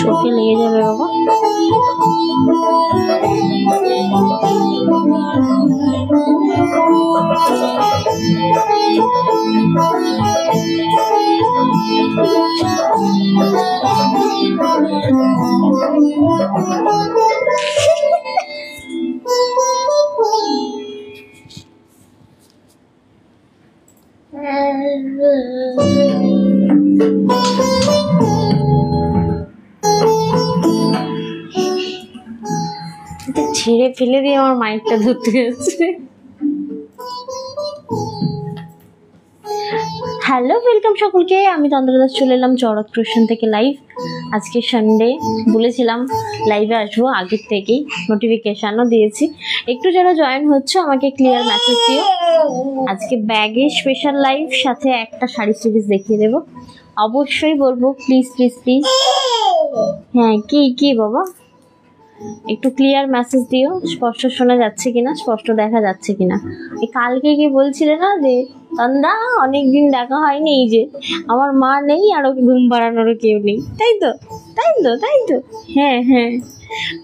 চোখে লেগে যাবে বাবা। ছেড়ে ফেলে দিয়ে আমার মাইকটা ধরতে যাচ্ছে। হ্যালো, ওয়েলকাম সকলকে। আমি তন্দ্রা দাস চলে এলাম চড়ক ক্রিয়েশন থেকে লাইভ। আজকে সানডে, বলেছিলাম লাইভে আসবো, আগের থেকেই নোটিফিকেশানও দিয়েছি। একটু যারা জয়েন হচ্ছে আমাকে ক্লিয়ার মেসেজ দিও। আজকে ব্যাগে স্পেশাল লাইভ, সাথে একটা শাড়ি সিরিজ দেখিয়ে দেবো। অবশ্যই বলবো প্লিজ প্লিজ প্লিজ। হ্যাঁ, কি বাবা, একটু ক্লিয়ার মেসেজ দিও, স্পষ্ট শোনা যাচ্ছে কিনা, স্পষ্ট দেখা যাচ্ছে কিনা। এই কালকে কি বলছিলে না যে তন্দা অনেকদিন দেখা হয়নি, এই যে আমার মা নেই আর ওকে ঘুম পাড়ানোরও কেউ নেই, তাই তো তাই তো তাই তো হ্যাঁ হ্যাঁ,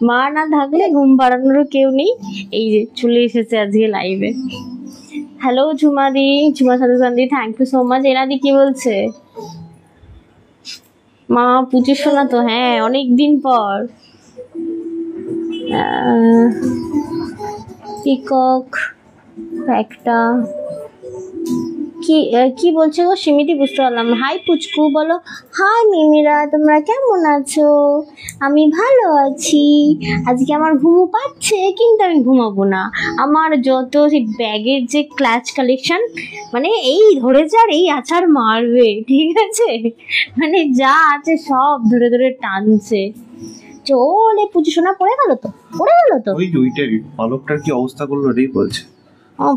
মা না থাকলে ঘুম পাড়ানোরও কেউ নেই। এই যে চলে এসেছে আজকে লাইভে। হ্যালো ঝুমাদি, ঝুমা সাধুকান্দি, থ্যাংক ইউ সো মাচ। এনাদি কি বলছে? মা পুজো শোনা তো, হ্যাঁ অনেকদিন পর। পিকক একটা কি বলছে গো সিমিটি, বুঝতে পারলাম। হাই পুচকু বলো। হাই মিমিরা, তোমরা কেমন আছো? আমি ভালো আছি। আজকে আমার ঘুমো পাচ্ছে, কিন্তু আমি ঘুমাবো না। আমার যত সেই ব্যাগের যে ক্লাচ কালেকশন, মানে এই ধরেছে আর এই আছাড় মারবে, ঠিক আছে? মানে যা আছে সব ধরে ধরে টানছে। চলে পুজো শোনা পড়ে গেল তো, ওই দুইটারই পালকটার কি অবস্থা করলো রে বলছে।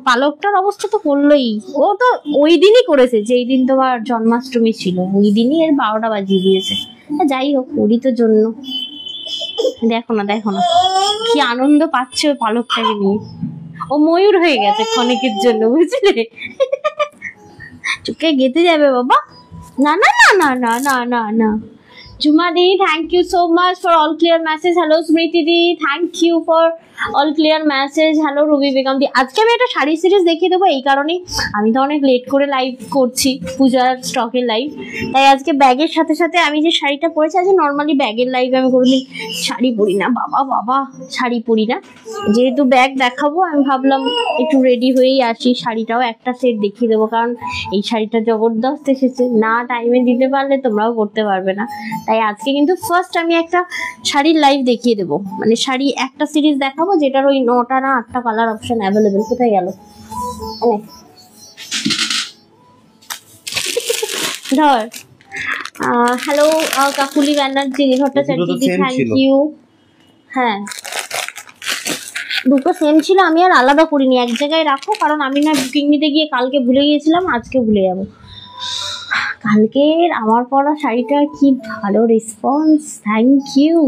পালকটার অবস্থা তো করলোই, ও তো ওই দিনই করেছে যেই দিন তোমার জন্মাষ্টমী ছিল, ওই দিনই এর 12টা বাজিয়ে দিয়েছে। যাই হোক, ওরই তো জন্য। দেখো না কি আনন্দ পাচ্ছে ওই পালকটাকে নিয়ে। ও ময়ূর হয়ে গেছে ক্ষণিকের জন্য, বুঝলে? চোখে গেঁথে যাবে বাবা। না না না না না না না না। Juma di, thank you so much for all clear message. Hello Smriti di, thank you for all clear message. Hello Ruby Begum di. আজকে আমি একটা শাড়ি সিরিজ দেখিয়ে দেবো, এই কারণে আমি তো অনেক লেট করে লাইভ করছি, পূজার স্টকের লাইভ। তাই আজকে ব্যাগের সাথে সাথে আমি যে শাড়িটা পরেছি, আজকে নর্মালি ব্যাগের লাইভে আমি কোনোদিন শাড়ি পরি না, বাবা শাড়ি পরি না। যেহেতু ব্যাগ দেখাবো, আমি ভাবলাম একটু রেডি হয়েই আসি, শাড়িটাও একটা সেট দেখিয়ে দেবো, কারণ এই শাড়িটা জবরদস্ত এসেছে, না টাইমে দিতে পারলে তোমরাও করতে পারবে না। তাই আজকে কিন্তু ফার্স্ট আমি একটা শাড়ির লাইভ দেখিয়ে দেবো, মানে শাড়ি একটা সিরিজ দেখাবো, যেটার ওই 9টা না 8টা কালার অপশন অ্যাভেলেবেল। কোথায় গেল? ধর। Hello Kakuli Banerjee Bhattacharya, thank you. হ্যাঁ, দুটো সেম ছিল, আমি আর আলাদা করিনি, এক জায়গায় রাখো, কারণ আমি না বুকিং নিতে গিয়ে কালকে ভুলে গিয়েছিলাম, আজকে ভুলে যাবো। কালকের আমার পরা শাড়িটা কি ভালো রেসপন্স, থ্যাংক ইউ।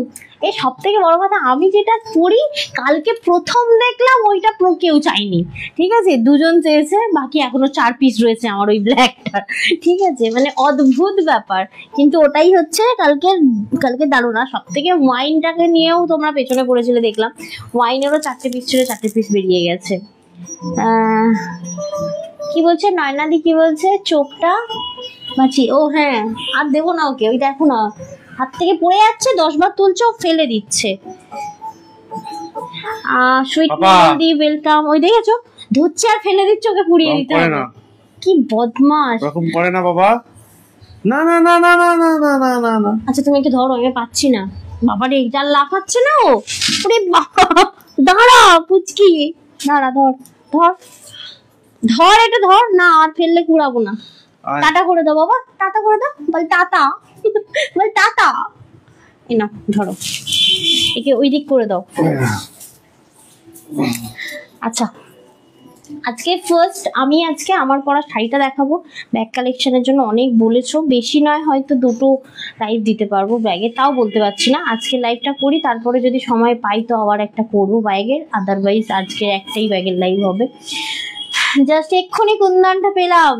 এই সব থেকে বড় কথা, আমি যেটা পরি কালকে প্রথম দেখলাম, ওইটা কেউ চাইনি, ঠিক আছে? দুজন চেয়েছে, বাকি এখনো 4 পিস রয়েছে আমার ওই ব্ল্যাকটার, ঠিক আছে? মানে অদ্ভুত ব্যাপার, কিন্তু ওটাই হচ্ছে কালকে দারুণ। আর সব থেকে ওয়াইনটাকে নিয়েও তোমরা পেছনে পড়েছিলে দেখলাম, ওয়াইনেরও 4টে পিস ছিল, 4টে পিস বেরিয়ে গেছে। কি বলছে নয়নাদি, কি বলছে? চোখটা মাছি। ও হ্যাঁ, আর দেবো না ওকে, ওই দেখো না হাত থেকে পড়ে যাচ্ছে, 10 বার তুলছে, ও ফেলে দিচ্ছে। সুইটি ওয়েলকাম। ওই দেখেছো, ধুচ্ছে আর ফেলে দিচ্ছে, ওকে পুড়িয়ে দিতে হবে। কি বদমাশ, এরকম করে না বাবা। না না না না না না না না না না। আচ্ছা তুমি একটু ধরো, আমি পাচ্ছি না। বাবা রে, যা লাফাচ্ছে না ও, ওরে বাবা। দাঁড়া পুচকি, দাঁড়া, ধর ধর ধর, এটা ধর না, আর ফেললে কুড়াবো না। টাটা করে দাও বাবা, টাটা করে দাও, বল টাটা, বল টাটা। এই নাও ধরো, একে ওই দিক করে দাও। আচ্ছা আজকে ফার্স্ট আমি আজকে আমার পরা শাড়িটা দেখাবো। ব্যাগ কালেকশনের জন্য অনেক বলেছো, বেশি নয় হয়তো দুটো লাইভ দিতে পারবো ব্যাগে, তাও বলতে পারছি না। আজকে লাইভটা করি, তারপরে যদি সময় পাই তো আবার একটা করবো ব্যাগের, আদারওয়াইজ আজকে একটাই ব্যাগের লাইভ হবে। জাস্ট এক্ষুনি কুন্দনটা পেলাম,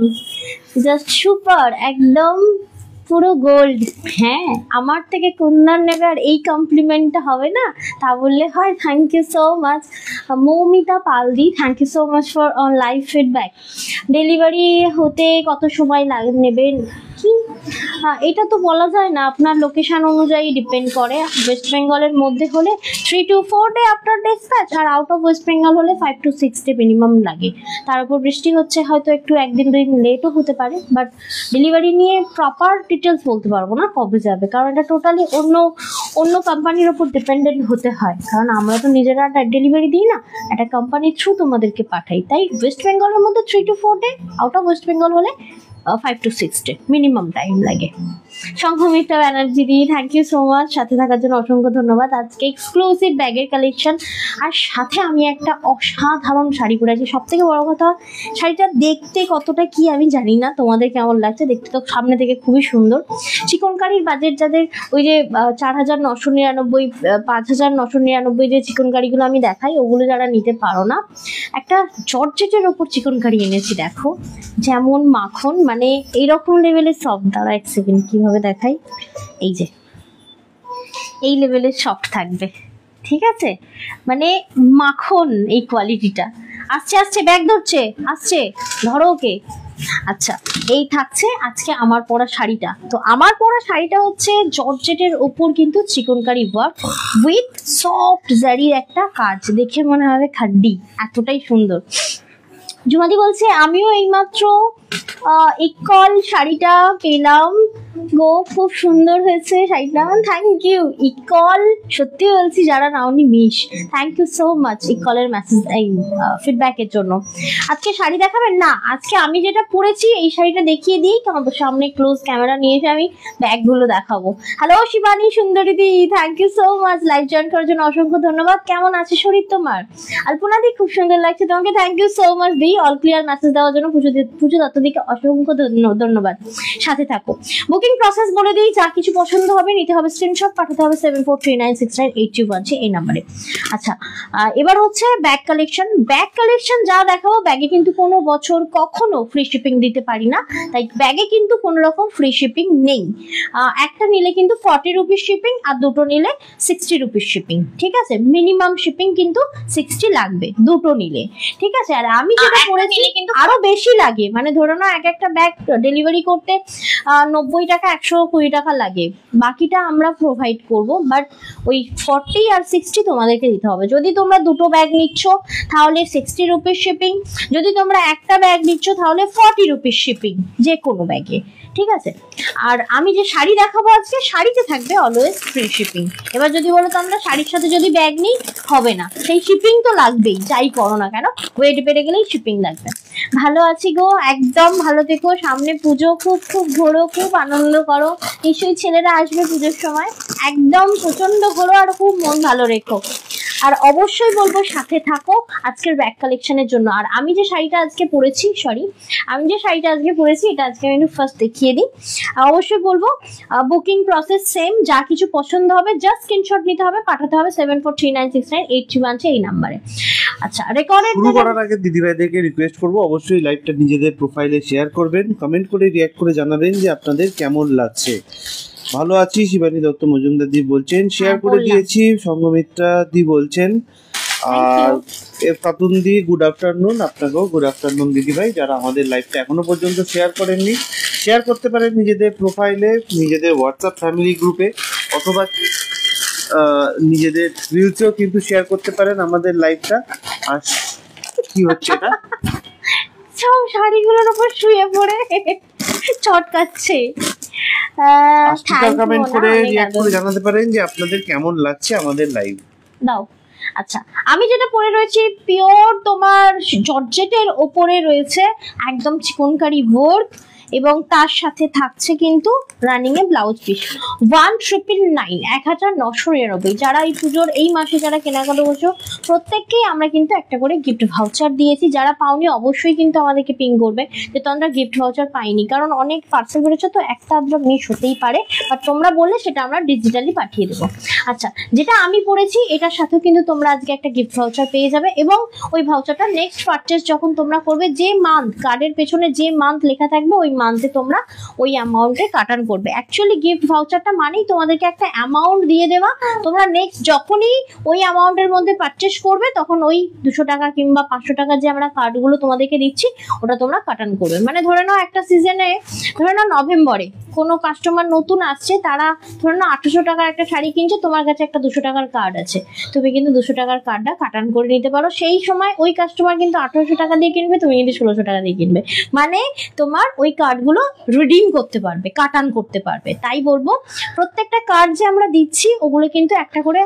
জাস্ট সুপার, একদম পুরো গোল্ড। হ্যাঁ, আমার থেকে কুন্দন নেবে আর এই কমপ্লিমেন্টটা হবে না, তা বললে হয়? Thank you so much Moumita পালদি, thank you so much for on live feedback. Delivery হতে কত সময় নেবেন কি এটা তো বলা যায় না, আপনার লোকেশন অনুযায়ী ডিপেন্ড করে। ওয়েস্ট বেঙ্গলের মধ্যে হলে 3 to 4 ডে আফটার ডিসপ্যাচ, আর আউট অফ ওয়েস্ট বেঙ্গল হলে 5 to 6 ডে মিনিমাম লাগে। তার উপর বৃষ্টি হচ্ছে, হয়তো একটু একদিন দুদিন লেটও হতে পারে, বাট ডেলিভারি নিয়ে প্রপার ডিটেলস বলতে পারবো না কবে যাবে, কারণ এটা টোটালি অন্য কোম্পানির ওপর ডিপেন্ডেন্ট হতে হয়, কারণ আমরা তো নিজেরা ডেলিভারি দিই না, একটা কোম্পানির থ্রু তোমাদেরকে পাঠাই। তাই ওয়েস্ট বেঙ্গলের মধ্যে 3 to 4 day, out of West Bengal হলে 5 to 6 ডে মিনিমাম টাইম লাগে। সংঘমিত্রা ব্যানার্জি দি, থ্যাংক ইউ সো মাচ, সাথে থাকার জন্য অসংখ্য ধন্যবাদ। আজকে এক্সক্লুসিভ ব্যাগের কালেকশন, আর সাথে আমি একটা অসাধারণ শাড়ি পরে আছি। সব থেকে বড় কথা, শাড়িটা দেখতে কতটা কি আমি জানি না, তোমাদের কেমন লাগছে দেখতে, তো সামনে থেকে খুবই সুন্দর। চিকনকারির বাজেট যাদের, ওই যে 4,999, 5,999 যে চিকনকারিগুলো আমি দেখাই, ওগুলো যারা নিতে পারো না, একটা জর্জেটের ওপর চিকনকারি এনেছি দেখো, যেমন মাখন, মানে এইরকম লেভেলের সফট। দাঁড়া এক সেকেন্ড, কিভাবে দেখাই, এই যে এই লেভেলের সফট থাকবে, ঠিক আছে, মানে মাখন এই কোয়ালিটিটা। আসছে ব্যাগ ধরছে, আসছে, ধরো ওকে। আচ্ছা, এই থাকছে আজকে আমার পরা শাড়িটা। তো আমার পরা শাড়িটা হচ্ছে জর্জেটের ওপর কিন্তু চিকনকারি ওয়ার্ক উইথ সফট জারির একটা কাজ, দেখে মনে হবে খাড্ডি, এতটাই সুন্দর। জুমাদি বলছে আমিও এইমাত্র ইকল শাড়িটা পেলাম গো, খুব সুন্দর হয়েছে শাড়িটা। থ্যাংক ইউ ইকল, সত্যি বলছি, যারা নাওনি miss, thank you so much ইকলের মেসেজ, এই ফিডব্যাকের জন্য। আজকে শাড়ি দেখাবেন না, আজকে আমি যেটা পরেছি এই শাড়িটা দেখিয়ে দিই, তোমাদের সামনে ক্লোজ ক্যামেরা নিয়ে এসে আমি ব্যাগগুলো দেখাবো। Hello Shivani Sundari di, thank you so much, live join করার জন্য অসংখ্য ধন্যবাদ। কেমন আছে শরীর তোমার? আলপনা দি, খুব সুন্দর লাগছে তোমাকে, থ্যাংক ইউ সো মাচ দি। অল ক্লিয়ার মেসেজ দেওয়ার জন্য পুজো দত্তদিকে অসংখ্য ধন্যবাদ, সাথে থাকো। বুকিং প্রসেস বলে দিই, যা কিছু পছন্দ হবে নিতে হবে স্ক্রিনশট, পাঠাতে হবে 7439698213 এই নাম্বারে। আচ্ছা, এবার হচ্ছে ব্যাগ কালেকশন। ব্যাগ কালেকশন যা দেখাবো, ব্যাগে কিন্তু কোনো বছর কখনো ফ্রি শিপিং দিতে পারি না, তাই ব্যাগে কিন্তু কোনো রকম ফ্রি শিপিং নেই। একটা নিলে কিন্তু 40 রুপিস শিপিং, আর দুটো নিলে 60 রুপিস শিপিং, ঠিক আছে। মিনিমাম শিপিং কিন্তু 60 লাগবে দুটো নিলে, ঠিক আছে। আর আমি যেটা পড়েছি কিন্তু আরো বেশি লাগে, মানে ধরো না এক একটা ব্যাগ ডেলিভারি করতে 90 টাকা 120 টাকা লাগে, বাকিটা আমরা প্রোভাইড করব, বাট ওই 40 আর 60 তোমাদেরকে দিতে হবে। যদি তোমরা দুটো ব্যাগ নিচ্ছ তাহলে 60 রুপিস শিপিং, যদি তোমরা একটা ব্যাগ নিচ্ছ তাহলে 40 রুপিস শিপিং, যে কোনো ব্যাগে, ঠিক আছে। আর আমি যে শাড়ি দেখাবো আজকে, শাড়িতে থাকবে অলওয়েজ ফ্রি শিপিং। এবার যদি বলো তো আমরা শাড়ির সাথে যদি ব্যাগ নিই, হবে না, সেই শিপিং তো লাগবেই, যাই করো না কেন, ওয়েট বেড়ে গেলেই শিপিং লাগবে। ভালো আছি গো, একদম ভালো থেকো, সামনে পুজো, খুব ঘোরো, খুব আনন্দ করো, নিশ্চয়ই ছেলেরা আসবে পুজোর সময়, একদম প্রচন্ড ঘোরো আর খুব মন ভালো রেখো। আর অবশ্যই বলবো সাথে থাকো আজকের ব্যাগ কালেকশনের জন্য। আর আমি যে শাড়িটা আজকে পরেছি, এটা আজকে আমি ফার্স্ট দেখিয়ে দিই। অবশ্যই বলবো বুকিং প্রসেস সেম, যা কিছু পছন্দ হবে জাস্ট স্ক্রিনশট নিতে হবে, পাঠাতে হবে 7439698213 এই নাম্বারে। আচ্ছা, রেকর্ডেড শুরু করার আগে দিদিভাইদেরকে রিকোয়েস্ট করবো, অবশ্যই লাইভটা নিজেদের প্রোফাইলে শেয়ার করবেন, কমেন্ট করে রিঅ্যাক্ট করে জানাবেন যে আপনাদের কেমন লাগছে। ভালো আছি শিবানী দত্ত মজুমদার দি বলছেন, শেয়ার করে দিয়েছি, সংঘমিত্রা দি বলছেন, আর ফাতুন দি গুড আফটারনুন, আপনাকেও গুড আফটারনুন দিদিভাই। যারা আমাদের লাইভটা এখনো পর্যন্ত শেয়ার করেননি, শেয়ার করতে পারেন নিজেদের প্রোফাইলে, নিজেদের হোয়াটসঅ্যাপ ফ্যামিলি গ্রুপে, অথবা নিজেদের রিলসেও কিন্তু শেয়ার করতে পারেন আমাদের লাইভটা। আর কি হচ্ছে এটা, সব শাড়িগুলোর উপর শুয়ে পড়ে চটকাচ্ছে। কমেন্ট করে রিঅ্যাক্ট করে জানাতে পারেন যে আপনাদের কেমন লাগছে আমাদের লাইভ দাও। আচ্ছা, আমি যেটা পরে রয়েছি পিওর তোমার জর্জেটের ওপরে রয়েছে, একদম চিকনকারি ওয়ার্ক, এবং তার সাথে থাকছে কিন্তু রানিং এ ব্লাউজ পিস 1999 1999। যারা এই পুজোর এই মাসে যারা কেনাকাটা করছো প্রত্যেককেই আমরা কিন্তু একটা করে গিফট ভাউচার দিয়েছি। যারা পাওনি অবশ্যই কিন্তু আমাদেরকে পিং করবে যে তোমরা গিফট ভাউচার পাইনি, কারণ অনেক পার্সেল বেরোচ্ছে তো একটা আধটা মিস হতেই পারে, বাট তোমরা বললে সেটা আমরা ডিজিটালি পাঠিয়ে দেবো। আচ্ছা, যেটা আমি পড়েছি এটার সাথেও কিন্তু তোমরা আজকে একটা গিফট ভাউচার পেয়ে যাবে, এবং ওই ভাউচারটা নেক্সট পারচেস যখন তোমরা করবে, যে মান্থ কার্ডের পেছনে যে মান্থ লেখা থাকবে ওই মান্থে তোমরা ওই অ্যামাউন্টে কাটান করবে। অ্যাকচুয়ালি গিফট ভাউচারটা মানেই তোমাদেরকে একটা অ্যামাউন্ট দিয়ে দেওয়া, তোমরা নেক্সট যখনই ওই অ্যামাউন্টের মধ্যে পারচেস করবে তখন ওই 200 টাকা কিংবা 500 টাকা যে আমরা কার্ডগুলো তোমাদেরকে দিচ্ছি ওটা তোমরা কাটান করবে। মানে ধরে নাও একটা সিজনে, ধরে নাও নভেম্বরে কোনো কাস্টমার নতুন আসছে, তারা ধরে নাও 800 টাকার একটা শাড়ি কিনছে, তোমার কাছে একটা 200 টাকার কার্ড আছে, তুমি কিন্তু 200 টাকার কার্ডটা কাটান করে নিতে পারো। সেই সময় ওই কাস্টমার কিন্তু 1800 টাকা দিয়ে কিনবে, তুমি কিন্তু 1600 টাকা দিয়ে কিনবে, মানে তোমার ওই কার্ডগুলো রিডিম করতে পারবে, কাটান করতে পারবে। তাই বলবো প্রত্যেকটা কার্ড যে আমরা দিচ্ছি ওগুলো কিন্তু একটা করে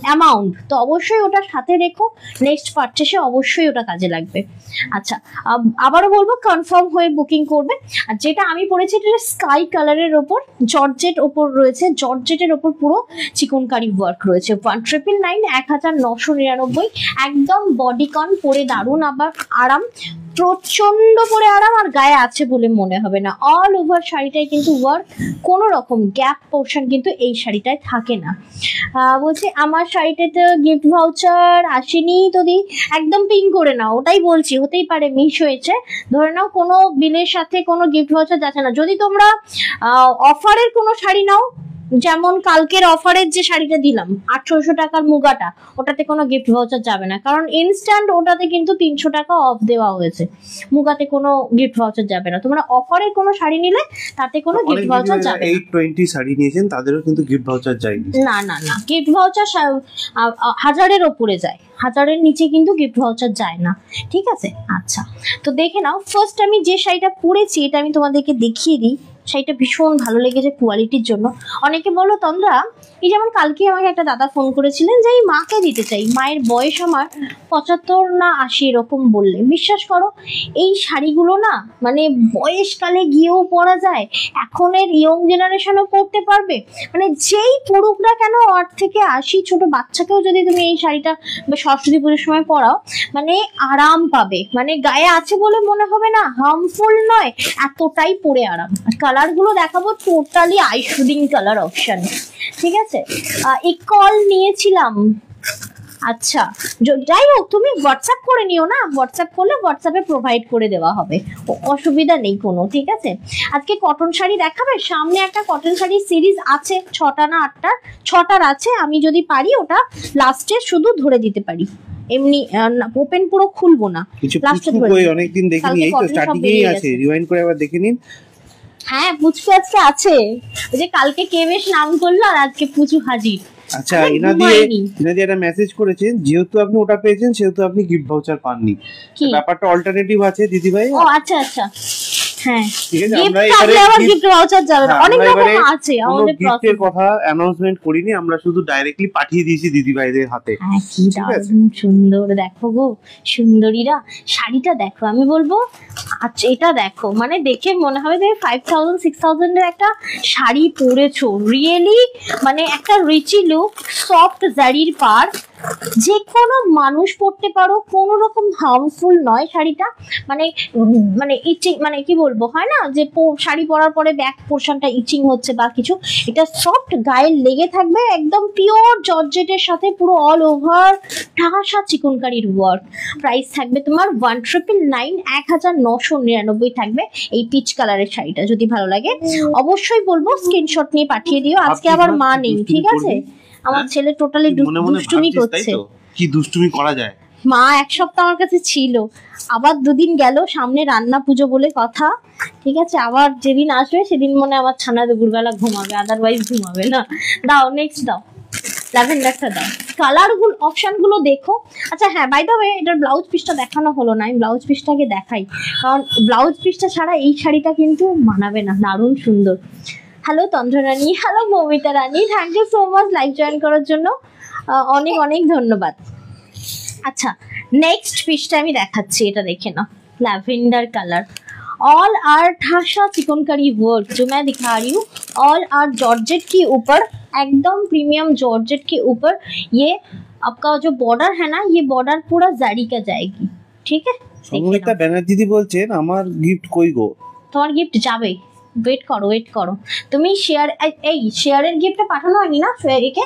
অ্যামাউন্ট, তো অবশ্যই ওটা সাথে রেখো, নেক্সট পারচেসে অবশ্যই ওটা কাজে লাগবে। আচ্ছা, আবারও বলবো কনফার্ম হয়ে বুকিং করবে। আর যেটা আমি পড়েছি এটা স্কাই কালারের ওপর জর্জেট ওপর রয়েছে, জর্জেটের ওপর পুরো চিকনকারি ওয়ার্ক রয়েছে। 1999 1999 একদম বডিকন, পরে দারুণ আবার আরাম, প্রচন্ড পরে আরাম, আর গায়ে আছে বলে মনে হবে না। অল ওভার শাড়িটাই কিন্তু ওয়ার্ক, কোনো রকম গ্যাপ পোর্শন কিন্তু এই শাড়িটায় থাকে না। বলছি আমার শাড়িটাতে গিফট ভাউচার আসেনি তো দি, একদম পিং করে নাও, ওটাই বলছি, হতেই পারে মিস হয়েছে। ধরে নাও কোনো বিলের সাথে কোনো গিফট ভাউচার যাচ্ছে না। যদি তোমরা অফারের কোনো শাড়ি নাও, যেমন কালকের অফারের যে শাড়িটা দিলাম 800 টাকার মুগাটা, ওটাতে কোনো গিফট ভাউচার যাবে না, কারণ ইনস্ট্যান্ট ওটাতে কিন্তু 300 টাকা অফ দেওয়া হয়েছে, মুগাতে কোনো গিফট ভাউচার যাবে না। তোমরা অফারের কোনো শাড়ি নিলে তাতে কোনো গিফট ভাউচার যাবে না। 820 শাড়ি নিয়েছেন তাদেরও কিন্তু গিফট ভাউচার যায়নি। না না না, গিফট ভাউচার 1000-এর ওপরে যায়, 1000-এর নিচে কিন্তু গিফট ভাউচার যায় না, ঠিক আছে? আচ্ছা, তো দেখে নাও। ফার্স্ট আমি যে শাড়িটা পরেছি এটা আমি তোমাদেরকে দেখিয়ে দিই। শাড়িটা ভীষণ ভালো লেগেছে কোয়ালিটির জন্য। অনেকে বলো তন্দ্রা, এই যেমন কালকে আমাকে একটা দাদা ফোন করেছিলেন যে এই মাকে দিতে চাই, মায়ের বয়স আমার 75 না 80 এরকম বললে। বিশ্বাস করো এই শাড়িগুলো না মানে বয়সকালে গিয়েও পরা যায়, এখনের ইয়ং জেনারেশনও পরতে পারবে, মানে যেই পড়ুক না কেন 8 থেকে 80 ছোট বাচ্চাকেও যদি তুমি এই শাড়িটা সরস্বতী পুজোর সময় পরাও মানে আরাম পাবে, মানে গায়ে আছে বলে মনে হবে না, হার্মফুল নয়, এতটাই পরে আরাম। কালার গুলো দেখাবো টোটালি আইশুডিং কালার অপশন, ঠিক আছে? এই কল নিয়েছিলাম। আচ্ছা, যাই হোক তুমি হোয়াটসঅ্যাপ করে নিও না, হোয়াটসঅ্যাপ করলে হোয়াটসঅ্যাপে প্রোভাইড করে দেওয়া হবে, অসুবিধা নেই কোনো, ঠিক আছে? আজকে কটন শাড়ি দেখাবে, সামনে একটা কটন শাড়ি সিরিজ আছে 6টা না 8টার আছে, আমি যদি পারি ওটা লাস্টে শুধু ধরে দিতে পারি, এমনি ওপেন পুরো খুলবো না, লাস্টে ধরে। অনেকদিন দেখিনি, এই তো স্টার্টিং এই আছে, রিওয়াইন্ড করে আবার দেখে নিন। হ্যাঁ, পুচকু আজকে আছে, ওই যে কালকে কে বেশ নাম করলো আর আজকে পুচু হাজির। আচ্ছা, ইনাদি একটা মেসেজ করেছেন, যেহেতু আপনি ওটা পেয়েছেন সেহেতু আপনি গিফট ভাউচার পাননি, ব্যাপারটা অল্টারনেটিভ আছে দিদি ভাই। ও আচ্ছা আচ্ছা, হ্যাঁ ঠিক আছে, আমরা এবারে গিফট ভাউচার যাবে না, অনেক রকম আছে আমাদের গিফটের কথা অ্যানাউন্সমেন্ট করিনি, আমরা শুধু ডাইরেক্টলি পাঠিয়ে দিয়েছি দিদি ভাইদের হাতে। কি দারুণ সুন্দর, দেখো গো সুন্দরীরা শাড়িটা দেখো, আমি বলবো আচ্ছা এটা দেখো, মানে দেখে মনে হবে যে 5000-6000 এর একটা শাড়ি পরেছো, রিয়েলি মানে একটা রিচি লুক, সফট জারির পার, যে কোনো মানুষ পরতে পারো, কোনো রকম হার্মফুল নয় শাড়িটা, মানে মানে ইচিং, মানে কি বলবো, হয় না যে শাড়ি পরার পরে ব্যাক পোর্শনটা ইচিং হচ্ছে বা কিছু, এটা সফট গায়ে লেগে থাকবে, একদম পিওর জর্জেটের সাথে পুরো অল ওভার ঠাসা চিকনকারির ওয়ার্ক। প্রাইস থাকবে তোমার 1999 1999 থাকবে এই পিচ কালারের শাড়িটা। যদি ভালো লাগে অবশ্যই বলবো স্ক্রিনশট নিয়ে পাঠিয়ে দিও। আজকে আবার মা নেই, ঠিক আছে? আমার ছেলে টোটালি দুষ্টুমি করছে। কি দুষ্টুমি করা যায়? মা এক সপ্তাহ আমার কাছে ছিল, আবার 2 দিন গেল, সামনে রান্না পুজো বলে কথা, ঠিক আছে? আবার যেদিন আসবে সেদিন মনে আমার ছানা দুপুরবেলা ঘুমাবে, আদারওয়াইজ ঘুমাবে না। দাও নেক্সট, দাও ল্যাভেন্ডারটা দাও। কালার গুলো অপশন গুলো দেখো। আচ্ছা হ্যাঁ, বাই দ্য ওয়ে এটার ব্লাউজ পিসটা দেখানো হলো না, আমি ব্লাউজ পিসটাকে দেখাই, কারণ ব্লাউজ পিসটা ছাড়া এই শাড়িটা কিন্তু মানাবে না, দারুণ সুন্দর। Hello Tandra Rani, hello Moumita Rani, thank you so much live join করার জন্য, অনেক অনেক ধন্যবাদ। আচ্ছা নেক্সট পিসটা আমি দেখাচ্ছি, এটা দেখে নাও, ল্যাভেন্ডার কালার, ऑल आर ठासा चिकनकारी वर्क जो मैं दिखा रही हूँ, ऑल आर जॉर्जेट के ऊपर, एकदम प्रीमियम जॉर्जेट के ऊपर ये आपका जो बॉर्डर है ना, ये बॉर्डर पूरा जारी का जाएगी, ठीक है। সংগীতা ব্যানার্জি দি বলছেন আমার গিফট কই গো? তোমার গিফট যাবে, ওয়েট করো তুমি শেয়ার, এই শেয়ারের গিফটটা পাঠানো হয়নি না একে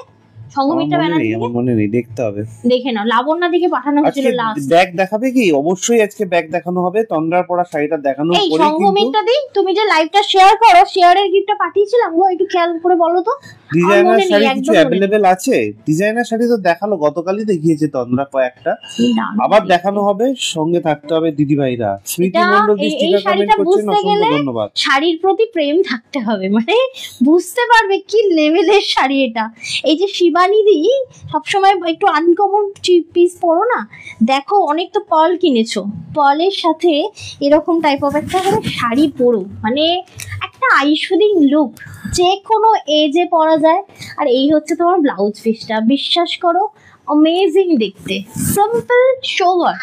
সংগীতা ব্যানার্জি, আমার মনে নেই, দেখতে হবে, দেখে নাও। লাবণ্য দিকে পাঠানো হয়েছিল লাস্ট। ব্যাগ দেখাবে কি? অবশ্যই আজকে ব্যাগ দেখানো হবে, তন্দ্রার পরা শাড়িটা দেখানো এই পরে কিন্তু সংগীতা দি তুমি যে লাইভটা শেয়ার করো, শেয়ারের গিফটটা পাঠিয়েছিলাম গো, একটু খেয়াল করে বলো তো। ডিজাইনার শাড়ি কিছু अवेलेबल আছে? ডিজাইনার শাড়ি তো দেখালো, গতকালই দেখিয়েছে তন্দ্রা কয়েকটা, আবার দেখানো হবে, সঙ্গে থাকতে হবে দিদি ভাইরা। স্মৃতি মণ্ডল ডিস্ট্রিক্ট কমেন্ট করছেন, অসংখ্য ধন্যবাদ। শাড়ির প্রতি প্রেম থাকতে হবে, মানে বুঝতে পারবে কি লেভেলের শাড়ি এটা। এই যে শিবানী দি সবসময় একটু আনকমন পিস পরো না, দেখো অনেক তো পার্ল কিনেছো, পার্লের সাথে এরকম টাইপ অফ একটা করে শাড়ি পরো, মানে একটা আইসুদিং লুক, যে কোনো এজে পরা যায়। আর এই হচ্ছে তোমার ব্লাউজ পিসটা, বিশ্বাস করো অ্যামেজিং দেখতে, সিম্পল সোবার,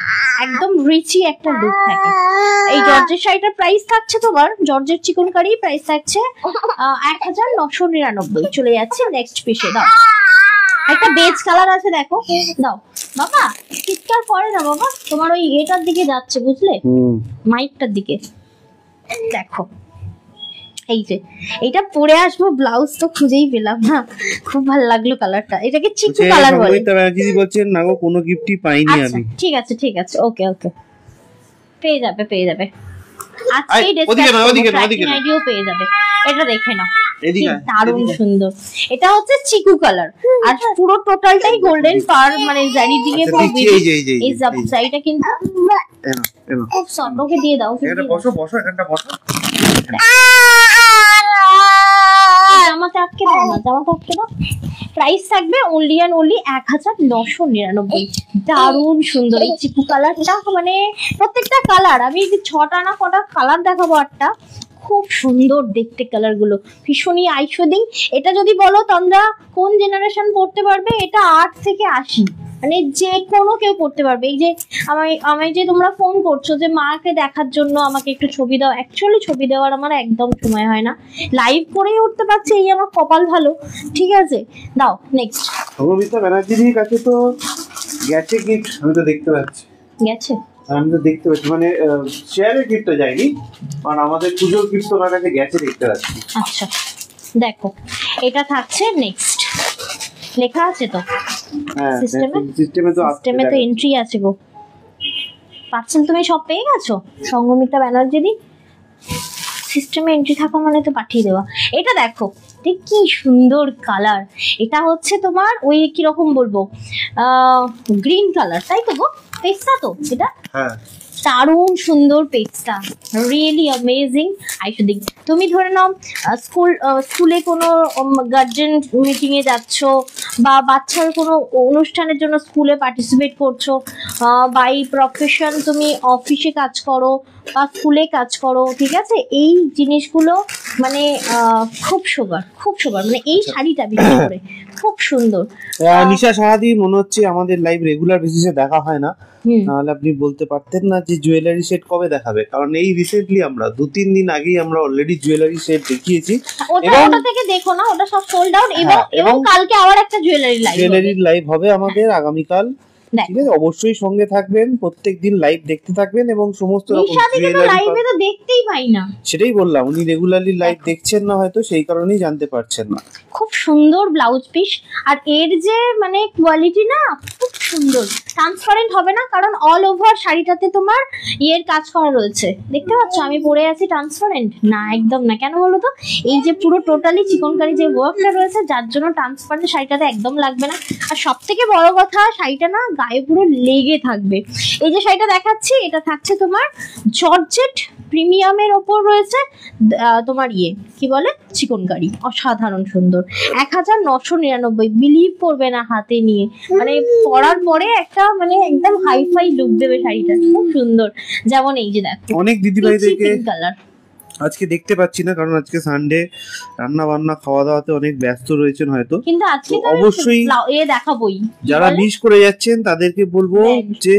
একদম রিচি একটা লুক থাকে। এই জর্জেট শাড়িটার প্রাইস থাকছে তোমার, জর্জেট চিকনকারি প্রাইস থাকছে 1999। চলে যাচ্ছে নেক্সট পিসে। দাও, একটা বেজ কালার আছে দেখো, দাও বাবা, চিৎকার করে না বাবা, তোমার ওই এটার দিকে যাচ্ছে বুঝলে, মাইকটার দিকে। দেখো এই যে এটা পরে আসবো, ব্লাউজ তো খুঁজেই পেলাম না, খুব ভালো লাগলো কালারটা, এটাকে চিকু কালার বলে। সংগীতা ব্যানার্জি বলছেন না গো, কোনো গিফটই পাইনি আমি। ঠিক আছে ওকে পেয়ে যাবে আজকেই আইডিও পেয়ে যাবে। এটা দেখে নাও, দারুণ সুন্দর, এটা হচ্ছে চিকু কালার, আর পুরো টোটালটাই গোল্ডেন পার, মানে জারি দিয়ে পুরো এই জারিটা কিন্তু খুব সফট। ওকে দিয়ে দাও, বসো এখানটা বসো। জামাতে আটকে দাও। প্রাইস থাকবে অনলি 1999। দারুণ সুন্দর এই চিকু কালারটা, মানে প্রত্যেকটা কালার আমি 6টা না কটা কালার দেখাবো, 8টা খুব সুন্দর দেখতে কালার গুলো, ভীষণই আইসুদিং। এটা যদি বলো তোমরা কোন জেনারেশন পড়তে পারবে, এটা 8 থেকে 80, মানে যে কোনো কেউ পড়তে পারবে। এই যে আমায় যে তোমরা ফোন করছো যে মাকে দেখার জন্য আমাকে একটু ছবি দাও, অ্যাকচুয়ালি ছবি দেওয়ার আমার একদম সময় হয় না, লাইভ করেই উঠতে পারছি, এই আমার কপাল ভালো, ঠিক আছে। দাও নেক্সট। সংগীতা ব্যানার্জির কাছে তো গেছে গিফট, আমি তো দেখতে পাচ্ছি গেছে, আমি তো দেখতে পাচ্ছি, মানে শেয়ারের গিফটটা যায়নি, কারণ আমাদের পুজোর গিফট ওনার কাছে গেছে, দেখতে পাচ্ছি। আচ্ছা দেখো, এটা থাকছে নেক্সট, লেখা আছে তো সিস্টেমে তো এন্ট্রি আছে গো। পার্সেল তুমি সব পেয়ে গেছো সংগমিতা ব্যানার্জি দি, সিস্টেমে এন্ট্রি থাকা মানে তো পাঠিয়ে দেওয়া। এটা দেখো ঠিক কি সুন্দর কালার, এটা হচ্ছে তোমার ওই কি রকম বলবো, গ্রিন কালার, তাই তো গো, পেস্তা তো এটা, হ্যাঁ দারুণ সুন্দর পেজটা, রিয়েলি অ্যামেজিং। আইসুদিং তুমি ধরে নাও স্কুলে কোনো গার্জেন মিটিং এ যাচ্ছ, বা বাচ্চার কোনো অনুষ্ঠানের জন্য স্কুলে পার্টিসিপেট করছো, বাই প্রফেশন তুমি অফিসে কাজ করো বা স্কুলে কাজ করো, ঠিক আছে, এই জিনিসগুলো মানে খুব শোভার, মানে এই শাড়িটা বিশেষ করে খুব সুন্দর। নিশা সাহাদি মনে হচ্ছে আমাদের লাইভ রেগুলার বেসিসে দেখা হয় না, নাহলে আপনি বলতে পারতেন না যে জুয়েলারি সেট কবে দেখাবে, কারণ এই রিসেন্টলি আমরা 2-3 দিন আগেই আমরা অলরেডি জুয়েলারি সেট দেখিয়েছি। ওটা থেকে দেখো না, ওটা সব সোল্ড আউট, এবং কালকে আবার একটা জুয়েলারি লাইভ হবে আমাদের আগামীকাল, ঠিক আছে, অবশ্যই সঙ্গে থাকবেন, প্রত্যেকদিন লাইভ দেখতে থাকবেন, এবং সমস্ত রকম লাইভে তো দেখতেই পাই না, সেটাই বললাম, উনি রেগুলারলি লাইভ দেখছেন না হয়তো, সেই কারণেই জানতে পারছেন না। খুব সুন্দর ব্লাউজ পিস, আর এর যে মানে কোয়ালিটি না খুব সুন্দর, ট্রান্সপারেন্ট হবে না, কারণ অল ওভার শাড়িটাতে তোমার ইয়ের কাজ করা রয়েছে, দেখতে পাচ্ছ আমি পরে আছি, ট্রান্সপারেন্ট না, একদম না। কেন বলো তো, এই যে পুরো টোটালি চিকনকারি যে ওয়ার্কটা রয়েছে, যার জন্য ট্রান্সপারেন্ট শাড়িটাতে একদম লাগবে না। আর সব থেকে বড় কথা, শাড়িটা না গায়ে পুরো লেগে থাকবে। এই যে শাড়িটা দেখাচ্ছি, এটা থাকছে তোমার জর্জেট প্রিমিয়ামের ওপর রয়েছে তোমার ইয়ে কি বলে চিকনকারি, অসাধারণ সুন্দর, 1999। বিলিভ করবে না, হাতে নিয়ে মানে পরার পরে একটা মানে একদম হাইফাই লুক দেবে শাড়িটা, খুব সুন্দর। যেমন এই যে দেখো, অনেক দিদিভাইদেরকে আজকে দেখতে পাচ্ছি না, কারণ আজকে সানডে, রান্না বান্না খাওয়া দাওয়াতে অনেক ব্যস্ত রয়েছেন হয়তো, কিন্তু আজকে অবশ্যই এ দেখাবোই। যারা মিস করে যাচ্ছেন তাদেরকে বলবো যে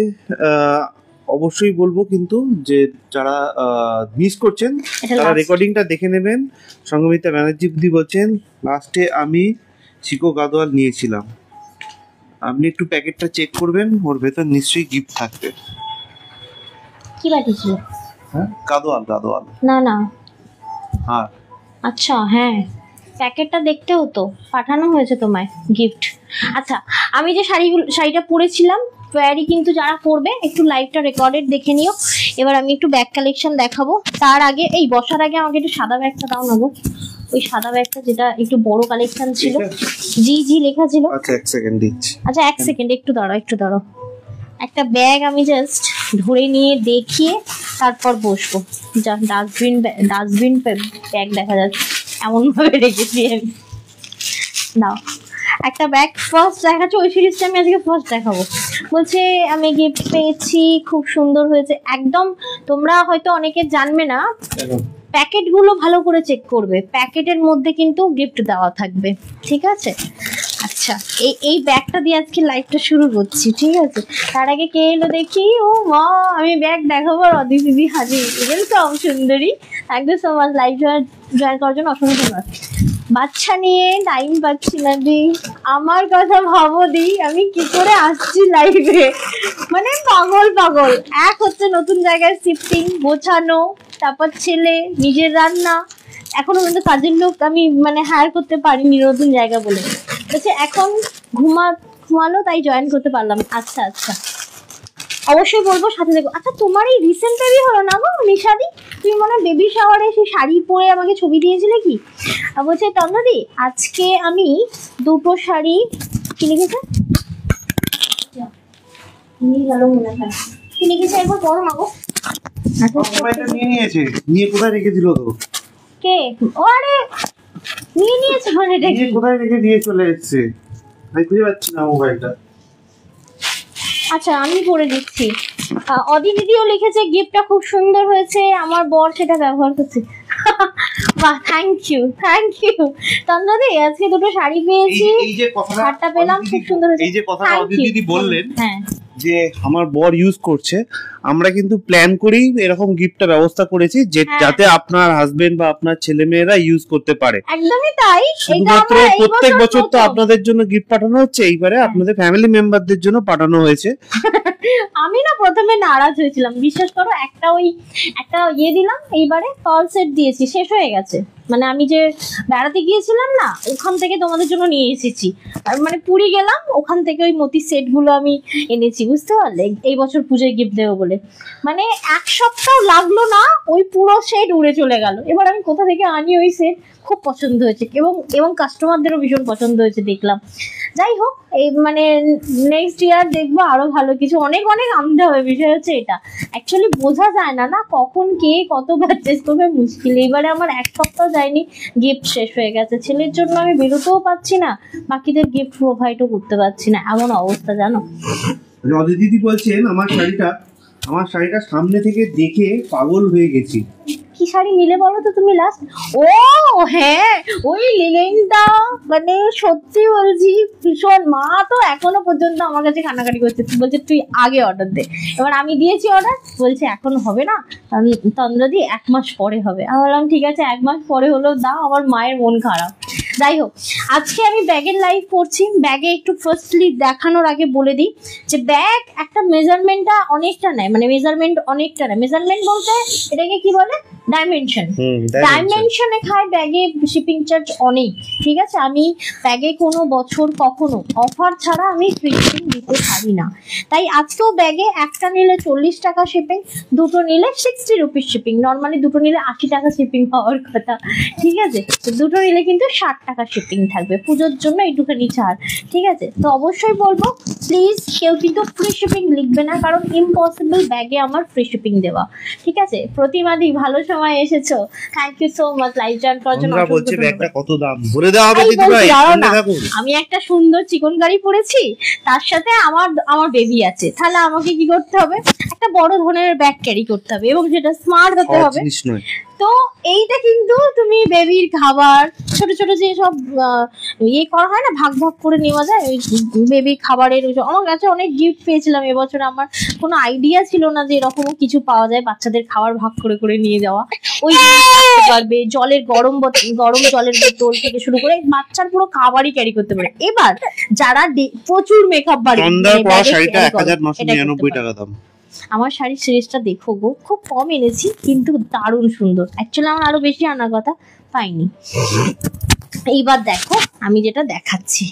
অবশ্যই বলবো কিন্তু যে যারা মিস করছেন এটা তারা last। রেকর্ডিংটা দেখে নেবেন। সঙ্গমিতা ব্যানার্জি দি বলছেন লাস্টে আমি চিকো গাদোয়াল নিয়েছিলাম। আপনি একটু প্যাকেটটা চেক করবেন, ওর ভেতর নিশ্চয়ই গিফট থাকবে। কি পাঠিয়েছিল? হ্যাঁ, গাদোয়াল গাদোয়াল। না না, হ্যাঁ আচ্ছা হ্যাঁ, প্যাকেটটা দেখতে হতো, পাঠানো হয়েছে তোমায় গিফট। আচ্ছা, আমি যে শাড়িটা পরেছিলাম প্যারি, কিন্তু যারা পরবে একটু লাইভটা রেকর্ডেড দেখে নিও। এবার আমি একটু ব্যাগ কালেকশন দেখাবো। তার আগে এই বসার আগে আমাকে একটু সাদা ব্যাগটা দাও নেবো, ওই সাদা ব্যাগটা যেটা একটু বড় কালেকশন ছিল, জি জি লেখা ছিল। আচ্ছা এক সেকেন্ড দিচ্ছি। আচ্ছা এক সেকেন্ড, একটু দাঁড়াও। একটা ব্যাগ আমি জাস্ট ধরে নিয়ে দেখিয়ে তারপর বসবো। যা ডাস্টবিন ব্যাগ দেখা যাচ্ছে, এমন ভাবে রেখেছি আমি। নাও একটা ব্যাগ ফার্স্ট দেখাচ্ছি, ওই সিরিজটা আমি আজকে ফার্স্ট দেখাবো। বলছে আমি গিফট পেয়েছি, খুব সুন্দর হয়েছে একদম। তোমরা হয়তো অনেকে জানবে না, প্যাকেটগুলো ভালো করে চেক করবে, প্যাকেটের মধ্যে কিন্তু গিফট দেওয়া থাকবে, ঠিক আছে? আচ্ছা, এই ব্যাগটা দিয়ে আজকে লাইভটা শুরু করছি, ঠিক আছে? তার আগে কে এলো দেখি। ও মা, আমি ব্যাগ দেখাবো, অদিতি দিদি হাজির। ওয়েলকাম সুন্দরী, thank you so much live join করার জন্য, অসংখ্য ধন্যবাদ। বাচ্চা নিয়ে টাইম পাচ্ছি না দি, আমার কথা ভাবো দি, আমি কি করে আসছি লাইভে, মানে পাগল। এক হচ্ছে নতুন জায়গায় শিফটিং, গোছানো, তারপর ছেলে, নিজের রান্না, এখনো পর্যন্ত কাজের লোক আমি মানে হায়ার করতে পারিনি নতুন জায়গা বলে। বলছে এখন ঘুমালো তাই জয়েন করতে পারলাম। আচ্ছা অবশ্যই বলবো, সাথে দেখো। আচ্ছা তোমার এই রিসেন্ট বেবি হলো না গো নিশাদি? তুমি মনে হয় বেবি শাওয়ারে সেই শাড়ি পরে আমাকে ছবি দিয়েছিলে কি? বলছে তন্দ্রাদি আজকে আমি দুটো শাড়ি কি লিখেছে কি লিখেছে একবার পড়ো না গো। মোবাইলটা নিয়েছে, নিয়ে কোথায় রেখে দিল তো? কে? ও আরে নিয়েছে মানে এটা কি? কোথায় রেখে দিয়ে চলে এসেছে, আমি খুঁজে পাচ্ছি না মোবাইলটা। আচ্ছা আমি পড়ে দিচ্ছি। অদি দিদিও লিখেছে গিফটটা খুব সুন্দর হয়েছে, আমার বর সেটা ব্যবহার করছে। বাহ, থ্যাংক ইউ তন্দ্রাদি, আজকে দুটো শাড়ি পেয়েছি, এই যে কথাটা শাড়িটা পেলাম, খুব সুন্দর হয়েছে। এই যে কথাটা অদি দিদি বললেন, হ্যাঁ যে আমার বর ইউজ করছে, আমরা কিন্তু প্ল্যান করেই এরকম গিফটটা ব্যবস্থা করেছি যে যাতে আপনার হাজবেন্ড বা আপনার ছেলে মেয়েরা ইউজ করতে পারে। একদমই তাই। শুধুমাত্র প্রত্যেক বছর তো আপনাদের জন্য গিফট পাঠানো হচ্ছে, এইবারে আপনাদের ফ্যামিলি মেম্বারদের জন্য পাঠানো হয়েছে। আমি না প্রথমে নারাজ হয়েছিলাম, বিশ্বাস করো। একটা ইয়ে দিলাম, এইবারে ফল সেট দিয়েছি, শেষ হয়ে গেছে। মানে আমি যে বেড়াতে গিয়েছিলাম না, ওখান থেকে তোমাদের জন্য নিয়ে এসেছি। আর মানে পুরী গেলাম, ওখান থেকে ওই মতির সেট গুলো আমি এনেছি, বুঝতে পারলে? এই বছর পুজোয় গিফট দেবো বলে। মানে এক সপ্তাহ লাগলো না, ওই পুরো সেট উড়ে চলে গেল। এবার আমি কোথা থেকে আনি ওই সেট, খুব পছন্দ হয়েছে এবং কাস্টমারদেরও ভীষণ পছন্দ হয়েছে দেখলাম। যাই হোক, এই মানে নেক্সট ইয়ার দেখবো আরো ভালো কিছু, অনেক আনতে হবে। বিষয় হচ্ছে এটা, অ্যাকচুয়ালি বোঝা যায় না কখন কে কত পারচেস করবে, মুশকিল। এবারে আমার এক সপ্তাহ যায়নি, গিফট শেষ হয়ে গেছে। ছেলের জন্য আমি বেরোতেও পাচ্ছি না, বাকিদের গিফট প্রোভাইডও করতে পারছি না, এমন অবস্থা জানো। অদি দিদি বলছেন আমার শাড়িটা সামনে থেকে দেখে পাগল হয়ে গেছি। কি শাড়ি নিলে বলো তো তুমি লাস্ট? ও হ্যাঁ, ওই লিনেনটা, মানে সত্যি বলছি ভীষণ। মা তো এখনো পর্যন্ত আমার কাছে কান্নাকাটি করছে, বলছে তুই আগে অর্ডার দে। এবার আমি দিয়েছি অর্ডার, বলছে এখন হবে না তন্দ্রাদি, 1 মাস পরে হবে। আমি বললাম ঠিক আছে, 1 মাস পরে হলেও দাও, আমার মায়ের মন খারাপ। যাই হোক, আজকে আমি ব্যাগের লাইভ করছি। ব্যাগে একটু ফার্স্টলি দেখানোর আগে বলে দিই যে ব্যাগ একটা মেজারমেন্টটা অনেকটা নেয়, মানে মেজারমেন্ট বলতে এটাকে কি বলে, ডাইমেনশনে খায় ব্যাগে শিপিং চার্জ অনেক, ঠিক আছে? আমি ব্যাগে কোনো বছর কখনো অফার ছাড়া আমি ফ্রি শিপিং দিতে পারি না। তাই আজকেও ব্যাগে একটা নিলে 40 টাকা শিপিং, দুটো নিলে 60 রুপিস শিপিং। নর্মালি দুটো নিলে 80 টাকা শিপিং হওয়ার কথা, ঠিক আছে? দুটো নিলে কিন্তু 60 টাকা শিপিং থাকবে। পুজোর জন্য এইটুখানি ছাড়, ঠিক আছে? তো অবশ্যই বলবো প্লিজ কেউ কিন্তু ফ্রি শিপিং লিখবে না, কারণ ইম্পসিবল ব্যাগে আমার ফ্রি শিপিং দেওয়া, ঠিক আছে? প্রতিমাদি ভালো সময় এসেছো, thank you so much live join করার জন্য। বলছে ব্যাগটা কত দাম বলে দেওয়া হবে দিদি ভাই। আমি একটা সুন্দর চিকন গাড়ি পরেছি, তার সাথে আমার বেবি আছে, তাহলে আমাকে কি করতে হবে? একটা বড় ধরনের ব্যাগ ক্যারি করতে হবে, এবং সেটা স্মার্ট হতে হবে। তো এইটা কিন্তু তুমি বেবির খাবার, ছোট ছোট যে যে সব ইয়ে করা হয় না, ভাগ ভাগ করে নেওয়া যায় ওই বেবি খাবারের, আমার কাছে অনেক গিফট পেয়েছিলাম এবছর। আমার কোনো আইডিয়া ছিল না যে এরকমও কিছু পাওয়া যায়, বাচ্চাদের খাবার ভাগ করে করে নিয়ে যাওয়া। ওই পারবে জলের গরম জলের বোতল থেকে শুরু করে বাচ্চার পুরো খাবারই ক্যারি করতে পারে। এবার যারা প্রচুর মেকআপ বাড়ি, শাড়িটা 1999 টাকা দাম। আমার শাড়ির সিরিজটা দেখো গো, খুব কম এনেছি কিন্তু দারুণ সুন্দর। অ্যাকচুয়ালি আমার আরো বেশি আনার কথা, পাইনি। এইবার দেখো আমি যেটা দেখাচ্ছি,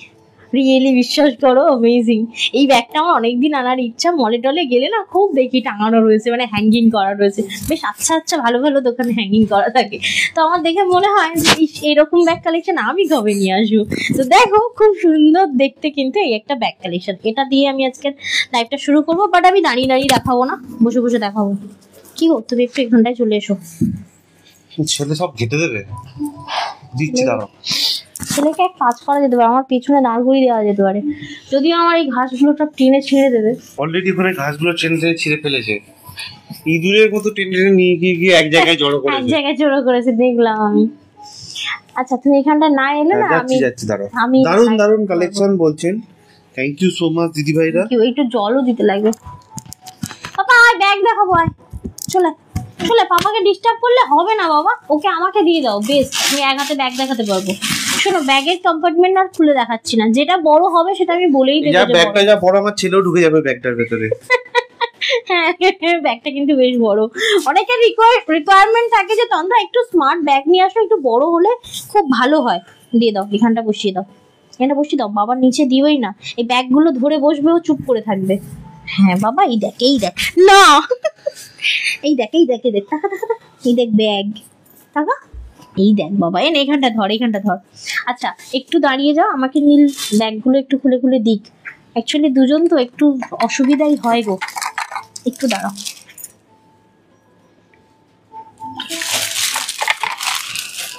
রিয়েলি বিশ্বাস করো অ্যামেজিং। এই ব্যাগটা আমার অনেকদিন আনার ইচ্ছা, মলে টলে গেলে না খুব দেখি টাঙানো রয়েছে, মানে হ্যাঙ্গিং করা রয়েছে, বেশ আচ্ছা আচ্ছা ভালো ভালো দোকানে হ্যাঙ্গিং করা থাকে। তো আমার দেখে মনে হয় যে এরকম ব্যাগ কালেকশন আমি কবে নিয়ে আসবো। তো দেখো খুব সুন্দর দেখতে কিন্তু এই একটা ব্যাগ কালেকশন। এটা দিয়ে আমি আজকের লাইভটা শুরু করবো, বাট আমি দাঁড়িয়ে দাঁড়িয়ে দেখাবো না, বসে বসে দেখাবো। কি গো তুমি একটু এখানটায় চলে এসো। ছেলে সব ঘেটে দেবে, দিচ্ছি দাঁড়াও। ছেলেকে এক কাজ করা যেতে পারে, আমার পেছনে দাঁড়গুড়ি দেওয়া যেতে পারে, যদিও আমার এই ঘাসগুলো সব টেনে ছিঁড়ে দেবে। অলরেডি ওখানে ঘাসগুলো টেনে ছিঁড়ে ফেলেছে, ইঁদুরের মতো টেনে নিয়ে গিয়ে এক জায়গায় জড়ো করেছে, এক জায়গায় জড়ো করেছে দেখলাম আমি। আচ্ছা তুমি এখানটা না এলে না, আমি যাচ্ছি দাঁড়াও। দারুণ দারুণ কালেকশন বলছেন, থ্যাংক ইউ সো মাচ দিদি ভাইরা। একটু জলও দিতে লাগবে। পাপা আয় ব্যাগ দেখাবো, আয় চলে চলে। পাপাকে ডিস্টার্ব করলে হবে না বাবা, ওকে আমাকে দিয়ে দাও, বেশ আমি এক হাতে ব্যাগ দেখাতে পারবো। শোনো ব্যাগের কম্পার্টমেন্ট আর খুলে দেখাচ্ছি না, যেটা বড় হবে সেটা আমি বলেই দেবো। ব্যাগটা যা বড়, আমার ছেলেও ঢুকে যাবে ব্যাগটার ভেতরে। হ্যাঁ ব্যাগটা কিন্তু বেশ বড়। অনেকের রিকোয়ারমেন্ট থাকে যে তন্দ্রা একটু স্মার্ট ব্যাগ নিয়ে আসো, একটু বড় হলে খুব ভালো হয়। দিয়ে দাও, এখানটা বসিয়ে দাও, এখানটা বসিয়ে দাও। বাবার নিচে দিওই না, এই ব্যাগগুলো ধরে বসবে, ও চুপ করে থাকবে। হ্যাঁ বাবা এই দেখ না, এই দেখ টাকা টাকা, এই দেখ ব্যাগ টাকা, এই দেখ বাবা এনে এখানটা ধর। আচ্ছা একটু দাঁড়িয়ে যাও, আমাকে নীল ব্যাগগুলো একটু খুলে খুলে দিক। অ্যাকচুয়ালি দুজন তো একটু অসুবিধাই হয় গো, একটু দাঁড়াও।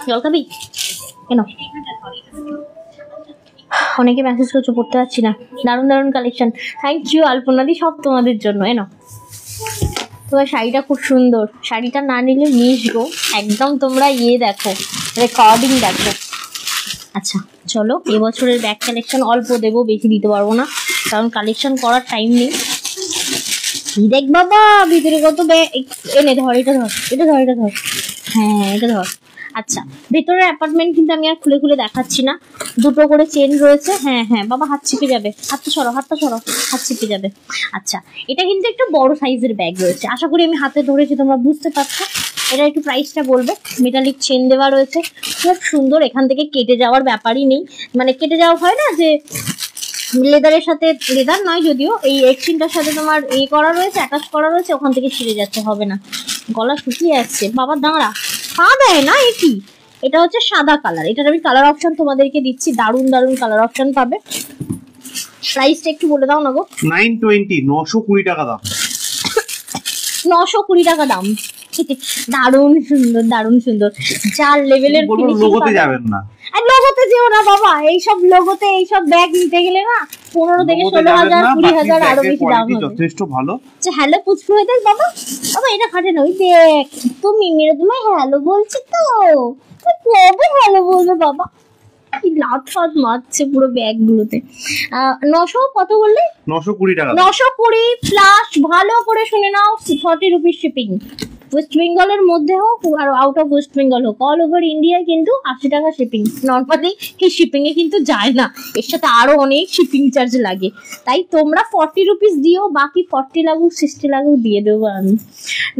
জল খাবি কেন? অনেকে মেসেজ করছো, পড়তে পারছি না। দারুণ দারুণ কালেকশন, থ্যাংক ইউ আলপনাদি, সব তোমাদের জন্য। এনো তোমার শাড়িটা খুব সুন্দর, শাড়িটা না নিলে মিস গো একদম। তোমরা দেখো রেকর্ডিং দেখো। আচ্ছা চলো, এবছরের ব্যাগ কালেকশন অল্প দেবো, বেশি দিতে পারবো না, কারণ কালেকশন করার টাইম নেই। দেখ বাবা ভিতরে কত ব্যাগ, এনে ধর, এটা ধর। হ্যাঁ এটা ধর। আচ্ছা ভেতরের অ্যাপার্টমেন্ট কিন্তু আমি আর খুলে খুলে দেখাচ্ছি না, দুটো করে চেন রয়েছে। হ্যাঁ বাবা হাত ছিপে যাবে, হাতটা সরো, হাত ছিপে যাবে। আচ্ছা এটা কিন্তু একটা বড় সাইজের ব্যাগ রয়েছে, আশা করি আমি হাতে ধরেছি তোমরা বুঝতে পারছো। এটা একটু প্রাইসটা বলবে। মেটালিক চেন দেওয়া রয়েছে, খুব সুন্দর, এখান থেকে কেটে যাওয়ার ব্যাপারই নেই, মানে কেটে যাওয়া হয় না যে লেদারের সাথে, লেদার নয় যদিও, এই এক্সিনটার সাথে তোমার করা রয়েছে, অ্যাটাচ করা রয়েছে, ওখান থেকে ছিঁড়ে যাচ্ছে, হবে না। গলা শুকিয়ে আসছে বাবা, দাঁড়া পা দেয় না। কি এটা হচ্ছে সাদা কালার, এটার আমি কালার অপশন তোমাদেরকে দিচ্ছি, দারুণ দারুণ কালার অপশন পাবে। প্রাইসটা একটু বলে দাও না গো। 920, 920 টাকা দাম। 920 টাকা দাম, দারুণ সুন্দর। যার লেভেলের লোগোতে যাবেন না, লোগোতে যেও না বাবা, এইসব লোগোতে এইসব ব্যাগ নিতে গেলে না 15 থেকে 16,000 20,000 আরো বেশি দাম হবে। যথেষ্ট ভালো। আচ্ছা হ্যালো পুচকু হয়ে দেখ বাবা, এটা খাটে না, ওই দেখ তুমি মেরে তোমায় হ্যালো বলছি তো, কবে হ্যালো বলবে বাবা, কি লাট ফাট মারছে পুরো ব্যাগ গুলোতে। 900 কত বললে? 920 টাকা। 920 প্লাস, ভালো করে শুনে নাও, 40 রুপিস শিপিং। ওয়েস্ট বেঙ্গলের মধ্যে হোক আর আউট অফ ওয়েস্ট বেঙ্গল হোক, অল ওভার ইন্ডিয়ায় কিন্তু 80 টাকা শিপিং। নর্মালি এই শিপিংয়ে কিন্তু যায় না, এর সাথে আরো অনেক শিপিং চার্জ লাগে, তাই তোমরা 40 রুপিস দিও, বাকি 40 লাগুক 60 লাগুক দিয়ে দেবো আমি।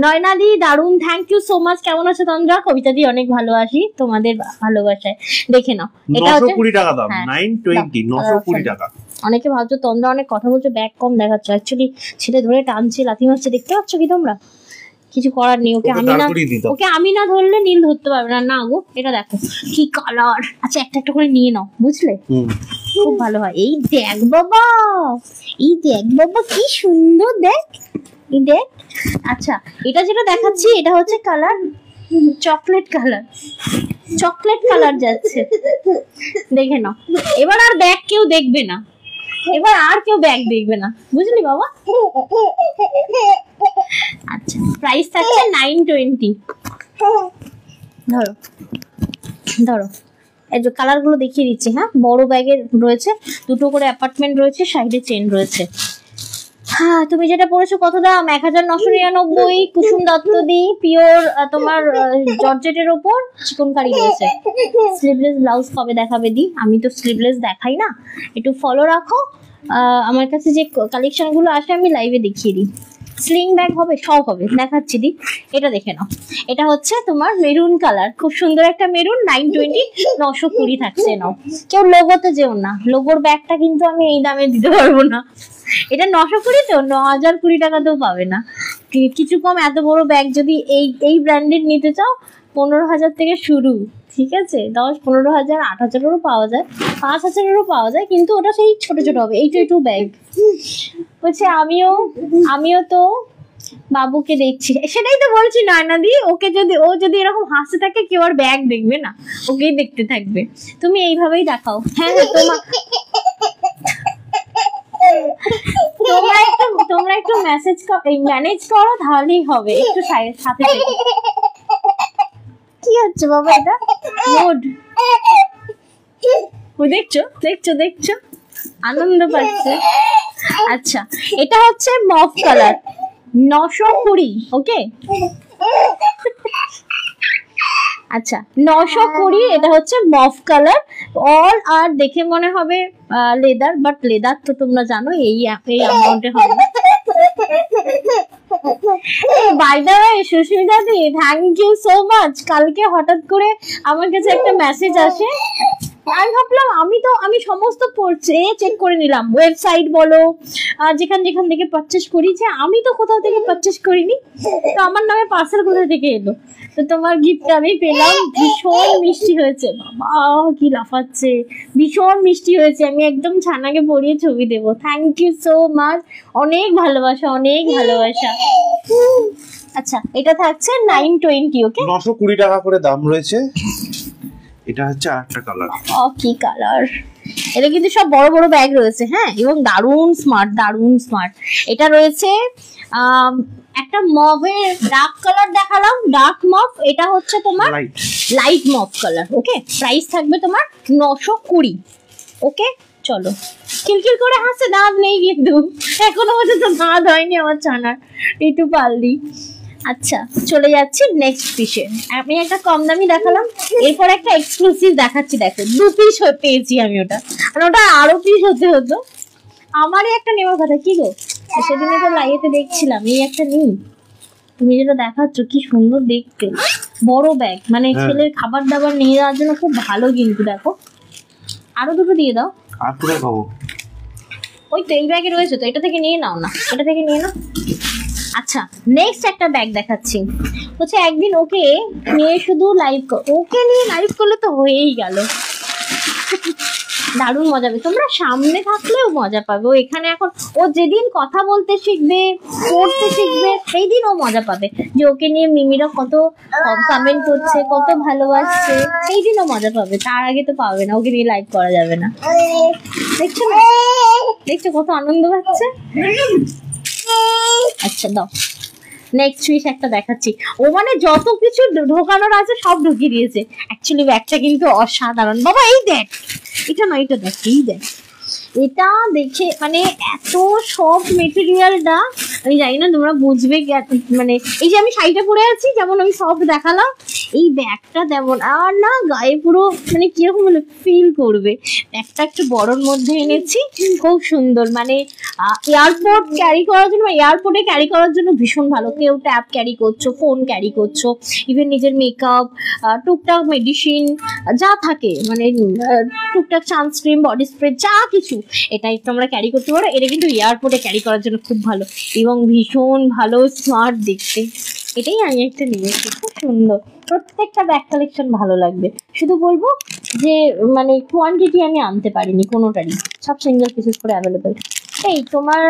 নয়নাদি দারুণ, থ্যাংক ইউ সো মাচ। কেমন আছে তন্দ্রা? কবিতা দি অনেক ভালোবাসি তোমাদের ভালোবাসায়। দেখে নাও, এটা হচ্ছে 920 টাকা দাম। 920, 920 টাকা। অনেকে ভাবছো তন্দ্রা অনেক কথা বলছো, ব্যাগ কম দেখাচ্ছে, অ্যাকচুয়ালি ছেলে ধরে টানছে, লাথি মারছে, দেখতে পাচ্ছ কি তোমরা? কিছু করার নেই, ওকে আমি না ধরলে নীল ধরতে পারবে না। না গো এটা দেখো কি কালার। আচ্ছা একটা একটা করে নিয়ে নাও, বুঝলে? খুব ভালো হয়। এই দেখ বাবা, কি সুন্দর, দেখ এই দেখ। আচ্ছা এটা যেটা দেখাচ্ছি এটা হচ্ছে কালার চকলেট কালার যাচ্ছে, দেখে নাও। এবার আর ব্যাগ কেউ দেখবে না, বুঝলি বাবা? আচ্ছা প্রাইস থাকছে 920। ধরো এই যে কালার গুলো দেখিয়ে দিচ্ছি। হ্যাঁ, বড় ব্যাগের রয়েছে, দুটো করে অ্যাপার্টমেন্ট রয়েছে, সাইডে চেন রয়েছে। হ্যাঁ, তুমি যেটা পড়েছো কত দাম? 1999। কুসুম দত্ত দি, পিওর তোমার জর্জেটের ওপর চিকনকারি রয়েছে। স্লিভলেস ব্লাউজ কবে দেখাবে দি? আমি তো স্লিভলেস দেখাই না, একটু ফলো রাখো। আমার কাছে যে কালেকশন গুলো আসে আমি লাইভে দেখিয়ে দিই। স্লিং ব্যাগ হবে, সব হবে, দেখাচ্ছি দি। এটা দেখে নাও, এটা হচ্ছে তোমার মেরুন কালার, খুব সুন্দর একটা মেরুন। 920, 920 থাকছে। নাও, কেউ লোগোতে যেও না, লোগোর ব্যাগটা কিন্তু আমি এই দামে দিতে পারবো না। এটা 920 তো 9020 টাকাতেও পাবে না, কিছু কম। এত বড় ব্যাগ যদি এই ব্র্যান্ডের নিতে চাও 15,000 থেকে শুরু, ঠিক আছে? 10, 15,000, 8,000-এরও পাওয়া যায়, 5,000-এরও পাওয়া যায়, কিন্তু ওটা সেই ছোট ছোট হবে। এইটু ব্যাগ বলছে। আমিও তো বাবুকে দেখছি, সেটাই তো বলছি নয়নাদি। ওকে যদি এরকম হাসতে থাকে, কেউ আর ব্যাগ দেখবে না, ওকেই দেখতে থাকবে। তুমি এইভাবেই দেখাও। হ্যাঁ, তোমরা একটু ম্যানেজ করো, তাহলেই হবে। একটু সাথে কি হচ্ছে বাবা? এটা মোড দেখছো আনন্দ পাচ্ছে। আচ্ছা, এটা হচ্ছে মফ কালার, 920। ওকে, আচ্ছা 920। এটা হচ্ছে মফ কালার, অল আর দেখে মনে হবে লেদার, বাট লেদার তো তোমরা জানো এই অ্যামাউন্টে হবে। বাই দ্য ওয়ে সুস্মিতা দি, থ্যাংক ইউ সো মাচ। কালকে হঠাৎ করে আমার কাছে একটা মেসেজ আসে, আমি ভাবলাম আমি সমস্ত চেক করে নিলাম, ওয়েবসাইট বলো, যেখান থেকে পারচেস করি, যে আমি তো কোথাও থেকে পারচেস করিনি, তো আমার নামে পার্সেল কোথা থেকে এলো? তো তোমার গিফট আমি পেলাম, ভীষণ মিষ্টি হয়েছে। বাবা কি লাফাচ্ছে, ভীষণ মিষ্টি হয়েছে। আমি একদম ছানাকে পরিয়ে ছবি দেবো। থ্যাংক ইউ সো মাচ, অনেক ভালোবাসা, অনেক ভালোবাসা। আচ্ছা, এটা থাকছে 920। ওকে, 920 টাকা করে দাম রয়েছে। এটা হচ্ছে আরেকটা কালার। কি কালার? এটা কিন্তু সব বড় বড় ব্যাগ রয়েছে। হ্যাঁ, এবং দারুণ স্মার্ট। এটা রয়েছে একটা মভের ডার্ক কালার দেখালাম, ডার্ক মভ। এটা হচ্ছে তোমার লাইট মভ কালার। ওকে, প্রাইস থাকবে তোমার 920। ওকে, চলো। কিলকিল করে হাসছে, দাঁত নেই কিন্তু এখনো পর্যন্ত দাঁত হয়নি আমার ছানার, একটু পাল্লি। আচ্ছা, চলে যাচ্ছি নেক্সট পিসে। আমি একটা কম দামি দেখালাম, এরপর একটা এক্সক্লুসিভ দেখাচ্ছি। দেখো, 2 পিস পেয়েছি আমি, ওটা আর ওটা আরো পিস হতে হতো। আমারই একটা নেওয়ার কথা। কি গো, সেদিনে তো লাইভে দেখছিলাম, এই একটা নিই। তুমি যেটা দেখাচ্ছ কি সুন্দর দেখতে, বড় ব্যাগ, মানে ছেলের খাবার দাবার নিয়ে যাওয়ার জন্য খুব ভালো। কিন্তু দেখো, আরো দুটো দিয়ে দাও। আর পুরো খাবো। ওই তো এই ব্যাগে রয়েছে, তো এটা থেকে নিয়ে নাও না, এটা থেকে নিয়ে নাও। আচ্ছা, নেক্সট একটা ব্যাগ দেখাচ্ছি। হচ্ছে একদিন ওকে নিয়ে শুধু ওকে নিয়ে লাইভ করলে তো হয়েই গেল। দারুণ মজা পাবে, তোমরা সামনে থাকলেও মজা পাবে। ও এখানে এখন, ও যেদিন কথা বলতে শিখবে, পড়তে শিখবে, সেই দিন ও মজা পাবে, যে ওকে নিয়ে মিমিরা কত কমেন্ট করছে, কত ভালোবাসছে, সেই দিন ও মজা পাবে। তার আগে তো পাবে না, ওকে নিয়ে লাইভ করা যাবে না। দেখছো কত আনন্দ পাচ্ছে। আচ্ছা দাও, নেক্সট পিস একটা দেখাচ্ছি। ও মানে যত কিছু ঢোকানোর আছে সব ঢুকিয়ে দিয়েছে। অ্যাকচুয়ালি ব্যাগটা কিন্তু অসাধারণ। বাবা এই দেখ, এটা নয়, এটা দেখ, এই দেখ, এটা দেখে মানে এত সফট মেটেরিয়ালটা, আমি জানি না তোমরা বুঝবে। মানে এই যে আমি শাড়িটা পরে আছি, যেমন আমি সফট দেখালাম, এই ব্যাগটা তেমন। আর না, গায়ে পুরো মানে কিরকম ফিল করবে। ব্যাগটা একটু বড়র মধ্যে এনেছি, খুব সুন্দর। মানে এয়ারপোর্ট ক্যারি করার জন্য, এয়ারপোর্টে ক্যারি করার জন্য ভীষণ ভালো। কেউ ট্যাব ক্যারি করছো, ফোন ক্যারি করছো, ইভেন নিজের মেকআপ, টুকটাক মেডিসিন যা থাকে, মানে টুকটাক সানস্ক্রিন, বডি স্প্রে, যা কিছু, এটা একটু আমরা ক্যারি করতে পারো। এটা কিন্তু এয়ারপোর্টে ক্যারি করার জন্য খুব ভালো, এবং ভীষণ ভালো, স্মার্ট দেখতে। এটাই আমি একটা নিয়েছি, খুব সুন্দর। প্রত্যেকটা ব্যাগ কালেকশন ভালো লাগবে। শুধু বলবো যে মানে কোয়ান্টিটি আমি আনতে পারিনি কোনোটারই, সব সিঙ্গেল পিসেস করে অ্যাভেলেবেল। এই তোমার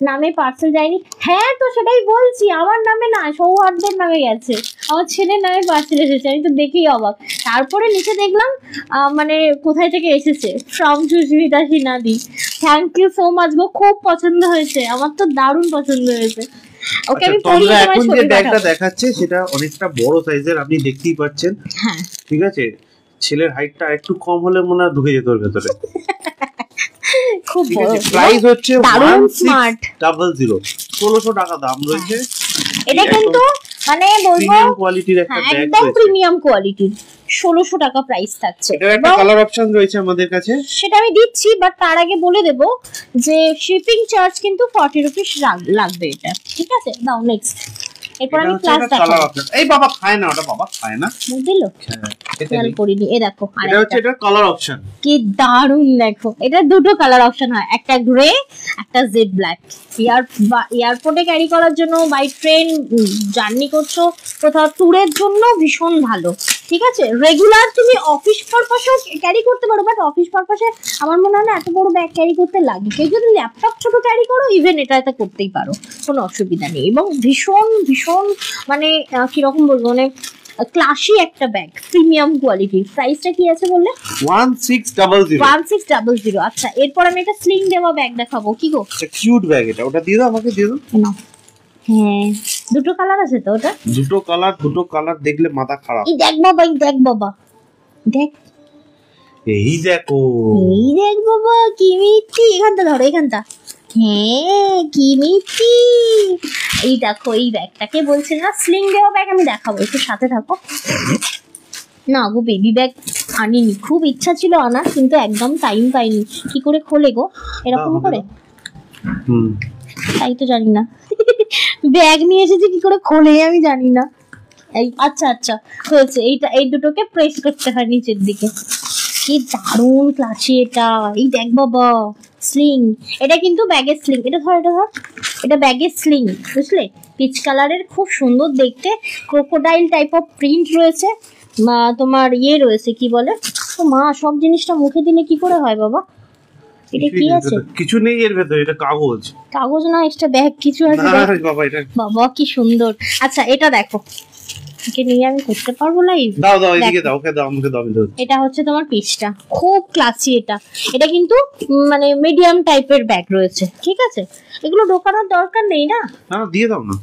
নামে পার্সেল যায়নি? হ্যাঁ, তো সেটাই বলছি, আমার নামে না, সৌহার্দ্যর নামে গেছে, আমার ছেলের নামে পার্সেল এসেছে। আমি তো দেখেই অবাক। তারপরে নিচে দেখলাম মানে কোথায় থেকে এসেছে, ফ্রম সুস্মিতা সিনহাদি। থ্যাংক ইউ সো মাচ গো, খুব পছন্দ হয়েছে আমার, তো দারুণ পছন্দ হয়েছে। ওকে, আমি পরিয়ে তোমায় ছবি দেখাচ্ছি। সেটা অনেকটা বড় সাইজের, আপনি দেখতেই পাচ্ছেন। হ্যাঁ, ঠিক আছে, ছেলের হাইটটা একটু কম হলে মনে হয় ঢুকে যেত ওর ভেতরে। খুব বড়। প্রাইস হচ্ছে দারুণ স্মার্ট। 1600 1600 টাকা দাম রয়েছে। এটা কিন্তু মানে বলবো প্রিমিয়াম কোয়ালিটির একটা ব্যাগ একদম রয়েছে। প্রিমিয়াম কোয়ালিটির 1600 টাকা প্রাইস থাকছে। এটার একটা কালার অপশন রয়েছে আমাদের কাছে, সেটা আমি দিচ্ছি, বাট তার আগে বলে দেব যে শিপিং চার্জ কিন্তু 40 রুপিস লাগবে এটা, ঠিক আছে? দাও নেক্সট। এরপর আমি ক্লাস দেখাবো। এই বাবা খায় না, ওটা বাবা খায় না, বুঝলো? খেয়াল করিনি। এই দেখো এটা হচ্ছে এটা কালার অপশন। কি দারুন দেখো, এটা দুটো কালার অপশন হয়, একটা গ্রে একটা জেড ব্ল্যাক। এয়ারপোর্টে ক্যারি করার জন্য, বাই ট্রেন জার্নি করছো, কোথাও ট্যুরের জন্য ভীষণ ভালো, ঠিক আছে? রেগুলার তুমি অফিস পারপাসেও ক্যারি করতে পারো, বাট অফিস পারপাসে আমার মনে হয় না এত বড় ব্যাগ ক্যারি করতে লাগে। কেউ যদি ল্যাপটপ ছোট ক্যারি করো, ইভেন এটা করতেই পারো, কোনো অসুবিধা নেই। এবং ভীষণ ভীষণ মানে কিরকম বলবো, মানে ক্লাসি একটা ব্যাগ, প্রিমিয়াম কোয়ালিটি। প্রাইসটা কি আছে বললে? 1600। 1600। আচ্ছা, এরপর আমি একটা স্লিং দেওয়া ব্যাগ দেখাবো। কি গো, এটা কিউট ব্যাগ, এটা ওটা দিয়ে দাও, আমাকে দিয়ে দাও। নাও। হ্যাঁ, দুটো কালার আছে তো ওটা? দুটো কালার দেখলে মাথা খারাপ। এই দেখ বাবা, এই দেখ বাবা, দেখ, এই দেখো, এই দেখ বাবা, কি মিষ্টি। এখানটা ধরো, এখানটা। হ্যাঁ, কি মিষ্টি। এই দেখো, এই ব্যাগটাকে বলছে না স্লিং দেওয়া ব্যাগ, আমি দেখাবো, একটু সাথে থাকো। না গো, বেবি ব্যাগ আনিনি, খুব ইচ্ছা ছিল আনার, কিন্তু একদম টাইম পাইনি। কি করে খোলে গো এরকম করে? তাই তো জানি না। ব্যাগ নিয়ে এসেছি, কি করে খোলে আমি জানি না। এই আচ্ছা আচ্ছা হয়েছে, এইটা, এই দুটোকে প্রেস করতে হয় নিচের দিকে। কি দারুণ ক্লাসি এটা। এই দেখ বাবা, স্লিং। এটা কিন্তু ব্যাগের স্লিং। এটা ধর, এটা ধর, এটা ব্যাগের স্লিং, বুঝলে? পিচ কালারের, খুব সুন্দর দেখতে। ক্রোকোডাইল টাইপ অফ প্রিন্ট রয়েছে, তোমার ইয়ে রয়েছে, কি বলে তো মা, সব জিনিসটা মুখে দিলে কি করে হয় বাবা? এটা কি আছে? কিছু নেই এর ভেতরে, এটা কাগজ। কাগজ না, এক্সট্রা ব্যাগ কিছু আছে? বাবা এটা, বাবা কি সুন্দর। আচ্ছা, এটা দেখো, একে নিয়ে আমি করতে পারবো লাইভ? দাও দাও, এদিকে দাও, ওকে দাও, আমাকে দাও। এটা হচ্ছে তোমার পিচটা, খুব ক্লাসি এটা। এটা কিন্তু মানে মিডিয়াম টাইপের ব্যাগ রয়েছে, ঠিক আছে? এগুলো ঢোকানোর দরকার নেই না, না দিয়ে দাও না।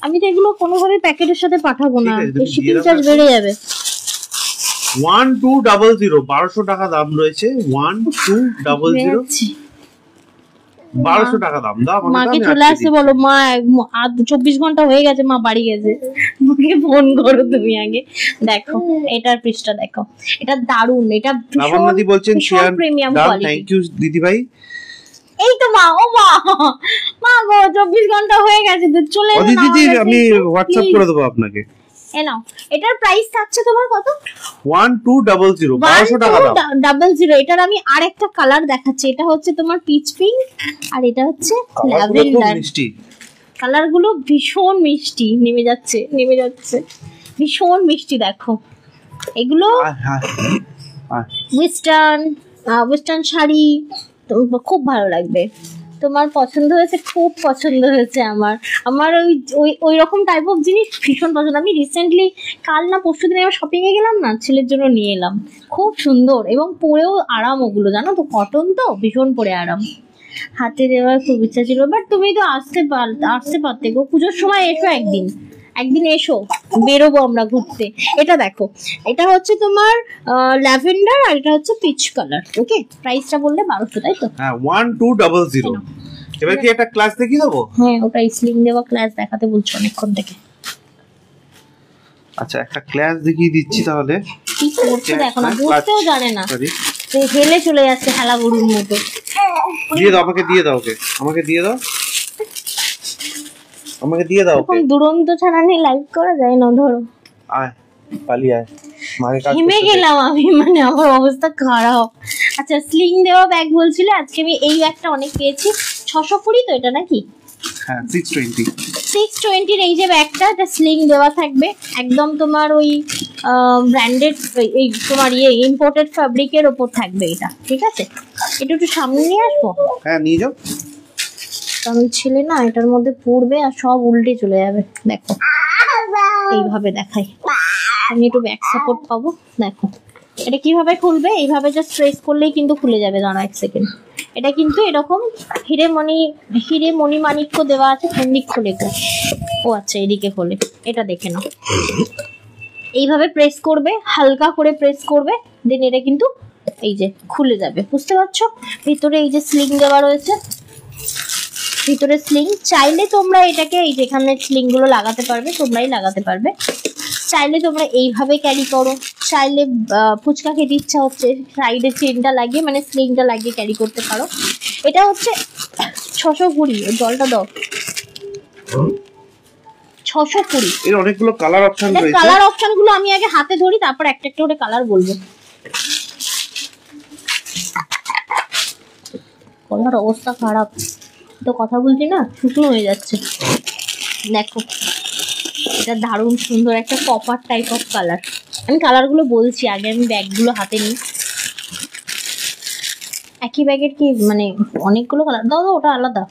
আমি তো এগুলো কোনোভাবে প্যাকেটের সাথে পাঠাবো না, ঠিক আছে, শিপিং চার্জ বেড়ে যাবে। 1200 1200 টাকা দাম রয়েছে। 1200 1200 টাকা দাম। দাও মাকে চলে আসতে বলো, মা 24 ঘন্টা হয়ে গেছে, মা বাড়ি গেছে, মাকে ফোন করো তুমি আগে। দেখো এটার পৃষ্ঠা দেখো, এটা দারুন, এটা লাবণ্যদি বলছেন শেয়ার প্রিমিয়াম দাম। কোয়ালিটি। থ্যাংক ইউ দিদি ভাই। এই তো মা, ও মা, মা গো 24 ঘন্টা হয়ে গেছে তো, চলে এলো না দিদি, আমার আমি কাছে। হোয়াটসঅ্যাপ করে দেবো আপনাকে। এ নাও, এটার প্রাইস থাকছে তোমার কত? 1200 1200 টাকা দাম। 1200। এটার আমি আরেকটা কালার দেখাচ্ছি, এটা হচ্ছে তোমার পিচ পিঙ্ক, আর এটা হচ্ছে ল্যাভেন্ডার। কালার গুলো ভীষণ মিষ্টি, নেমে যাচ্ছে নেমে যাচ্ছে, ভীষণ মিষ্টি। দেখো এগুলো ওয়েস্টার্ন শাড়ি, তো খুব ভালো লাগবে। তোমার পছন্দ হয়েছে? খুব পছন্দ হয়েছে আমার। আমার ওই রকম টাইপ অফ জিনিস ভীষণ পছন্দ। আমি রিসেন্টলি কাল না পরশু দিন আমার শপিং এ গেলাম না, ছেলের জন্য নিয়ে এলাম। খুব সুন্দর এবং পরেও আরাম, ওগুলো জানো তো কটন, তো ভীষণ পরে আরাম। হাতে দেওয়ার খুব ইচ্ছা ছিল, বাট তুমি তো আসতে পারতে গো, পুজোর সময় এসো, একদিন এসো, বেরোবো আমরা ঘুরতে। এটা দেখো, এটা হচ্ছে তোমার ল্যাভেন্ডার, আর এটা হচ্ছে পিচ কালার। ওকে, প্রাইসটা বললে 1200, তাই তো? হ্যাঁ, 1200। এবার কি একটা ক্লাস দেখিয়ে দেবো? হ্যাঁ, ওটা স্লিং দেওয়া ক্লাস দেখাতে বলছো অনেকক্ষণ থেকে। আচ্ছা, একটা ক্লাস দেখিয়ে দিচ্ছি তাহলে। কি করছে দেখো না, বুঝতেও জানে না, হেলে চলে যাচ্ছে হেলা গরুর মতো। দিয়ে দাও, আমাকে দিয়ে দাও, ওকে আমাকে দিয়ে দাও, আমাকে দিয়ে দাও। এখন দুরন্ত ছাড়া নিয়ে লাইভ করা যায় না, ধরো। আয় পালিয়ে আয়, মাকে কাজ থেমে গেলাম আমি, মানে আমার অবস্থা খারাপ। আচ্ছা, স্লিং দেওয়া ব্যাগ বলছিলে, আজকে আমি এই ব্যাগটা অনেক পেয়েছি। 620 তো এটা নাকি? হ্যাঁ, 620। 620 এই যে ব্যাগটা, এটা স্লিং দেওয়া থাকবে, একদম তোমার ওই ব্র্যান্ডেড, এই তোমার ইম্পোর্টেড ফ্যাব্রিকের ওপর থাকবে এটা, ঠিক আছে? এটা একটু সামনে নিয়ে আসবো। হ্যাঁ, নিয়ে যাও। কারণ ছেলে না এটার মধ্যে পড়বে আর সব উল্টে চলে যাবে। দেখো এইভাবে দেখাই, আমি একটু ব্যাক সাপোর্ট পাবো। দেখো এটা কিভাবে খুলবে, এইভাবে জাস্ট প্রেস করলেই কিন্তু খুলে যাবে। দাঁড়া 1 সেকেন্ড। এটা কিন্তু এরকম হিরে মণি মাণিক্য দেওয়া আছে। কোন দিক খোলে গো? ও আচ্ছা, এদিকে খোলে। এটা দেখে নাও, এইভাবে প্রেস করবে, হালকা করে প্রেস করবে, দেন এটা কিন্তু এই যে খুলে যাবে, বুঝতে পারছো? ভিতরে এই যে স্লিং দেওয়া রয়েছে, ভিতরে স্লিং। চাইলে তোমরা এটাকে এই যেখানে স্লিং গুলো লাগাতে পারবে, তোমরাই লাগাতে পারবে। চাইলে তোমরা এইভাবে ক্যারি করো, চাইলে ফুচকা খেতে ইচ্ছা হচ্ছে সাইডে চেনটা লাগিয়ে মানে স্লিংটা লাগিয়ে ক্যারি করতে পারো। এটা হচ্ছে 620, জলটা দাও। 620 এর অনেকগুলো কালার অপশন রয়েছে। কালার অপশন গুলো আমি আগে হাতে ধরি, তারপর একটা একটা করে কালার বলবো। কলার অবস্থা খারাপ, তো কথা বলছি না, শুকনো হয়ে যাচ্ছে। দেখো এটা দারুণ সুন্দর একটা কপার টাইপ অফ কালার। আমি কালারগুলো বলছি আগে, আমি ব্যাগগুলো হাতে নিই। একই ব্যাগের কি মানে অনেকগুলো কালার? দাও দাও, ওটা আলাদা।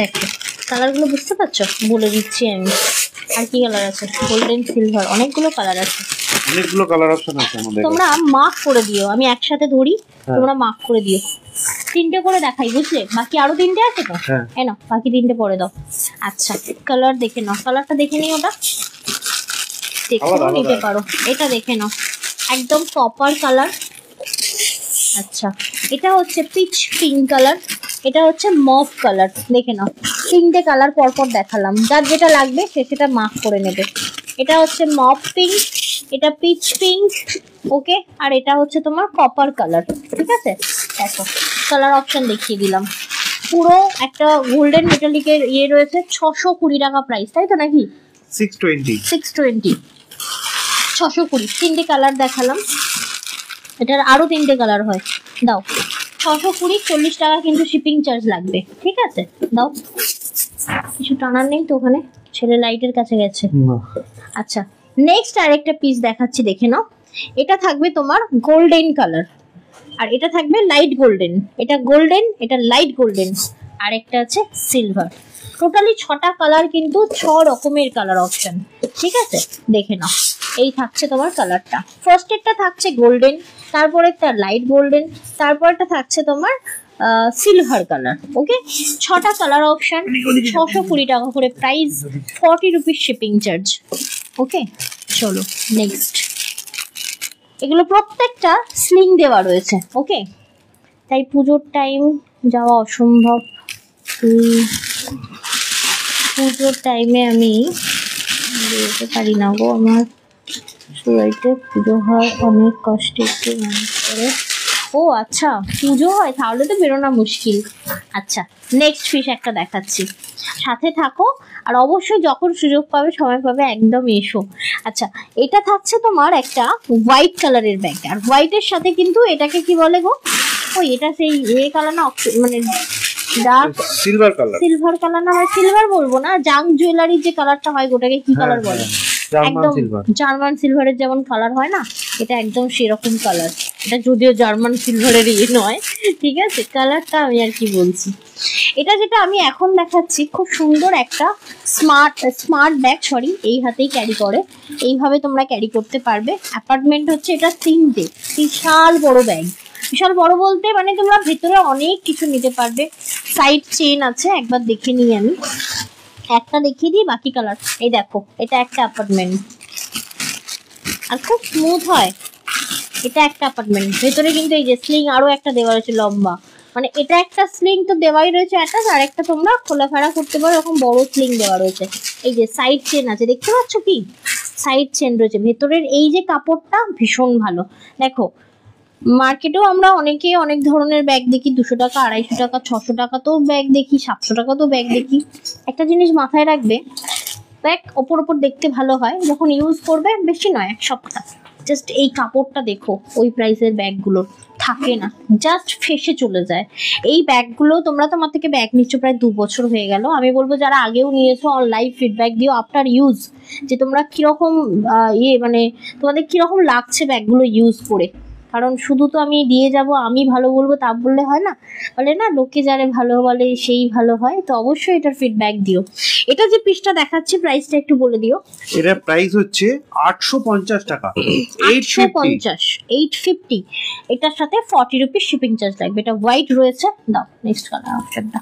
দেখো কালারগুলো বুঝতে পারছো? বলে দিচ্ছি আমি। আর কি কালার আছে? গোল্ডেন, সিলভার, অনেকগুলো কালার আছে, অনেকগুলো কালার অপশন আছে আমাদের। তোমরা মার্ক করে দিও, আমি একসাথে ধরি, তোমরা মার্ক করে দিও। 3টে করে দেখাই, বুঝলে? বাকি আরো 3টে আছে তো, হ্যাঁ না, বাকি 3টে পরে দাও। আচ্ছা কালার দেখে নাও, কালারটা দেখে নিও, ওটা দেখে নিতে পারো। এটা দেখে নাও, একদম কপার কালার। আচ্ছা এটা হচ্ছে পিচ পিঙ্ক কালার, এটা হচ্ছে মভ কালার। দেখে নাও, 3টে কালার পরপর দেখালাম, যার যেটা লাগবে সে সেটা মার্ক করে নেবে। এটা হচ্ছে মভ পিঙ্ক, এটা পিচ পিঙ্ক, ওকে, আর এটা হচ্ছে তোমার কপার কালার, ঠিক আছে? দেখো কালার অপশন দেখিয়ে দিলাম। পুরো একটা গোল্ডেন মেটালিকের ইয়ে রয়েছে, 620 টাকা প্রাইস, তাই তো নাকি? 620 620। 3টে কালার দেখালাম, এটার আরো 3টে কালার হয়। দাও 620, 40 টাকা কিন্তু শিপিং চার্জ লাগবে, ঠিক আছে? দাও, কিছু টানার নেই তো ওখানে, ছেলে লাইটের কাছে গেছে। আচ্ছা নেক্সট আরেকটা পিস দেখাচ্ছি, দেখে নাও। এটা থাকবে তোমার গোল্ডেন কালার, আর এটা থাকবে লাইট গোল্ডেন। এটা গোল্ডেন, এটা লাইট গোল্ডেন, আর একটা আছে সিলভার। টোটালি 6টা কালার, কিন্তু 6 রকমের কালার অপশন, ঠিক আছে? দেখে নাও, এই থাকছে তোমার কালারটা। ফার্স্ট এরটা থাকছে গোল্ডেন, তারপর একটা লাইট গোল্ডেন, তারপরটা থাকছে তোমার সিলভার কালার, ওকে? 6টা কালার অপশন, 620 টাকা করে প্রাইস, 40 রুপিস শিপিং চার্জ, ওকে? চলো নেক্সট। এগুলো প্রত্যেকটা স্লিং দেওয়া রয়েছে, ওকে? তাই পুজোর টাইম যাওয়া অসম্ভব। পুজোর টাইমে আমি যেতে পারি না গো, আমার বাড়িতে পুজো হয়, অনেক কষ্টে একটু ম্যানেজ করে। ও আচ্ছা, পুজো হয়, তাহলে তো বেরোনো মুশকিল। আচ্ছা নেক্সট ফিশ একটা দেখাচ্ছি, সাথে থাকো, আর অবশ্যই যখন সুযোগ পাবে, সময় পাবে, একদম এসো। আচ্ছা এটা থাকছে তোমার একটা হোয়াইট কালারের ব্যাগ, আর হোয়াইটের সাথে কিন্তু এটাকে কি বলে গো? ওই এটা সেই এ কালার না, মানে dark silver colour. Silver colour না, হয় সিলভার বলবো না, জাং জুয়েলারির যে কালারটা হয় ওটাকে কি কালার বলে? একদম জার্মান সিলভারের যেমন কালার হয় না, এটা একদম সেরকম কালার। এটা যদিও জার্মান সিলভারের ইয়ে নয়, ঠিক আছে? কালারটা আমি আর কি বলছি। এটা যেটা আমি এখন দেখাচ্ছি, খুব সুন্দর একটা স্মার্ট ব্যাগ, সরি, এই হাতেই ক্যারি করে, এইভাবে তোমরা ক্যারি করতে পারবে। অ্যাপার্টমেন্ট হচ্ছে এটা 3টে, বিশাল বড় ব্যাগ। বিশাল বড় বলতে মানে তোমরা ভেতরে অনেক কিছু নিতে পারবে। সাইড চেন আছে, একবার দেখে নিই আমি, একটা দেখিয়ে দিই, বাকি কালার। এই দেখো, এটা একটা অ্যাপার্টমেন্ট, আর খুব স্মুথ হয়। এটা একটা অ্যাপার্টমেন্ট, ভেতরে কিন্তু এই যে স্লিং আরো একটা দেওয়া রয়েছে লম্বা, মানে এটা একটা স্লিং তো দেওয়াই রয়েছে অ্যাটাচ, আর একটা তোমরা খোলাফেরা করতে পারো, এরকম বড় স্লিং দেওয়া রয়েছে। এই যে সাইড চেন আছে, দেখতে পাচ্ছ কি? সাইড চেন রয়েছে। ভেতরের এই যে কাপড়টা ভীষণ ভালো। দেখো মার্কেটেও আমরা অনেকে অনেক ধরনের ব্যাগ দেখি, 200 টাকা, 250 টাকা, 600 টাকাতেও ব্যাগ দেখি, 700 টাকাতেও ব্যাগ দেখি। একটা জিনিস মাথায় রাখবে, ব্যাগ ওপর দেখতে ভালো হয়, যখন ইউজ করবে, বেশি নয় 1 সপ্তাহ, জাস্ট এই কাপড়টা দেখো, ওই প্রাইসের ব্যাগগুলো থাকে না, জাস্ট ফেসে চলে যায়। এই ব্যাগগুলো তোমরা তো আমার থেকে ব্যাগ নিচ্ছ প্রায় 2 বছর হয়ে গেল। আমি বলবো যারা আগেও নিয়েছো, লাইভ ফিডব্যাক দিও আফটার ইউজ, যে তোমরা কিরকম মানে তোমাদের কিরকম লাগছে ব্যাগগুলো ইউজ করে। কারণ শুধু তো আমি দিয়ে যাব, আমি ভালো বলবো তা বললে হয় না, বলে না লোকে যারা ভালো বলে সেই ভালো হয়। তো অবশ্যই এটার ফিডব্যাক দিও। এটা যে পিসটা দেখাচ্ছি, প্রাইসটা একটু বলে দিও। এটার প্রাইস হচ্ছে 850 টাকা, 850। এটার সাথে 40 রুপিস শিপিং চার্জ লাগবে। এটা হোয়াইট রয়েছে। দাও নেক্সট কালার অপশনটা,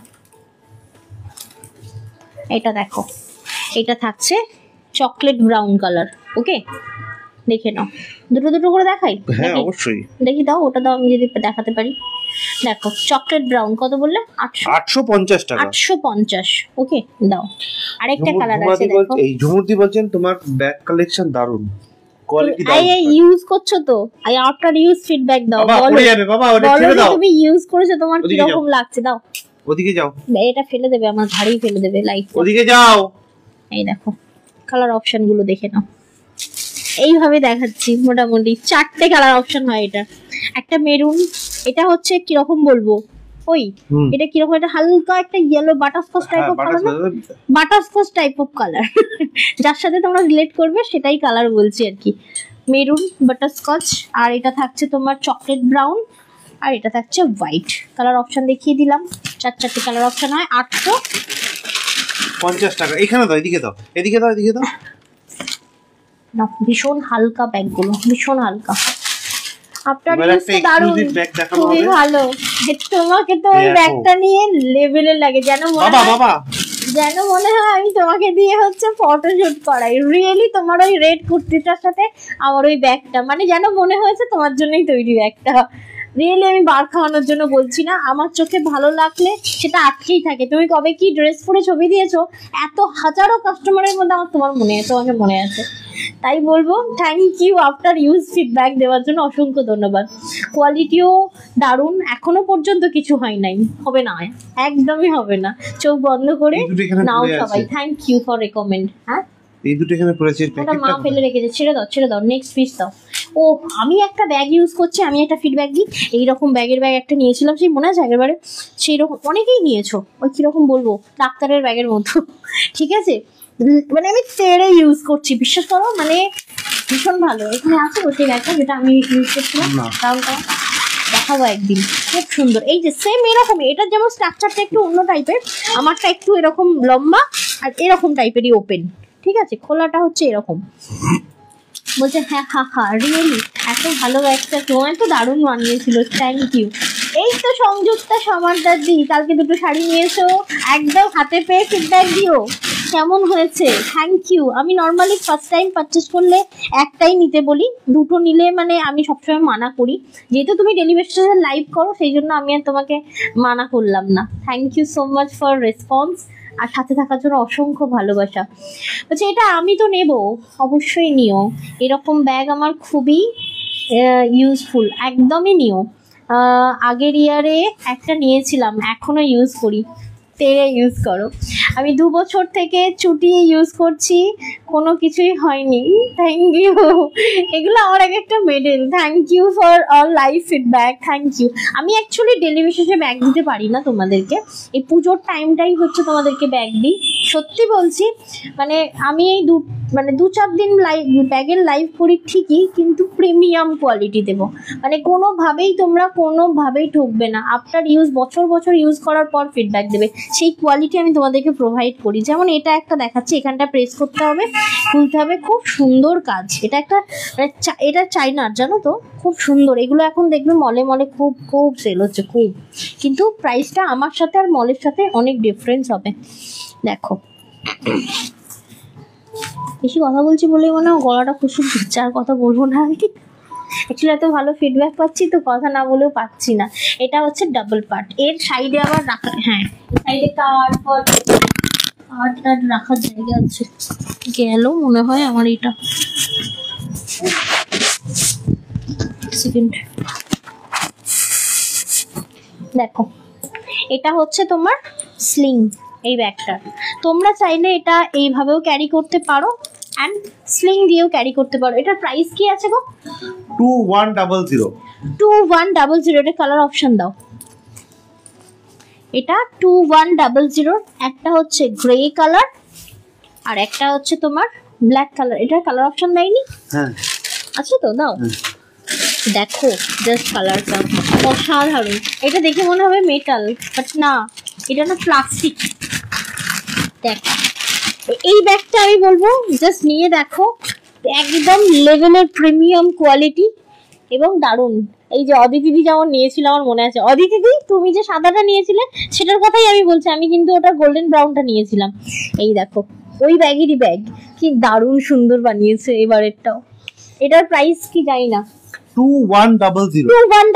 এটা দেখো, এটা থাকছে চকলেট ব্রাউন কালার। ওকে, দেখে নাও, দুটো দুটো করে দেখাই। হ্যাঁ অবশ্যই দেখি, দাও ওটা দাও, আমি যদি দেখাতে পারি। দেখো চকলেট ব্রাউন, কত বললে? 850 টাকা। 850। ওকে, দাও। আরেকটা কালার আছে দেখো। এই ঝুমুরদি বলছেন তোমার ব্যাগ কালেকশন দারুন, কোয়ালিটি দারুন। আই ইউজ করছো তো, আই আফটার ইউজ ফিডব্যাক দাও। বাবা পড়ে যাবে বাবা, ওটা ছেড়ে দাও। তুমি ইউজ করেছো, তোমার কি রকম লাগছে দাও। ওদিকে যাও, এটা ফেলে দেবে, আমার ঘাড়ি ফেলে দেবে লাইট। ওদিকে যাও। এই দেখো কালার অপশন গুলো দেখে নাও, এইভাবে দেখাচ্ছি। মোটামুটি 4টে কালার অপশন হয় এটা। একটা মেরুন, এটা হচ্ছে কিরকম বলবো, ওই এটা কিরকম, এটা হালকা একটা yellow butterscotch type of colour, butterscotch type of colour, যার সাথে তোমরা রিলেট করবে সেটাই কালার বলছি আর কি। মেরুন, বাটারস্কচ, আর এটা থাকছে তোমার চকলেট ব্রাউন, আর এটা থাকছে হোয়াইট। কালার অপশন দেখিয়ে দিলাম, 4টে কালার অপশন হয়। 850 টাকা। এখানে দাও, এদিকে দাও, এদিকে দাও, এদিকে দাও না। ভীষণ হালকা ব্যাগগুলো, ভীষণ হালকা। আপনার খুবই ভালো। তোমাকে তো ওই ব্যাগটা নিয়ে লেভেলে লাগে, যেন মনে হয় আমি তোমাকে দিয়ে হচ্ছে ফটোশুট করাই। রিয়েলি তোমার ওই রেড কুর্তিটার সাথে আমার ওই ব্যাগটা, মানে যেন মনে হয়েছে তোমার জন্যই তৈরি ব্যাগটা। রিয়েলি আমি বার খাওয়ানোর জন্য বলছি না, আমার চোখে ভালো লাগলে সেটা আটকেই থাকে। তুমি কবে কি ড্রেস পরে ছবি দিয়েছো, এত হাজারো কাস্টমারের মধ্যে আমার তোমার মনে আছে, তোমাকে মনে আছে। তাই বলবো thank you after use feedback দেওয়ার জন্য, অসংখ্য ধন্যবাদ। কোয়ালিটিও দারুণ, এখনো পর্যন্ত কিছু হয় নাই, হবে না, একদমই হবে না। চোখ বন্ধ করে নাও সবাই। Thank you for recommend. হ্যাঁ এই দুটো এখানে পড়েছে, ওটা মা ফেলে রেখেছে, ছেড়ে দাও ছেড়ে দাও, নেক্সট পিস দাও। ও আমি একটা ব্যাগ ইউজ করছি, আমি একটা ফিডব্যাক দিই। এইরকম ব্যাগের ব্যাগ একটা নিয়েছিলাম, সেই মনে আছে আগেরবারে, সেই রকম অনেকেই নিয়েছো, ওই কিরকম বলবো, ডাক্তারের ব্যাগের মতো, ঠিক আছে। মানে আমি তেড়ে ইউজ করছি, বিশ্বাস করো, মানে ভীষণ ভালো। এখানে আছে ওই ব্যাগটা যেটা আমি ইউজ করছিলাম, দামটা দেখাবো একদিন, খুব সুন্দর। এই যে সেম এরকমই, এটার যেমন স্ট্রাকচারটা একটু অন্য টাইপের, আমারটা একটু এরকম লম্বা আর এরকম টাইপেরই ওপেন, ঠিক আছে। খোলাটা হচ্ছে এরকম। বলছে হ্যাঁ রিয়েলি এত ভালো ব্যাগটা, তোমায় তো দারুণ বানিয়েছিল, থ্যাংক ইউ। এই তো সংযুক্তা সমারদার দি, কালকে দুটো শাড়ি নিয়েছো, একদম হাতে পেয়ে ফিডব্যাক দিও কেমন হয়েছে। Thank you. আমি নর্মালি ফার্স্ট টাইম পারচেস করলে একটাই নিতে বলি, দুটো নিলে মানে আমি সবসময় মানা করি। যেহেতু তুমি ডেলি বেসিসে লাইভ করো, সেই জন্য আমি আর তোমাকে মানা করলাম না। Thank you so much for response, আর সাথে থাকার জন্য অসংখ্য ভালোবাসা। বলছে এটা আমি তো নেব, অবশ্যই নিও, এরকম ব্যাগ আমার খুবই ইউজফুল, একদমই নিও। আগের ইয়ারে একটা নিয়েছিলাম, এখনো ইউজ করি, তেরে ইউজ করো। আমি 2 বছর থেকে চুটিয়ে ইউজ করছি, কোনো কিছুই হয়নি। থ্যাংক ইউ, এগুলো আমার একটা medal. Thank you for all live feedback, thank you. আমি অ্যাকচুয়ালি ডেলি বেসিসে ব্যাগ দিতে পারি না তোমাদেরকে, এই পুজোর টাইমটাই হচ্ছে তোমাদেরকে ব্যাগ দিই। সত্যি বলছি, মানে আমি এই 2-4 দিন লাইভ ব্যাগের লাইভ করি ঠিকই, কিন্তু প্রিমিয়াম কোয়ালিটি দেবো, মানে কোনোভাবেই ঠকবে না। আফটার ইউজ, বছর ইউজ করার পর ফিডব্যাক দেবে, সেই কোয়ালিটি আমি তোমাদেরকে প্রোভাইড করি। যেমন এটা একটা দেখাচ্ছি, এখানটা প্রেস করতে হবে, খুলতে হবে, খুব সুন্দর কাজ। এটা একটা এটা চাইনার, জানো তো, খুব সুন্দর। এগুলো এখন দেখবে মলে খুব সেল হচ্ছে, খুব। কিন্তু প্রাইসটা আমার সাথে আর মলের সাথে অনেক ডিফারেন্স হবে। দেখো বেশি কথা বলছি বলেই মনে হয় গলাটা খুব দিচ্ছে, আর কথা বলবো না আমি। অ্যাকচুয়ালি এত ভালো ফিডব্যাক পাচ্ছি তো কথা না বলেও পাচ্ছি না। এটা হচ্ছে ডাবল পার্ট, এর সাইডে আবার রাখা, হ্যাঁ সাইডে কার্ড রাখার জায়গা আছে। গেল মনে হয় আমার এটা, সেকেন্ড। দেখো এটা হচ্ছে তোমার স্লিং, এই ব্যাগটা তোমরা চাইলে এটা এইভাবেও ক্যারি করতে পারো, অ্যান্ড স্লিং দিয়েও ক্যারি করতে পারো। এটার প্রাইস কি আছে গো? 2100। এটা কালার অপশন দাও। এটা 2100, একটা হচ্ছে গ্রে কালার আর একটা হচ্ছে তোমার ব্ল্যাক কালার। এটার কালার অপশন দেয়নি? হ্যাঁ আছে তো, দাও। দেখো জাস্ট কালারটা অসাধারণ। এটা দেখে মনে হবে মেটাল, বাট না, এটা না প্লাস্টিক। দেখো এই ব্যাগটা আমি বলবো জাস্ট নিয়ে দেখো, একদম লেভেলের প্রিমিয়াম কোয়ালিটি এবং দারুণ। এই যে অদিতিদি যেমন নিয়েছিল, আমার মনে আছে, অদিতিদি তুমি যে সাদাটা নিয়েছিলে সেটার কথাই আমি বলছি, আমি কিন্তু ওটা গোল্ডেন ব্রাউনটা নিয়েছিলাম। এই দেখো ওই ব্যাগেরই ব্যাগ, কি দারুণ সুন্দর বানিয়েছে এবারেরটাও। এটার প্রাইস কি জানি না, 2100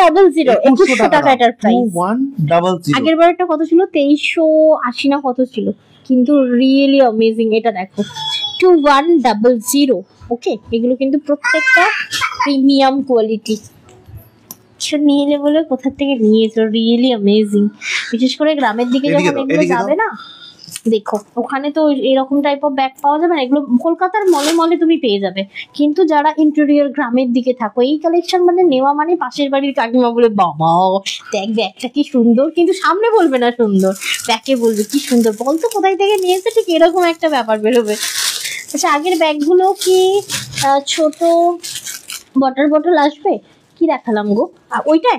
2100 টাকা এটার প্রাইস। 2100। আগের বারটা কত ছিল, 2380 না কত ছিল, কিন্তু রিয়েলি অ্যামেজিং। এটা দেখো 2100। ওকে, এগুলো কিন্তু প্রত্যেকটা প্রিমিয়াম কোয়ালিটি। নিয়ে বলে কোথা থেকে নিয়েছো, রিয়েলি অ্যামেজিং। বিশেষ করে গ্রামের দিকে যখন এগুলো যাবে না, দেখো ওখানে তো এরকম টাইপ অফ ব্যাগ পাওয়া যাবে না, এগুলো কলকাতার মলে মলে তুমি পেয়ে যাবে। কিন্তু যারা ইন্টেরিয়র গ্রামের দিকে থাকো, এই কালেকশন মানে নেওয়া মানে পাশের বাড়ির কাকিমা বলে বাবা দেখ ব্যাগটা কি সুন্দর, কিন্তু সামনে বলবে না সুন্দর, ব্যাগে বলবে কি সুন্দর, বলতো কোথায় থেকে নিয়েছে, ঠিক এরকম একটা ব্যাপার বেরোবে। আচ্ছা, আগের ব্যাগগুলো কি ছোট ওয়াটার বটল আসবে? কি দেখালাম গো, ওইটাই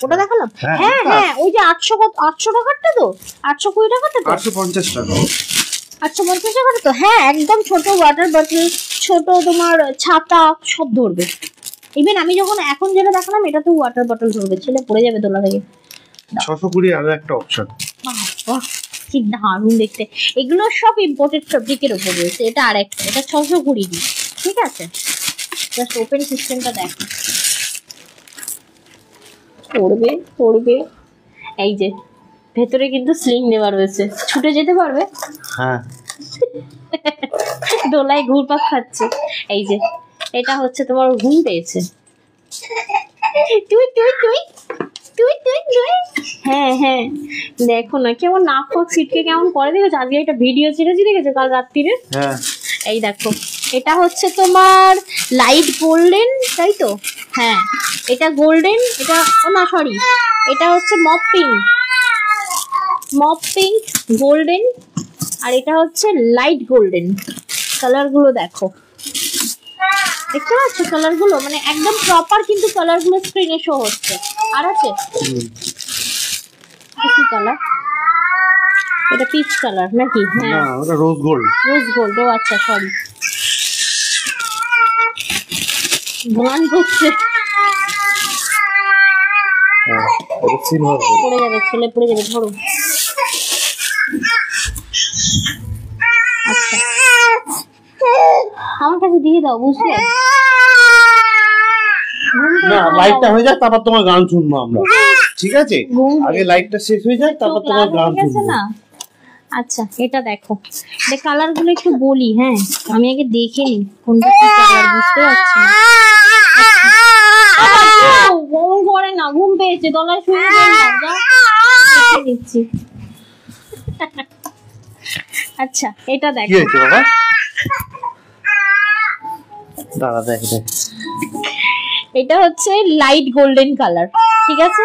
ওটা দেখালাম। হ্যাঁ হ্যাঁ, ওই যে 800 টাকারটা তো, 820 টাকাটা তো, 850 টাকা, 850 টাকাটা তো। হ্যাঁ, একদম ছোট ওয়াটার বটল, ছোট তোমার ছাতা সব ধরবে। ইভেন আমি যখন এখন যেটা দেখালাম, এটা তো ওয়াটার বটল ধরবে, ছেলে পড়ে যাবে তোলা থেকে। 620 আরো একটা অপশন। বাহ, কি দারুণ দেখতে। এগুলো সব ইম্পোর্টেড ফেব্রিকের উপর রয়েছে। এটা আরেকটা, এটা 620 দি, ঠিক আছে। জাস্ট ওপেন সিস্টেমটা দেখো, পড়বে। এই যে ভেতরে কিন্তু স্লিং দেওয়া রয়েছে, ছুটে যেতে পারবে। হ্যাঁ, দোলায় ঘুরপাক খাচ্ছে। এই যে এটা হচ্ছে তোমার ঘুম পেয়েছে, তুই তুই তুই তুই তুই তুই। হ্যাঁ হ্যাঁ, দেখো না কেমন নাক ফাক ছিটকে কেমন করে, দেখেছো? আজকে একটা ভিডিও ছেড়েছি, দেখেছো কাল রাত্রিরে? হ্যাঁ, এই দেখো, এটা হচ্ছে তোমার লাইট গোল্ডেন, তাই তো? হ্যাঁ, এটা গোল্ডেন, এটা না সরি, এটা হচ্ছে মপ পিঙ্ক গোল্ডেন, আর এটা হচ্ছে লাইট গোল্ডেন। কালার গুলো দেখো, দেখতে পাচ্ছ কালার গুলো, মানে একদম প্রপার, কিন্তু কালার গুলো স্ক্রিনে শো হচ্ছে। আর আছে কি কালার, এটা পিচ কালার নাকি? হ্যাঁ, না ওটা রোজ গোল্ড। ও আচ্ছা, সরি, গান করছে। পড়ে যাবে, ছেলে পড়ে যাবে, ধরো। আচ্ছা, আমার কাছে দিয়ে দাও, বুঝলে? না, লাইটটা হয়ে যাক, তারপর তোমার গান শুনবো আমরা, ঠিক আছে? আগে লাইটটা শেষ হয়ে যাক, তারপর তোমার গান শুনবো না। আচ্ছা, এটা দেখো, এই কালার গুলো একটু বলি। হ্যাঁ, আমি আগে দেখে নি কোনটা কি কালার, বুঝতে পারছি না। ঘুম করে না, ঘুম পেয়েছে, তলায় শুয়ে নিচ্ছি। আচ্ছা, এটা দেখো, কি হয়েছে বাবা? দাঁড়া, দেখ। এটা হচ্ছে লাইট গোল্ডেন কালার, ঠিক আছে?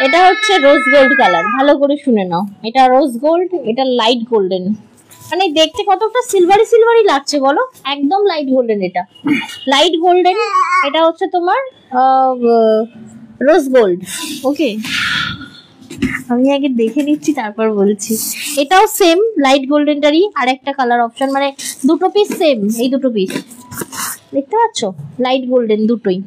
এটা হচ্ছে রোজ গোল্ড কালার, ভালো করে শুনে নাও। এটা রোজ গোল্ড, এটা লাইট গোল্ডেন। মানে দেখতে কতটা সিলভারি লাগছে বলো, একদম লাইট গোল্ডেন। এটা লাইট গোল্ডেন, এটা হচ্ছে তোমার রোজ গোল্ড। ওকে, আমি আগে দেখে নিচ্ছি তারপর বলছি। এটাও সেম লাইট গোল্ডেনটারই আর একটা কালার অপশন, মানে দুটো পিস সেম, এই দুটো পিস দেখতে পাচ্ছ, লাইট গোল্ডেন দুটোই।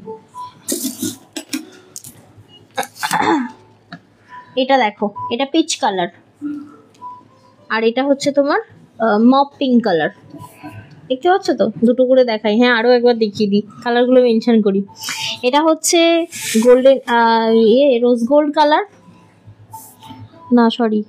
এটা দেখো, এটা পিচ কালার, আর এটা হচ্ছে তোমার মপ পিঙ্ক কালার। দেখতে পাচ্ছ তো, দুটো করে দেখাই। হ্যাঁ, আরো একবার দেখিয়ে দিই, কালারগুলো মেনশন করি। এটা হচ্ছে গোল্ডেন, রোজ গোল্ড কালার, না সরি,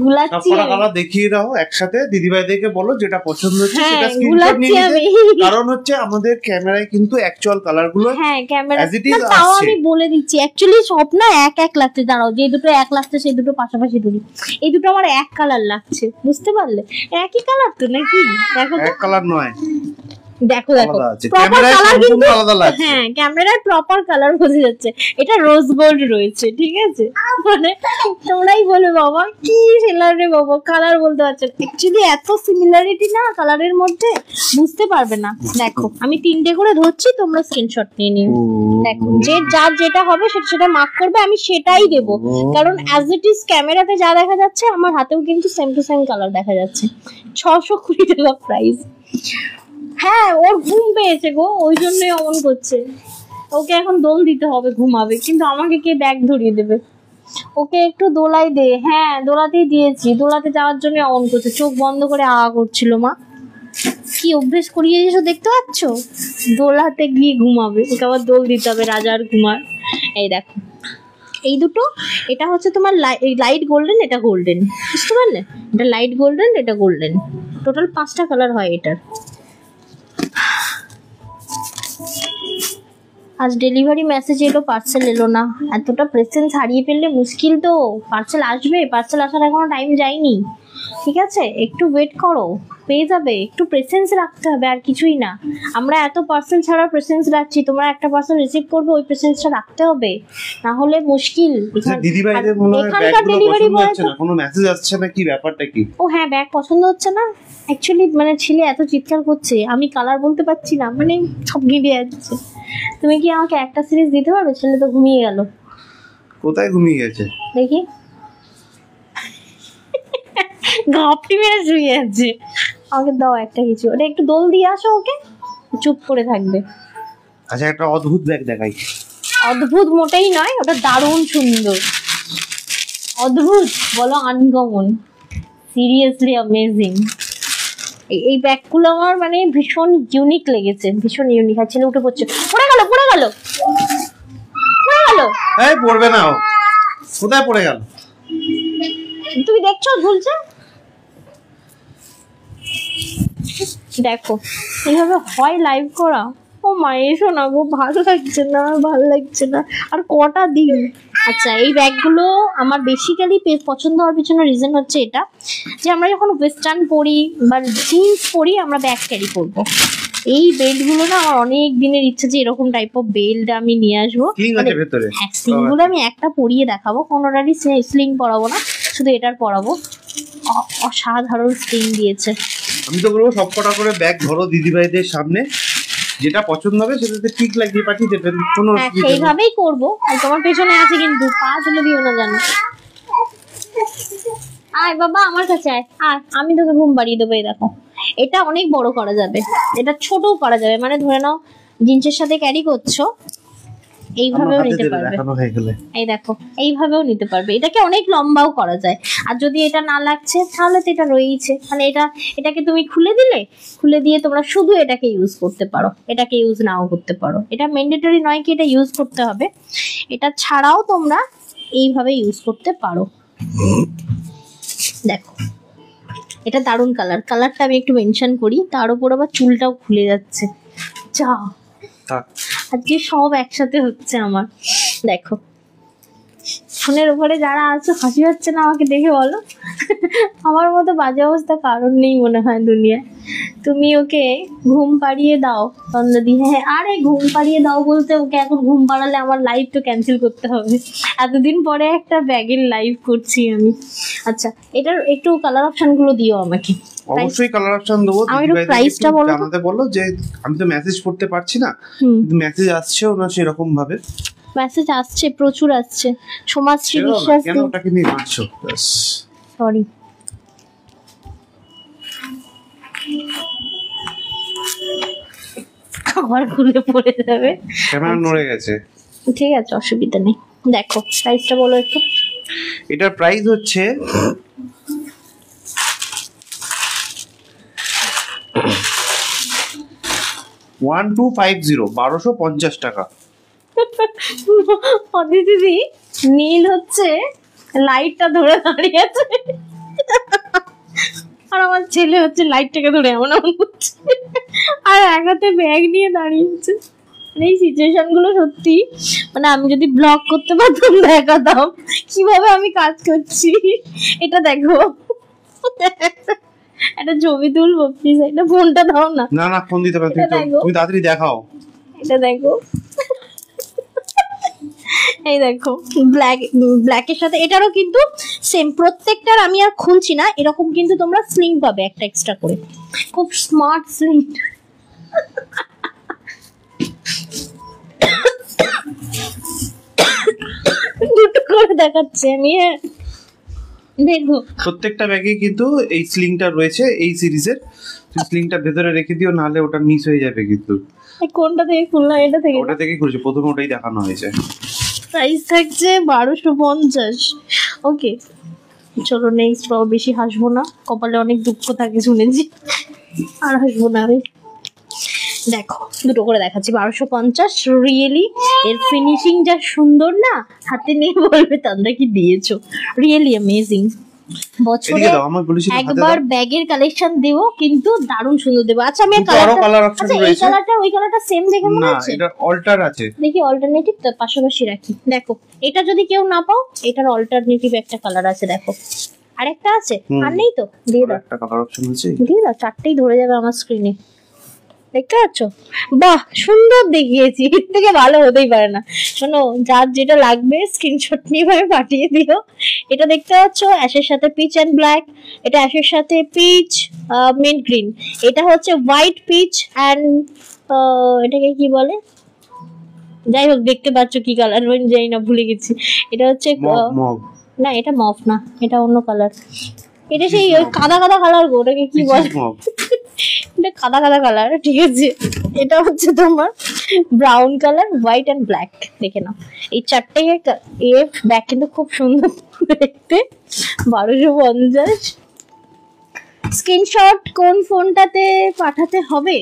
গুলাচ্ছি কালার দেখিয়ে দাও একসাথে, দিদিভাইদেরকে বলো যেটা পছন্দ হচ্ছে হ্যাঁ, সেটা স্ক্রিনশট নিয়ে নিতে। কারণ হচ্ছে আমাদের ক্যামেরায় কিন্তু অ্যাকচুয়াল কালার গুলো, হ্যাঁ ক্যামেরা as it is তাও আসছে। আমি বলে দিচ্ছি, অ্যাকচুয়ালি সব না এক লাগছে। দাঁড়াও, যে দুটো এক লাগছে সেই দুটো পাশাপাশি ধরি। এই দুটো আমার এক কালার লাগছে, বুঝতে পারলে? একই কালার তো নাকি? দেখো তো, এক কালার নয়, দেখো আলাদা আছে। প্রপার ক্যামেরায় কালার সম্পূর্ণ কিন্তু, আলাদা লাগছে। হ্যাঁ ক্যামেরায় প্রপার কালার বোঝা যাচ্ছে। এটা রোজ গোল্ড রয়েছে, ঠিক আছে? মানে তোমরাই বলে বাবা কি সেলার রে বাবা, কালার বলতে পারছো। অ্যাকচুয়ালি এত সিমিলারিটি না কালারের মধ্যে, বুঝতে পারবে না। দেখো, আমি তিনটে করে ধরছি, তোমরা স্ক্রিনশট নিয়ে নিও। দেখো, যে যার যেটা হবে সেটা মার্ক করবে, আমি সেটাই দেবো। কারণ অ্যাজ ইট ইজ ক্যামেরাতে যা দেখা যাচ্ছে, আমার হাতেও কিন্তু সেম টু সেম কালার দেখা যাচ্ছে। 620 টাকা প্রাইস। হ্যাঁ, ওর ঘুম পেয়েছে গো, ওই জন্যই অমন করছে। ওকে এখন দোল দিতে হবে, ঘুমাবে, কিন্তু আমাকে কে ব্যাগ ধরিয়ে দেবে? ওকে একটু দোলাই দে। হ্যাঁ দোলাতেই দিয়েছি, দোলাতে যাওয়ার জন্য অন করছে, চোখ বন্ধ করে করছিল মা। কি অভ্যেস করিয়ে দিয়েছো দেখতে পাচ্ছ, দোলাতে গিয়ে ঘুমাবে, ওকে আবার দোল দিতে হবে রাজার ঘুমার। এই দেখো এই দুটো, এটা হচ্ছে তোমার লাইট গোল্ডেন, এটা গোল্ডেন, বুঝতে পারলে? এটা লাইট গোল্ডেন, এটা গোল্ডেন, টোটাল 5টা কালার হয় এটার। আজ ডেলিভারি মেসেজ এলো, পার্সেল এলো না। এতটা প্রেসেন্স হারিয়ে ফেললে মুশকিল তো। পার্সেল আসবে, পার্সেল আসার এখনো টাইম যায়নি, ঠিক আছে? একটু ওয়েট করো, পেয়ে যাবে। একটু প্রেসেন্স রাখতে হবে, আর কিছুই না। আমরা এত পার্সেল ছাড়া প্রেসেন্স রাখছি, তোমরা একটা পার্সেল রিসিভ করবে, ওই প্রেসেন্সটা রাখতে হবে, না হলে মুশকিল। দিদি ভাইদের মনে হয় ব্যাগগুলো পছন্দ হচ্ছে না, কোনো মেসেজ আসছে না, কি ব্যাপারটা কি? ও হ্যাঁ, ব্যাগ পছন্দ হচ্ছে না অ্যাকচুয়ালি, মানে ছেলে এত চিৎকার করছে, আমি কালার বলতে পারছি না, মানে সব ঘিরে যাচ্ছে। তুমি কি আমাকে একটা সিরিজ দিতে পারবে? ছেলে তো ঘুমিয়ে গেল। কোথায় ঘুমিয়ে গেছে দেখি, ঘাপটি মেরে শুয়ে আছে। আমাকে দাও একটা কিছু, ওটা একটু দোল দিয়ে আসো ওকে, চুপ করে থাকবে। আচ্ছা একটা অদ্ভুত ব্যাগ দেখাই। অদ্ভুত মোটেই নয়, ওটা দারুণ সুন্দর। অদ্ভুত বলো, আনকমন, সিরিয়াসলি অ্যামেজিং। এই ব্যাগগুলো আমার মানে ভীষণ ইউনিক লেগেছে, ভীষণ ইউনিক। আর ছেলে উঠে পড়ছে, পড়ে গেল পড়ে গেল পড়ে গেল। এই পড়বে না, ও কোথায় পড়ে গেল? তুমি দেখছো ঝুলছে? দেখো এইভাবে হয় লাইভ করা। ও মা এসো না গো, ভালো লাগছে না, ভালো লাগছে না। আর কটা দিন। আচ্ছা এই ব্যাগগুলো আমার বেসিক্যালি পছন্দ হওয়ার পিছনে রিজন হচ্ছে এটা, যে আমরা যখন ওয়েস্টার্ন পরি বা জিন্স পরি, আমরা ব্যাগ ক্যারি করবো। এই বেল্টগুলো না আমার অনেক দিনের ইচ্ছা যে এরকম টাইপ অফ বেল্ট আমি নিয়ে আসবো। হ্যাঁ স্লিং গুলো আমি একটা পরিয়ে দেখাবো, কোনোটারই স্লিং পরাবো না, শুধু এটার পরাবো। অসাধারণ স্লিং দিয়েছে। আমি তো বলবো সবকটা করে ব্যাগ ধরো দিদি ভাইদের সামনে, যেটা পছন্দ হবে সেটাতে ঠিক লাগিয়ে পাঠিয়ে দেবেন, কোনো সেইভাবেই করবো। আর তোমার পেছনে আছে কিন্তু, পা তুলে দিও না জানো। আয় বাবা আমার কাছে আয়, আর আমি তোকে ঘুম পাড়িয়ে দেবো। এই দেখো এটা অনেক বড় করা যাবে, এটা ছোটও করা যাবে, মানে ধরে নাও জিন্সের সাথে ক্যারি করছো, এইভাবেও নিতে পারবে। এই দেখো এইভাবেও নিতে পারবে, এটাকে অনেক লম্বাও করা যায়। আর যদি এটা না লাগছে তাহলে তো এটা রয়েছে, মানে এটাকে তুমি খুলে দিলে, খুলে দিয়ে তোমরা শুধু এটাকে ইউজ করতে পারো, এটাকে ইউজ নাও করতে পারো। এটা ম্যান্ডেটরি নয় কি এটা ইউজ করতে হবে, এটা ছাড়াও তোমরা এইভাবে ইউজ করতে পারো। দেখো এটা দারুণ কালার, কালারটা আমি একটু মেনশন করি, তার উপর আবার চুলটাও খুলে যাচ্ছে। যা আজকে সব একসাথে হচ্ছে আমার। দেখো ফোনের উপরে যারা আছো, হাসি হচ্ছে না আমাকে দেখে বলো? আমার মতো বাজে অবস্থা কারণ নেই মনে হয় দুনিয়ায়। তুমি ওকে ঘুম পাড়িয়ে দাও তন্দ্রাদি। হ্যাঁ আরে ঘুম পাড়িয়ে দাও বলতে, ওকে এখন ঘুম পাড়ালে আমার লাইভ তো ক্যান্সেল করতে হবে। এতদিন পরে একটা ব্যাগের লাইভ করছি আমি। আচ্ছা এটার একটু কালার অপশন গুলো দিও আমাকে। অবশ্যই কালার অপশন দেবো। আমি একটু প্রাইসটা বলো, জানাতে বলো যে আমি তো মেসেজ করতে পারছি না, কিন্তু মেসেজ আসছেও না সেরকম ভাবে। মেসেজ আসছে, প্রচুর আসছে। সমাজশ্রী বিশ্বাস, কেন ওটাকে নিয়ে মারছো? সরি আবার খুলে পড়ে যাবে, ক্যামেরা নড়ে গেছে। ঠিক আছে অসুবিধা নেই। দেখো প্রাইসটা বলো একটু। এটার প্রাইস হচ্ছে 1250 টাকা। দিদি নীল হচ্ছে লাইটটা ধরে দাঁড়িয়ে আছে, আর আমার ছেলে হচ্ছে লাইটটাকে ধরে এমন এমন করছে, আর এক হাতে ব্যাগ নিয়ে দাঁড়িয়েছে। মানে এই সিচুয়েশন গুলো সত্যি, মানে আমি যদি ব্লগ করতে পারতাম দেখাতাম কিভাবে আমি কাজ করছি। এটা দেখো, একটা ছবি তুলবো প্লিজ, একটা ফোনটা দাও না। না না ফোন দিতে পারো, তুমি তাড়াতাড়ি দেখাও। এটা দেখো, এই দেখো ব্ল্যাকের সাথে এটারও কিন্তু সেম, প্রত্যেকটার আমি আর খুলছি না, এরকম কিন্তু তোমরা স্লিং পাবে একটা এক্সট্রা করে, খুব স্মার্ট স্লিং। দুটো করে দেখাচ্ছি আমি। হ্যাঁ দেখো প্রত্যেকটা ব্যাগে কিন্তু এই স্লিংটা রয়েছে এই সিরিজের। তুমি স্লিংটা ভেতরে রেখে দিও, নাহলে ওটা মিস হয়ে যাবে। কিন্তু কোনটা থেকে খুললাম? এটা থেকে? ওটা থেকে খুলেছে, প্রথমে ওটাই দেখানো হয়েছে। প্রাইস থাকছে 1250। ওকে চলো নেক্সট, বেশি হাসবো না, কপালে অনেক দুঃখ থাকে শুনেছি, আর হাসবো না আমি। দেখো দুটো করে দেখাচ্ছি, 1250 রিয়েলি। এর ফিনিশিং যা সুন্দর না, হাতে নিয়ে বলবে তোমরা কি দিয়েছো, রিয়েলি অ্যামেজিং। বছরে একবার ব্যাগের কালেকশন দেবো, কিন্তু দারুণ সুন্দর দেবো। আচ্ছা আমি এই কালারটা ওই কালারটা সেম দেখে মনে হচ্ছে, এটা অল্টার আছে, দেখি অল্টারনেটিভ তো পাশাপাশি রাখি। দেখো এটা যদি কেউ না পাও, এটার অল্টারনেটিভ একটা কালার আছে, দেখো আরেকটা আছে, আর নেই তো দিয়ে দাও, একটা কালার অপশন আছে, দিয়ে দাও, চারটেই ধরে যাবে আমার স্ক্রিনে, দেখতে পাচ্ছ? বাহ সুন্দর দেখিয়েছি, এর থেকে ভালো হতেই পারে না। শোনো, যার যেটা লাগবে স্ক্রিনশট নিয়ে ভাবে পাঠিয়ে দিও। এটা দেখতে পাচ্ছ অ্যাশের সাথে পিচ এন্ড ব্ল্যাক, এটা অ্যাশের সাথে পিচ মিন্ট গ্রিন, এটা হচ্ছে হোয়াইট পিচ অ্যান্ড এটাকে কি বলে, যাই হোক দেখতে পাচ্ছ কি কালার জানি না, ভুলে গেছি। এটা হচ্ছে না, এটা মফ না, এটা অন্য কালার, এটা সেই ওই কাদা কাদা কালার গো, ওটাকে কি বলে, এটা কাদা কাদা কালার, ঠিক আছে। এটা হচ্ছে তোমার brown colour, white and black, দেখে নাও। এই চারটে ব্যাগ কিন্তু খুব সুন্দর দেখতে। 1250। স্ক্রিনশট কোন ফোনটাতে পাঠাতে হবে?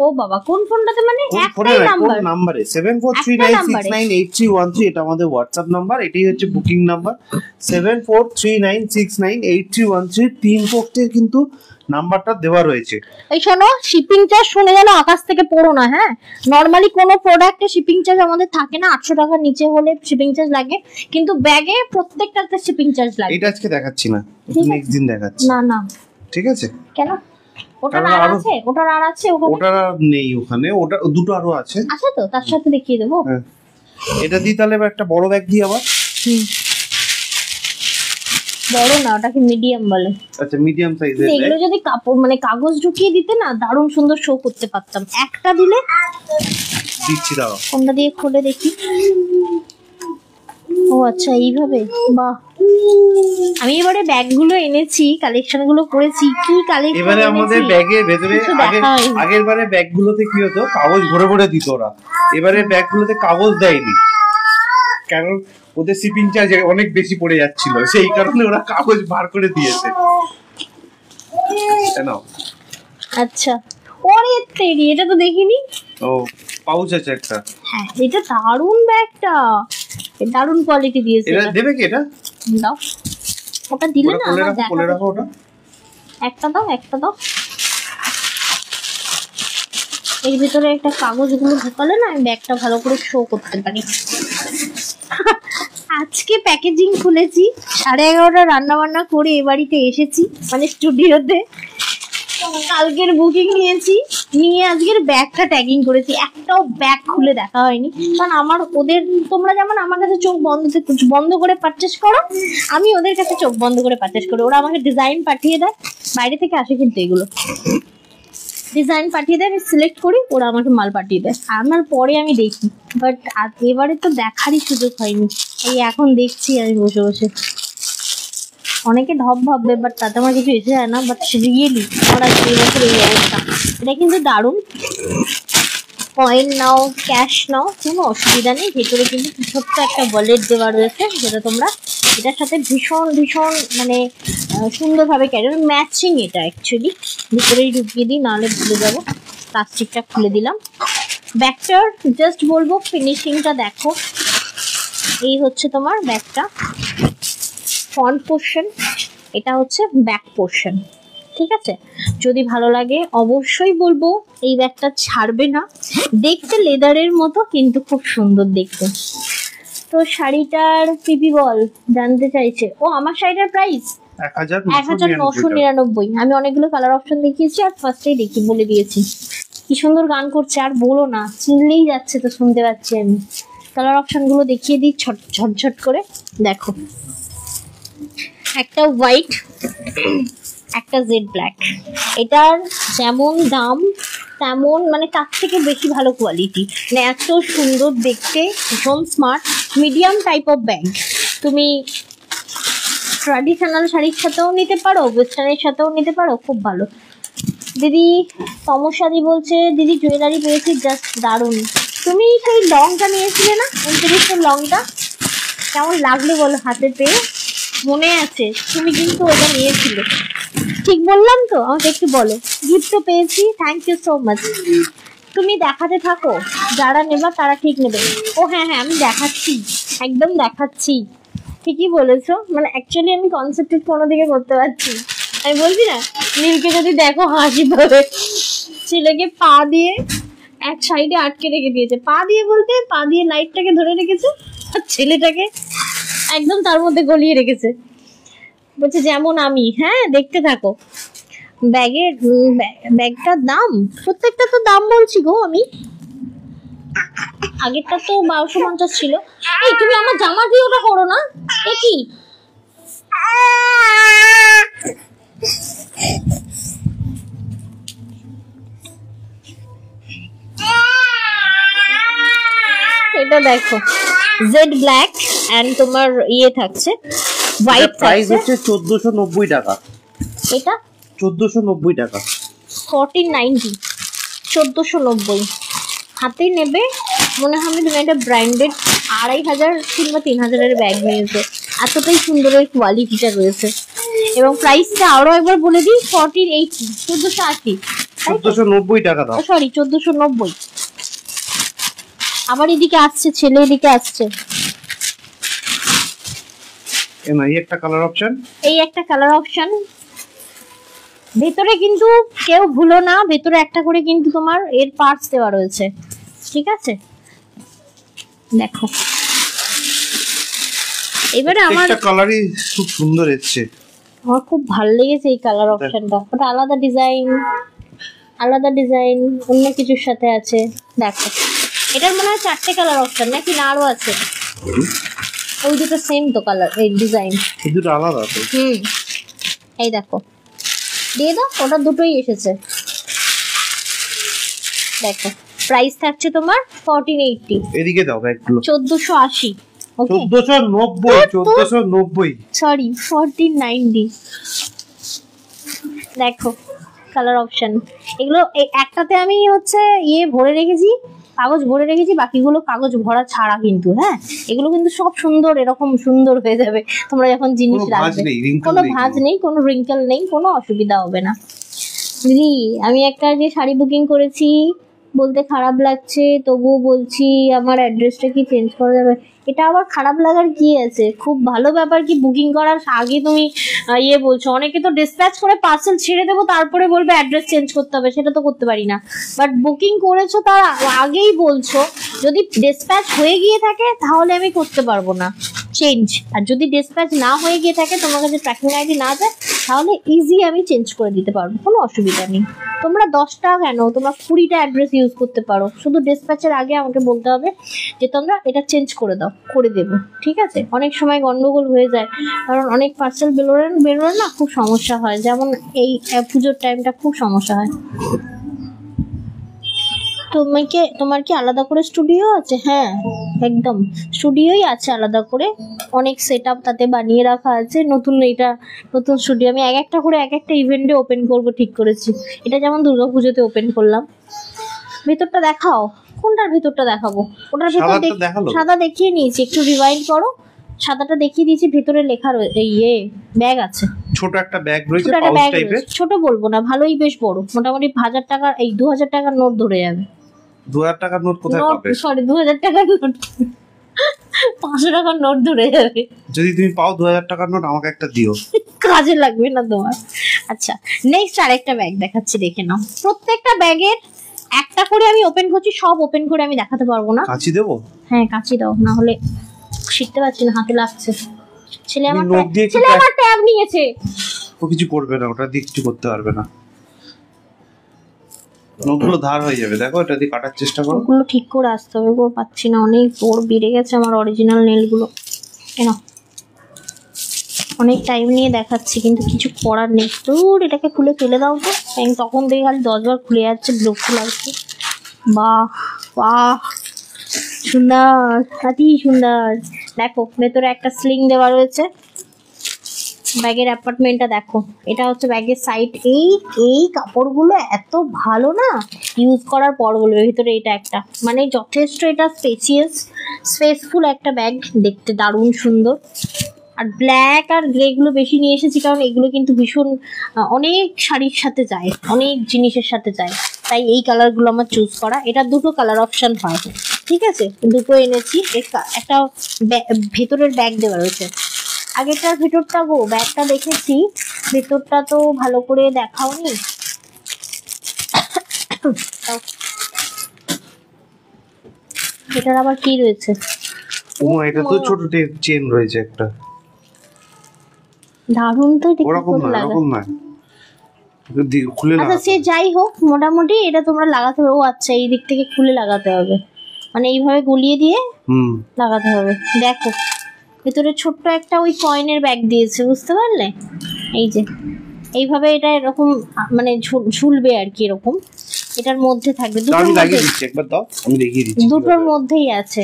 ও বাবা, কোন ফোনটাতে, মানে একটাই নাম্বার, কোন নাম্বারে 7439698313, এটা আমাদের হোয়াটসঅ্যাপ নাম্বার, এটাই হচ্ছে বুকিং নাম্বার 7439698313, তিন পোস্টের কিন্তু নাম্বারটা দেওয়া রয়েছে। এই শোনো, শিপিং চার্জ শুনে যেন আকাশ থেকে পড়ো না, হ্যাঁ। নরমালি কোনো প্রোডাক্টে শিপিং চার্জ আমাদের থাকে না, 800 টাকার নিচে হলে শিপিং চার্জ লাগে, কিন্তু ব্যাগে প্রত্যেকটাতে শিপিং চার্জ লাগে। এটা আজকে দেখাচ্ছি না, নেক্সট দিন দেখাচ্ছি। না না ঠিক আছে, কেন? ওটার আর আছে, ওটার আর আছে, ওটার আর নেই ওখানে, ওটা দুটো আরো আছে তো, তার সাথে দেখিয়ে দেবো। এটা দিই তাহলে, একটা বড় ব্যাগ দিই আবার। বড় না, ওটাকে মিডিয়াম বলে। আচ্ছা মিডিয়াম সাইজের। এগুলো যদি কাপড় মানে কাগজ ঢুকিয়ে দিতে না, দারুণ সুন্দর শো করতে পারতাম। একটা দিলে দিচ্ছি, দাও কোনটা দিয়ে খুলে দেখি। ও আচ্ছা এইভাবে, বাহ। আমি এবারে ব্যাগগুলো এনেছি, কালেকশন গুলো করেছি, কি কালেকশন এবারে আমাদের ব্যাগের ভেতরে, আগের বারে ব্যাগগুলোতে কি হতো, কাগজ ভরে ভরে দিত ওরা, এবারে ব্যাগগুলোতে কাগজ দেয়নি, কারণ ওদের শিপিং চার্জ অনেক বেশি পড়ে যাচ্ছিল, সেই কারণে ওরা কাগজ বার করে দিয়েছে। আচ্ছা, ওরে তেরি, এটা তো দেখিনি। ও পাউচ আছে একটা, হ্যাঁ এটা দারুন, ব্যাগটা দারুন কোয়ালিটি দিয়েছে। এটা দেবে কি? এটা দাও, ওটা দিলে না আমার দেখা, কোলে রাখো ওটা, একটা দাও, একটা দাও। এর ভিতরে একটা কাগজগুলো ঢোকালে না, আমি ব্যাগটা ভালো করে শো করতে পারি। আজকে প্যাকেজিং খুলেছি, 11:30 রান্না বান্না করে এ বাড়িতে এসেছি, মানে স্টুডিওতে। কালকের বুকিং নিয়েছি, নিয়ে আজকের ব্যাগটা ট্যাগিং করেছি, একটাও ব্যাগ খুলে দেখা হয়নি। কারণ আমার ওদের, তোমরা যেমন আমার কাছে চোখ বন্ধ করে পারচেস করো, আমি ওদের কাছে চোখ বন্ধ করে পারচেস করি। ওরা আমাকে ডিজাইন পাঠিয়ে দেয়, বাইরে থেকে আসে কিন্তু এগুলো ডিজাইন পাঠিয়ে দেয়, আমি সিলেক্ট করি, ওরা আমাকে মাল পাঠিয়ে দেয়, আমার পরে আমি দেখি। বাট এবারে তো দেখারই সুযোগ হয়নি, এই এখন দেখছি আমি বসে বসে। অনেকে ঢপ ভাববে, বাট তাতে আমার কিছু এসে যায় না। বাট রিয়েলি আমার আজকে এই বছর এই অবস্থা। এটা কিন্তু দারুণ, কয়েন নাও, ক্যাশ নাও, কোনো অসুবিধা নেই। ভেতরে কিন্তু ছোট্ট একটা ওয়ালেট দেওয়া রয়েছে, যেটা তোমরা এটার সাথে ভীষণ ভীষণ মানে সুন্দরভাবে ক্যারি, ম্যাচিং এটা অ্যাকচুয়ালি। ভিতরেই ঢুকিয়ে দিই, নাহলে ভুলে যাবো। প্লাস্টিকটা খুলে দিলাম। ব্যাগটার জাস্ট বলবো ফিনিশিংটা দেখো, এই হচ্ছে তোমার ব্যাগটা, ফ্রন্ট পোর্শন, এটা হচ্ছে ব্যাক পোর্শন, ঠিক আছে। যদি ভালো লাগে অবশ্যই বলবো, এই ব্যাগটা ছাড়বে না, দেখতে লেদারের মতো কিন্তু খুব সুন্দর দেখতে। তো শাড়িটার পিপি বল জানতে চাইছে, ও আমার শাড়িটার প্রাইস 1999। আমি অনেকগুলো কালার অপশন দেখিয়েছি, আর ফার্স্টেই বলে দিয়েছি। কি সুন্দর গান করছে, আর বলো না, চিনলেই যাচ্ছে তো, শুনতে পাচ্ছি আমি। কালার অপশন গুলো দেখিয়ে দিই ঝটঝট করে, দেখো। একটা হোয়াইট, একটা জেড ব্ল্যাক। এটার যেমন দাম তেমন মানে তার থেকে বেশি ভালো কোয়ালিটি, মানে এত সুন্দর দেখতে, ভীষণ smart, medium type of bag. তুমি ট্র্যাডিশনাল শাড়ির সাথেও নিতে পারো, ওয়েস্টার্নের সাথেও নিতে পারো, খুব ভালো। দিদি তমসাদি বলছে, দিদি জুয়েলারি পেয়েছি, জাস্ট দারুণ। তুমি সেই লংটা নিয়েছিলে না 29 লংটা, কেমন লাগলো বলো হাতে পেয়ে? মনে আছে তুমি কিন্তু ওটা নিয়েছিলে, ঠিক বললাম তো? আমাকে একটু বলো। গিফটও পেয়েছি, থ্যাংক ইউ সো মাচ। তুমি দেখাতে থাকো, যারা নেবা তারা ঠিক নেবে। ও হ্যাঁ হ্যাঁ, আমি দেখাচ্ছি, একদম দেখাচ্ছি, ঠিকই বলেছো। মানে অ্যাকচুয়ালি আমি কনসেন্ট্রেট কোনো দিকে করতে পারছি। আমি বলছি না, নীলকে যদি দেখো হাসি পাবে। ছেলেকে পা দিয়ে এক সাইডে আটকে রেখে দিয়েছে, পা দিয়ে বলতে পা দিয়ে লাইটটাকে ধরে রেখেছে, আর ছেলেটাকে একদম তার মধ্যে গলিয়ে রেখেছে। বলছে যেমন আমি। হ্যাঁ দেখতে থাকো। ব্যাগটার দাম, প্রত্যেকটা তো দাম বলছি গো আমি। আগেরটা তো 1250 ছিল। এই তুমি আমার জামা দিয়ে ওটা করো না, এ কি? এটা দেখো, জেড ব্ল্যাক এন্ড তোমার ইয়ে থাকছে, হোয়াইট প্রাইস থাকছে। হচ্ছে 1490 টাকা। এটা 1490 টাকা, 1490, 1490 হাতেই নেবে। মনে হয় তুমি একটা ব্র্যান্ডেড 2500 কিংবা 3000 ব্যাগ নিয়েছো, এতটাই সুন্দরের কোয়ালিটিটা রয়েছে। এবং প্রাইসটা আরো একবার বলে দিই, 1480, 1480, 1490 টাকা দাও। সরি 1490। আবার এদিকে আসছে, ছেলে এদিকে আসছে। এই একটা কালার অপশন, এই একটা কালার অপশন। ভেতরে কিন্তু কেউ ভুলো না, ভেতরে একটা করে কিন্তু তোমার এর পার্টস দেওয়া রয়েছে, ঠিক আছে? দেখো এবারে আমার একটা কালারই খুব সুন্দর এসেছে, আমার খুব ভালো লেগেছে এই কালার অপশনটা। ওটা আলাদা ডিজাইন, আলাদা ডিজাইন অন্য কিছুর সাথে আছে। দেখো এটার মনে হয় 4টে কালার অপশন, নাকি না আরো আছে? ওই দুটো সেম তো কালার, এই ডিজাইন এই দুটো আলাদা তো। এই দেখো, দিয়ে দাও, ওটা দুটোই এসেছে। দেখো প্রাইস থাকছে তোমার 1480। এদিকে দাও ব্যাগগুলো। 1480, ওকে 1490 সরি 1490। দেখো কালার অপশন এগুলো। একটাতে আমি হচ্ছে ইয়ে ভরে রেখেছি, কাগজ ভরে রেখেছি, বাকিগুলো কাগজ ভরা ছাড়া কিন্তু। হ্যাঁ এগুলো কিন্তু সব সুন্দর, এরকম সুন্দর হয়ে যাবে তোমরা যখন জিনিস রাখবে। কোনো ভাঁজ নেই, কোনো রিঙ্কেল নেই, কোনো অসুবিধা হবে না। দিদি আমি একটা যে শাড়ি বুকিং করেছি, বলতে খারাপ লাগছে, তবুও বলছি আমার অ্যাড্রেসটা কি চেঞ্জ করা যাবে? এটা আবার খারাপ লাগার কি আছে? খুব ভালো ব্যাপার কি বুকিং করার আগে তুমি ইয়ে বলছো। অনেকে তো ডিসপ্যাচ করে পার্সেল ছেড়ে দেবো, তারপরে বলবে অ্যাড্রেস চেঞ্জ করতে হবে, সেটা তো করতে পারি না। বাট বুকিং করেছো তার আগেই বলছো। যদি ডিসপ্যাচ হয়ে গিয়ে থাকে তাহলে আমি করতে পারবো না চেঞ্জ, আর যদি ডিসপ্যাচ না হয়ে গিয়ে থাকে, তোমার কাছে ট্র্যাকিং আইডি না যায়, তাহলে ইজি আমি চেঞ্জ করে দিতে পারবো, কোনো অসুবিধা নেই। তোমরা 10টা কেন, তোমরা 20টা অ্যাড্রেস ইউজ করতে পারো, শুধু ডিসপ্যাচের আগে আমাকে বলতে হবে যে তোমরা এটা চেঞ্জ করে দাও, করে দেবো, ঠিক আছে? অনেক সময় গন্ডগোল হয়ে যায়, কারণ অনেক পার্সেল বেরোলে না খুব সমস্যা হয়, যেমন এই পুজোর টাইমটা খুব সমস্যা হয়। তোমার কি আলাদা করে স্টুডিও আছে? হ্যাঁ একদম স্টুডিওই আছে আলাদা করে, অনেক সেট আপ তাতে বানিয়ে রাখা আছে। নতুন স্টুডিও আমি একটা করে একটা ইভেন্টে ওপেন করব ঠিক করেছি। এটা যেমন দুর্গাপুজোতে ওপেন করলাম। ভেতরটা দেখাও, কোনটার ভেতরটা দেখাবো? ওটার ভেতর সাদা দেখিয়ে নিয়েছি, একটু রিওয়াইন্ড করো। সাদাটা দেখিয়ে দিয়েছি, ভেতরে লেখা ইয়ে ব্যাগ আছে, ছোট একটা ব্যাগ রয়েছে, পাউচ টাইপের। ছোট বলবো না, ভালোই বেশ বড়, মোটামুটি 1000 টাকার, এই 2000 টাকার নোট ধরে যাবে। 2000 টাকার নোট কোথায় পাবে? সরি 2000 টাকার নোট, 500 টাকার নোট ধরে যাবে। যদি তুমি পাও 2000 টাকার নোট আমাকে একটা দিও, কাজে লাগবে না তোমার। আচ্ছা নেক্সট আরেকটা ব্যাগ দেখাচ্ছি, দেখে নাও। প্রত্যেকটা ব্যাগের একটা করে আমি ওপেন করছি, সব ওপেন করে আমি দেখাতে পারবো না। কাঁচি দেবো? হ্যাঁ কাঁচি দাও, না হলে শিখতে পারছি না, হাতে লাগছে। ছেলে আমার ট্যাব নিয়েছে। ও কিছু করবে না, ওটা দিয়ে কিছু করতে পারবে না, নখগুলো ধার হয়ে যাবে। দেখো এটা দিয়ে কাটার চেষ্টা করো। ওগুলো ঠিক করে আসতে হবে গো, পাচ্ছি না, অনেক বড় বেড়ে গেছে আমার অরিজিনাল নেলগুলো। কেন অনেক টাইম নিয়ে দেখাচ্ছি, কিন্তু কিছু করার নেই। তোর এটাকে খুলে ফেলে দাও তো, তখন দেখে খালি 10 বার খুলে যাচ্ছে, বিরক্ত লাগছে। বাহ বাহ সুন্দর, অতি সুন্দর। দেখো ভেতরে একটা স্লিং দেওয়া রয়েছে, ব্যাগের অ্যাপার্টমেন্টটা দেখো, এটা হচ্ছে ব্যাগের সাইড। এই কাপড়গুলো এত ভালো না, ইউজ করার পর বলবে। ভিতরে এটা একটা মানে যথেষ্ট এটা স্পেসফুল একটা ব্যাগ, দেখতে দারুণ সুন্দর। আর ব্ল্যাক আর গ্রে গুলো বেশি নিয়ে এসেছি কারণ এগুলো কিন্তু ভীষণ অনেক শাড়ির সাথে যায়, অনেক জিনিসের সাথে যায়, তাই এই কালারগুলো আমার চুজ করা। এটা দুটো কালার অপশন হয়, ঠিক আছে, দুটো এনেছি। একটা ভেতরের ব্যাগ দেওয়া রয়েছে। আগেরটার ভেতরটা গো ব্যাগটা দেখেছি, ভেতরটা তো ভালো করে দেখাওনি। এটার আবার কি রয়েছে? এটা তো ছোট চেন রয়েছে একটা, দারুণ তো। ওরকম না, ওরকম না, খুলে আচ্ছা সে যাই হোক, মোটামুটি এটা তোমরা লাগাতে হবে। ও আচ্ছা, এই দিক থেকে খুলে লাগাতে হবে, মানে এইভাবে গলিয়ে দিয়ে লাগাতে হবে। দেখো ভেতরে ছোট্ট একটা ওই কয়েনের ব্যাগ দিয়েছে, বুঝতে পারলে? এই যে এইভাবে এটা এরকম মানে ঝুলবে আর কি, এরকম এটার মধ্যে থাকবে। দুটোর মধ্যেই আছে,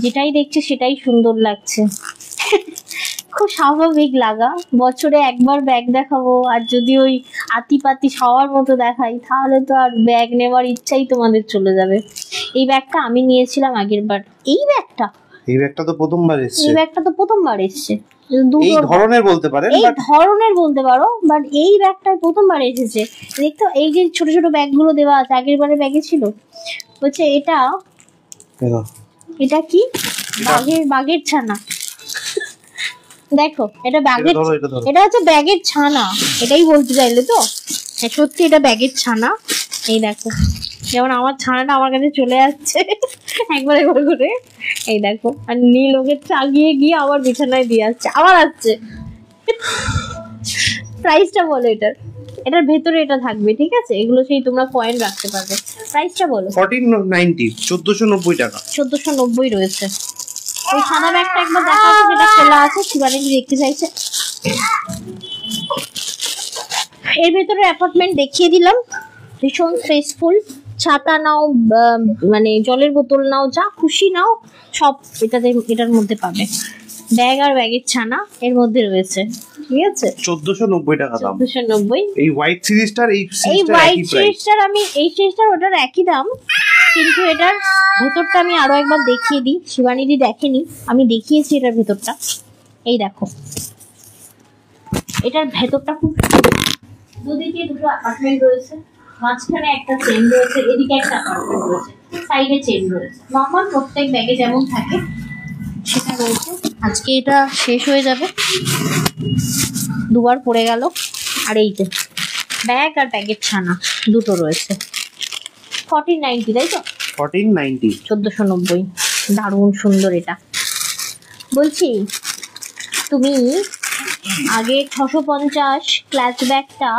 যেটাই দেখছি সেটাই সুন্দর লাগছে। খুব স্বাভাবিক লাগা, বছরে একবার ব্যাগ দেখাবো, আর যদি ওই আতিপাতি সবার মতো দেখাই তাহলে তো আর ব্যাগ নেওয়ার ইচ্ছাই তোমাদের চলে যাবে। এই ব্যাগটা আমি নিয়েছিলাম আগের বার। এই ব্যাগটা তো প্রথমবার এসছে। এই ধরনের বলতে পারো, বাট এই ব্যাগটা প্রথমবার এসেছে। দেখতো এই যে ছোট ছোট ব্যাগগুলো দেওয়া আছে, আগের বারে ব্যাগে ছিল হচ্ছে এটা কি বাঘের ছানা। দেখো এটা হচ্ছে ব্যাগের ছানা, এটাই বলতে চাইলে তো? হ্যাঁ সত্যি এটা ব্যাগের ছানা। এই দেখো, যেমন আমার ছানাটা আমার কাছে চলে যাচ্ছে একবার করে। এই দেখো, আর নীল ওকে চাগিয়ে গিয়ে আবার বিছানায় দিয়ে আসছে, আবার আসছে। প্রাইসটা বলো এটার ভেতরে এটা থাকবে, ঠিক আছে? এগুলো সেই তোমরা কয়েন রাখতে পারবে। প্রাইসটা বলো। 1490 টাকা। 1490 রয়েছে। ওই সাদা ব্যাগটা একবার দেখাচ্ছি, যেটা খোলা আছে, শিবানী দেখতে চাইছে। এর ভেতরে অ্যাপার্টমেন্ট দেখিয়ে দিলাম, ভীষণ ফ্রেশফুল। ছাতা নাও, মানে জলের বোতল নাও, যা খুশি নাও, সব এটার মধ্যে পাবে। ব্যাগ আর ব্যাগের ছানা এর মধ্যে রয়েছে, ঠিক আছে? 1490 টাকা দাম। 1490। এই হোয়াইট সিরিজটার আমি এই সিরিজটার ওটার একই দাম, কিন্তু এটার ভেতরটা আমি আরো একবার দেখিয়ে দিই। শিবানীদি দেখেনি, আমি দেখিয়েছি এটার ভেতরটা। এই দেখো, এটার ভেতরটা খুব, দুদিকে দুটো অ্যাপার্টমেন্ট রয়েছে, মাঝখানে একটা চেন রয়েছে, এদিকে একটা অ্যাপার্টমেন্ট রয়েছে, সাইডে চেন রয়েছে। নর্মাল প্রত্যেক ব্যাগে যেমন থাকে সেটা রয়েছে। আজকে এটা শেষ হয়ে যাবে, দুবার পড়ে গেল। আর এই যে ব্যাগ আর ব্যাগের ছানা দুটো রয়েছে। 1490, তাই তো? 1490, 1490। দারুণ সুন্দর এটা। বলছি তুমি আগে 650 ক্লাচ ব্যাগটা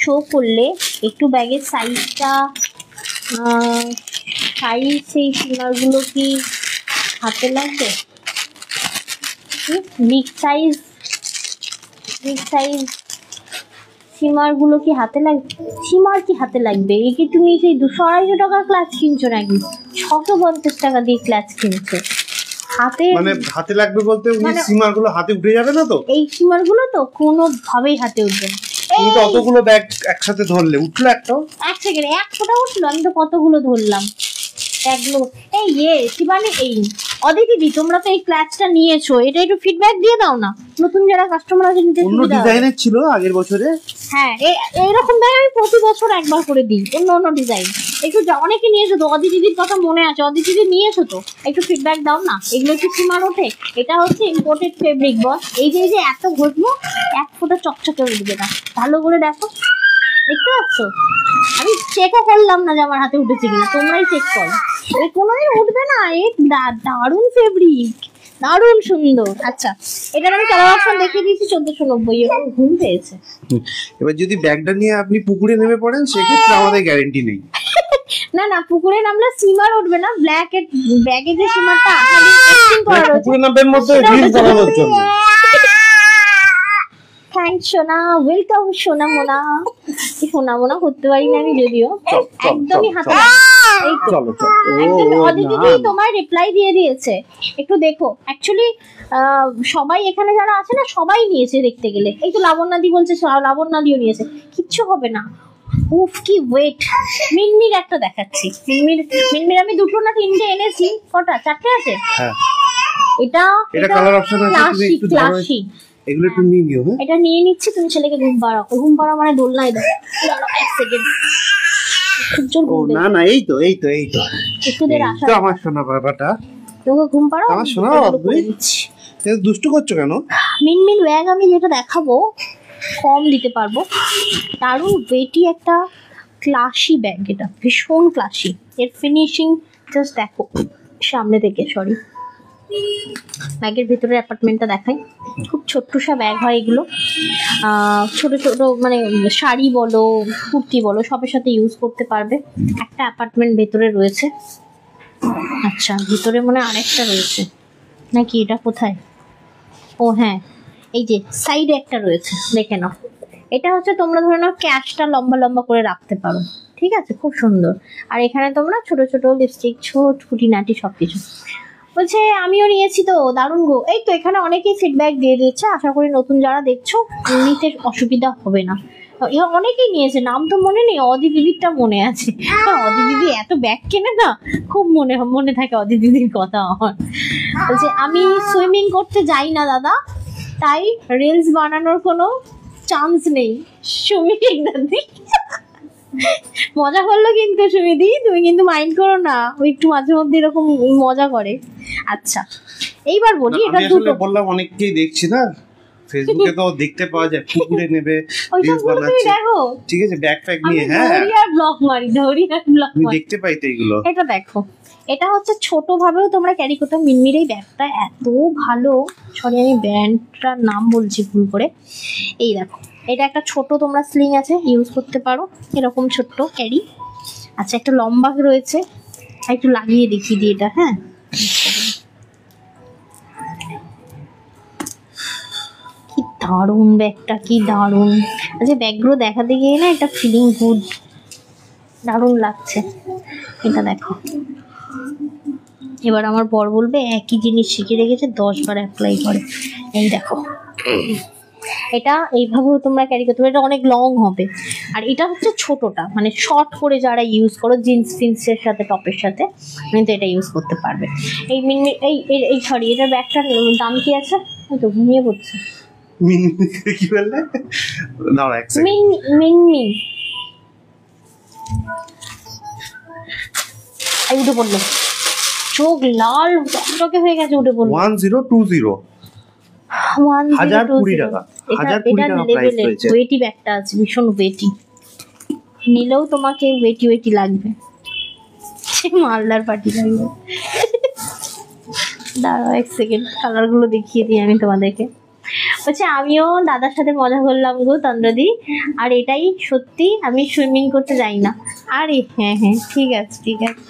শো করলে, একটু ব্যাগের সাইজটা, সেই সীমাগুলো কি হাতে লাগবে? বিগ সাইজ সীমারগুলো কি হাতে লাগবে? সীমার কি হাতে লাগবে? এই কি তুমি সেই 200-250 টাকার ক্লাচ কিনছো নাকি 650 টাকা দিয়ে ক্লাচ কিনছো? হাতে লাগবে বলতে সীমারগুলো হাতে উঠে যাবে না তো? এই সীমারগুলো তো কোনোভাবেই হাতে উঠবে না। অতগুলো ব্যাগ একসাথে ধরলে উঠলো এক সেকেন্ড, এক ফোঁটা উঠলো? আমি তো কতগুলো ধরলাম ব্যাগগুলো। শিবানী, অদিতি, তোমরা তো এই ক্লাচটা নিয়েছো, এটা একটু ফিডব্যাক দিয়ে দাও না, নতুন যারা কাস্টমার আছে নিতে। অন্য ডিজাইনের ছিল আগের বছরে। হ্যাঁ, এইরকম ব্যাগ আমি প্রতি বছর একবার করে দিই, অন্য ডিজাইন। একটু অনেকে নিয়েছো তো, অদিতির কথা মনে আছে? অদিতি নিয়েছো তো, একটু ফিডব্যাক দাও না। এগুলো কি সীমার ওঠে? এটা হচ্ছে ইম্পোর্টেড ফেব্রিক বস। এই যে এত ঘষবো, এক ফোঁটা চকচকে উঠবে না। ভালো করে দেখো, দেখতে পাচ্ছ? আমি চেকও করলাম না যে আমার হাতে উঠেছে কিনা, তোমরাই চেক করো। কোনোদিন উঠবে না। দারুণ ফেব্রিক, দারুণ সুন্দর। আচ্ছা, এটার আমি কালার অপশন দেখিয়ে দিয়েছি 1490। এবার ঘুম পেয়েছে। এবার যদি ব্যাগটা নিয়ে আপনি পুকুরে নেমে পড়েন, সেক্ষেত্রে আমাদের গ্যারান্টি নেই। না, পুকুরে নামলে সীমার উঠবে না। ব্যাগে যে সীমাটা পুকুরে নামবেন মধ্যে রিলস বানানোর জন্য। থ্যাংকস সোনা, ওয়েলকাম সোনা মোনা। শোনা মোনা করতে পারি না আমি যদিও, একদমই হাতে এই তো চলো চলো। একদম অদিতি তোমার রিপ্লাই দিয়ে দিয়েছে, একটু দেখো। অ্যাকচুয়ালি সবাই এখানে যারা আছে না সবাই নিয়েছে দেখতে গেলে। এই তো লাবণ্যাদি বলছে, লাবণ্যাদিও নিয়েছে, কিচ্ছু হবে না। উফ কি ওয়েট। মিনমির একটা দেখাচ্ছি, মিনমির আমি দুটো না তিনটে এনেছি। কটা? চারটে আছে। হ্যাঁ এটা এটা কালার অপশন আছে, তুমি একটু ধরো ক্লাসি। এগুলো একটু নিয়ে নিও। হ্যাঁ এটা নিয়ে নিচ্ছি, তুমি ছেলেকে ঘুম পাড়াও। ঘুম পাড়া মানে দোলনায় দাও। এক সেকেন্ড, খুব জোর ও ঘুম না না, এই তো এই তো এই তো একটু দের আশা। তো আমার সোনা বাবাটা, তোকে ঘুম পাড়াও, আমার সোনা দুটো বাবু। করে দিচ্ছি। দুষ্টু করছো কেন? মিনমিন ব্যাগ আমি যেটা দেখাবো কম দিতে পারবো, দারুণ ওয়েটি একটা ক্লাসি ব্যাগ। এটা ভীষণ ক্লাসি, এর ফিনিশিং জাস্ট দেখো সামনে থেকে। সরি, ব্যাগের ভিতরের অ্যাপার্টমেন্টটা দেখাই। খুব ছোট্টসা ব্যাগ হয় এগুলো, ছোট ছোট মানে শাড়ি বলো কুর্তি বলো সবের সাথে ইউজ করতে পারবে। একটা অ্যাপার্টমেন্ট ভেতরে রয়েছে। আচ্ছা, ভিতরে মনে হয় আরেকটা রয়েছে নাকি? এটা কোথায়? ও হ্যাঁ, এই যে সাইডে একটা রয়েছে, দেখে নাও। এটা হচ্ছে তোমরা ধরে নাও ক্যাশটা লম্বা লম্বা করে রাখতে পারো, ঠিক আছে? খুব সুন্দর। আর এখানে তোমরা ছোট ছোট লিপস্টিক, ছোট খুঁটিনাটি সবকিছু। বলছে আমিও নিয়েছি তো, দারুণ গো। এই তো এখানে অনেকেই ফিডব্যাক দিয়ে দিচ্ছে, আশা করি নতুন যারা দেখছো নিতে অসুবিধা হবে না। অনেকেই নিয়েছে, নাম তো মনে নেই, অদি দিদিরটা মনে আছে। অদি দিদি এত ব্যাগ কেনে না, খুব মনে থাকে অদি দিদির কথা আমার। বলছে আমি সুইমিং করতে যাই না দাদা, তাই রিলস বানানোর কোনো চান্স নেই। সুমিদি দাদি মজা করলো কিন্তু, সুমিদি তুমি কিন্তু মাইন্ড করো না, ওই একটু মাঝে মধ্যে এরকম মজা করে। আচ্ছা এইবার বলি, এটা দুটো বললাম অনেককেই দেখছি না ফেসবুকে, তো দেখতে পাওয়া যায় পুকুরে নেবে রিলস বানাচ্ছে। দেখো ঠিক আছে, ব্যাগ প্যাক নিয়ে। হ্যাঁ ধরি আর ব্লক মারি, ধরি আর ব্লক আমি মারি। দেখতে পাই তো এগুলো। এটা দেখো, এটা হচ্ছে ছোট ভাবেও তোমরা ক্যারি করতে। মিনমির এই ব্যাগটা এত ভালো, সরি আমি ব্র্যান্ডটার নাম বলছি ভুল করে। এই দেখো, এটা একটা ছোট তোমরা স্লিং আছে, ইউজ করতে পারো এরকম ছোট্ট ক্যারি। আচ্ছা একটা লম্বা রয়েছে, একটু লাগিয়ে দেখিয়ে দিই এটা। হ্যাঁ কি দারুণ ব্যাগটা, কি দারুণ। আচ্ছা ব্যাগগুলো দেখাতে গিয়ে না একটা ফিলিং গুড, দারুণ লাগছে। এটা দেখো, এবার আমার বর বলবে একই জিনিস শিখে রেখেছে 10 বার অ্যাপ্লাই করে। এই দেখো, এটা এইভাবেও তোমরা ক্যারি করতে পারো, এটা অনেক লং হবে। আর এটা হচ্ছে ছোটটা, মানে শর্ট করে যারা ইউজ করো জিন্স ফিন্সের সাথে টপের সাথে, কিন্তু এটা ইউজ করতে পারবে। এই মিনমি এই সরি, এটার ব্যাগটার দাম কি আছে? ওই তো ঘুমিয়ে পড়ছে। কি বললে? দাঁড়া এক সেকেন্ড। মিনমি উঠে পড়লো, চোখ লাল টকটকে হয়ে গেছে, উঠে পড়লো। 1020 1020 টাকা, 1020 টাকা প্রাইস রয়েছে। ওয়েটি ব্যাগটা আছে, ভীষণ ওয়েটি, নিলেও তোমাকে ওয়েটি লাগবে, মালদার পার্টি লাগবে। দাঁড়াও এক সেকেন্ড, কালারগুলো দেখিয়ে দিই আমি তোমাদেরকে। বলছে আমিও দাদার সাথে মজা করলাম গো তন্দ্রাদি, আর এটাই সত্যি, আমি সুইমিং করতে যাই না। আরে হ্যাঁ হ্যাঁ ঠিক আছে ঠিক আছে,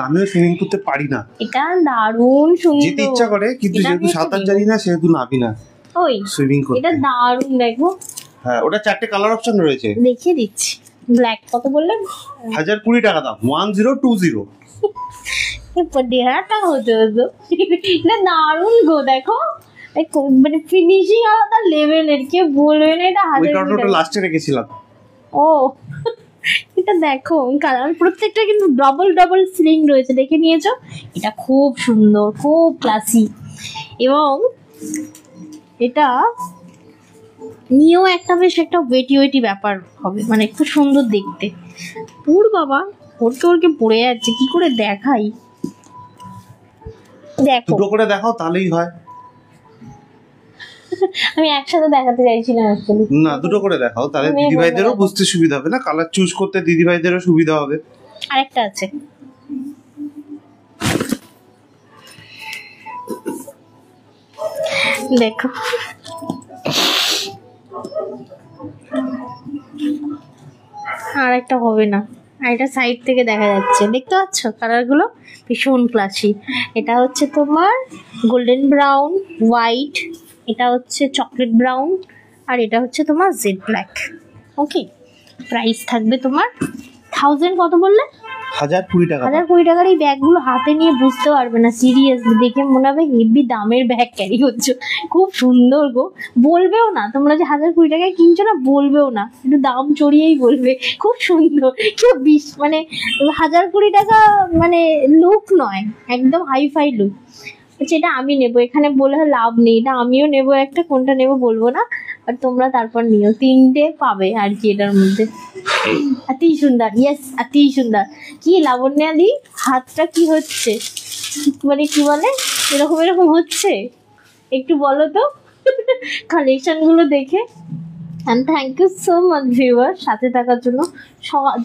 আমিও সুইমিং করতে পারি না। এটা দারুণ সুন্দর, যেতে ইচ্ছা করে কিন্তু যেহেতু সাঁতার জানি না সেহেতু নাবি না ওই সুইমিং করতে। এটা দারুণ, দেখো। হ্যাঁ ওটা 4টে কালার অপশন রয়েছে, দেখিয়ে দিচ্ছি। ব্ল্যাক কত বললেন? 1020 টাকা দাম, 1020। দেড় টাকা হতে হতো। এটা দারুণ গো, দেখো মানে ফিনিশিং আলাদা লেভেলের, কে বলবেন এটা ওই 1000 কারণে ওটা লাস্টে রেখেছিলাম। ও এটা দেখো কালার, প্রত্যেকটা কিন্তু ডবল স্লিং রয়েছে, দেখে নিয়েছো? এটা খুব সুন্দর, খুব ক্লাসি, এবং এটা নিয়েও একটা বেশ একটা ওয়েটি ব্যাপার হবে, মানে খুব সুন্দর দেখতে। পুর বাবা ওরকে পড়ে যাচ্ছে, কি করে দেখাই, দেখো দুটো করে দেখাও তাহলেই হয়। আমি একসাথে দেখাতে চাইছিলাম অ্যাকচুয়ালি। না দুটো করে দেখাও, তাহলে দিদিভাইদেরও বুঝতে সুবিধা হবে না, কালার চুজ করতে দিদিভাইদেরও সুবিধা হবে। আরেকটা আছে, দেখো আর একটা হবে না, আর এটা সাইড থেকে দেখা যাচ্ছে, দেখতে পাচ্ছ কালারগুলো ভীষণ ক্লাসি। এটা হচ্ছে তোমার গোল্ডেন ব্রাউন, হোয়াইট, এটা হচ্ছে চকলেট ব্রাউন, আর এটা হচ্ছে তোমার জেড ব্ল্যাক। ওকে, প্রাইস থাকবে তোমার 1000 কত বললে 1020 টাকা। 1020 টাকার এই ব্যাগগুলো হাতে নিয়ে বুঝতে পারবে না, সিরিয়াসলি দেখে মনে হবে হেভি দামের ব্যাগ ক্যারি করছো। খুব সুন্দর গো, বলবেও না তোমরা যে 1020 টাকায় কিনছো না, বলবেও না, একটু দাম চড়িয়েই বলবে খুব সুন্দর। কেউ মানে 1020 টাকা মানে লুক নয়, একদম হাইফাই লুক। এটা আমি নেবো, এখানে বলে লাভ নেই, এটা আমিও নেবো একটা, কোনটা নেবো বলবো না, আর তোমরা তারপর নিও, 3টে পাবে আর কি এটার মধ্যে। অতি সুন্দর, ইয়েস অতি সুন্দর। কি লাবণ্যা দি হাতটা কি হচ্ছে, মানে কি বলে এরকম এরকম হচ্ছে, একটু বলো তো কালেকশন গুলো দেখে। And thank you so much viewer সাথে থাকার জন্য।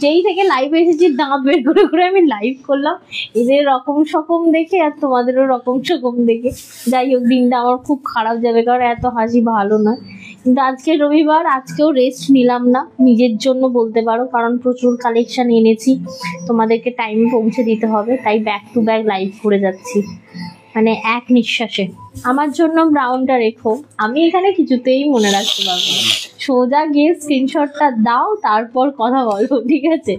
যেই থেকে লাইভে এসেছি দাঁত বের করে করে আমি লাইভ করলাম, এদের রকম সকম দেখে আর তোমাদেরও রকম সকম দেখে। যাই হোক, দিনটা আমার খুব খারাপ যাবে, কারণ এত হাসি ভালো নয়। কিন্তু আজকে রবিবার, আজকেও রেস্ট নিলাম না, নিজের জন্য বলতে পারো, কারণ প্রচুর কালেকশন এনেছি, তোমাদেরকে টাইমে পৌঁছে দিতে হবে, তাই ব্যাক টু ব্যাক লাইভ করে যাচ্ছি, মানে এক নিঃশ্বাসে। আমার জন্য ব্রাউনটা রেখো, আমি এখানে কিছুতেই মনে রাখতে পারবো না, সোজা গিয়ে স্ক্রিনশটটা দাও, তারপর কথা বলো, ঠিক আছে?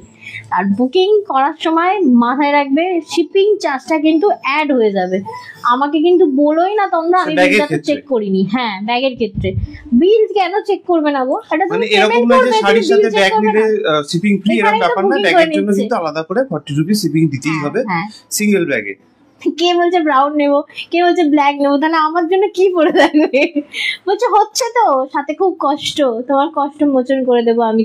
আর বুকিং করার সময় মাথায় রাখবে শিপিং চার্জটা কিন্তু অ্যাড হয়ে যাবে। আমাকে কিন্তু বলোই না তোমরা আমি বিলটা তো চেক করিনি। হ্যাঁ, ব্যাগের ক্ষেত্রে বিল কেন চেক করবে না গো? এটা মানে এরকম না যে শাড়ির সাথে ব্যাগ নিলে শিপিং ফ্রি, এরকম ব্যাপার না, ব্যাগের জন্য কিন্তু আলাদা করে 40 রুপি শিপিং দিতেই হবে সিঙ্গেল ব্যাগে। কে বলছে ব্রাউন নেবো, কে বলছে ব্ল্যাক নেবো, তাহলে আমার জন্য কি পরে থাকবে? বলছে হচ্ছে তো সাথে খুব কষ্ট, তোমার কষ্ট মোচন করে দেবো আমি,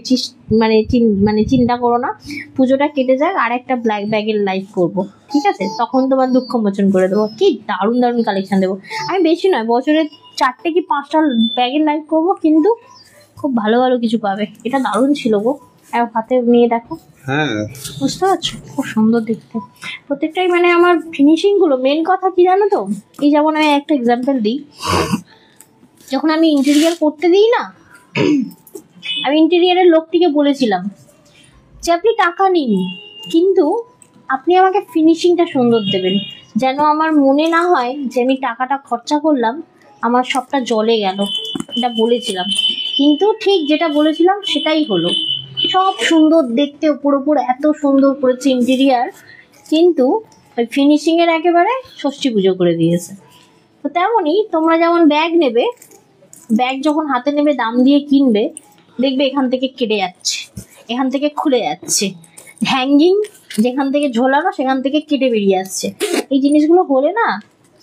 মানে চিন্তা করো না, পুজোটা কেটে যাক আর একটা ব্ল্যাক ব্যাগের লাইভ করবো, ঠিক আছে? তখন তোমার দুঃখ মোচন করে দেবো। কি দারুণ দারুণ কালেকশন দেবো আমি, বেশি নয়, বছরে 4টে কি 5টা ব্যাগের লাইভ করবো, কিন্তু খুব ভালো ভালো কিছু পাবে। এটা দারুণ ছিল গো, হাতে নিয়ে দেখো, হ্যাঁ বুঝতে পারছো, খুব সুন্দর দেখতে প্রত্যেকটাই। মানে আমার ফিনিশিং গুলো, মেন কথা কি জানো তো, এই যেমন আমি একটা এক্সাম্পল দিই, যখন আমি ইন্টেরিয়ার করতে দিই না, আমি ইন্টেরিয়ারের লোকটিকে বলেছিলাম যে আপনি টাকা নিন, কিন্তু আপনি আমাকে ফিনিশিংটা সুন্দর দেবেন, যেন আমার মনে না হয় যে আমি টাকাটা খরচা করলাম আমার সবটা জলে গেল। এটা বলেছিলাম, কিন্তু ঠিক যেটা বলেছিলাম সেটাই হলো। সব সুন্দর দেখতে, ওপর ওপর এত সুন্দর করেছে ইন্টেরিয়ার, কিন্তু ওই ফিনিশিংয়ের একেবারে ষষ্ঠী পুজো করে দিয়েছে। তো তেমনই তোমরা যেমন ব্যাগ নেবে, ব্যাগ যখন হাতে নেবে দাম দিয়ে কিনবে, দেখবে এখান থেকে কেটে যাচ্ছে, এখান থেকে খুলে যাচ্ছে, হ্যাঙ্গিং যেখান থেকে ঝোলানো সেখান থেকে কেটে বেরিয়ে আসছে। এই জিনিসগুলো হলে না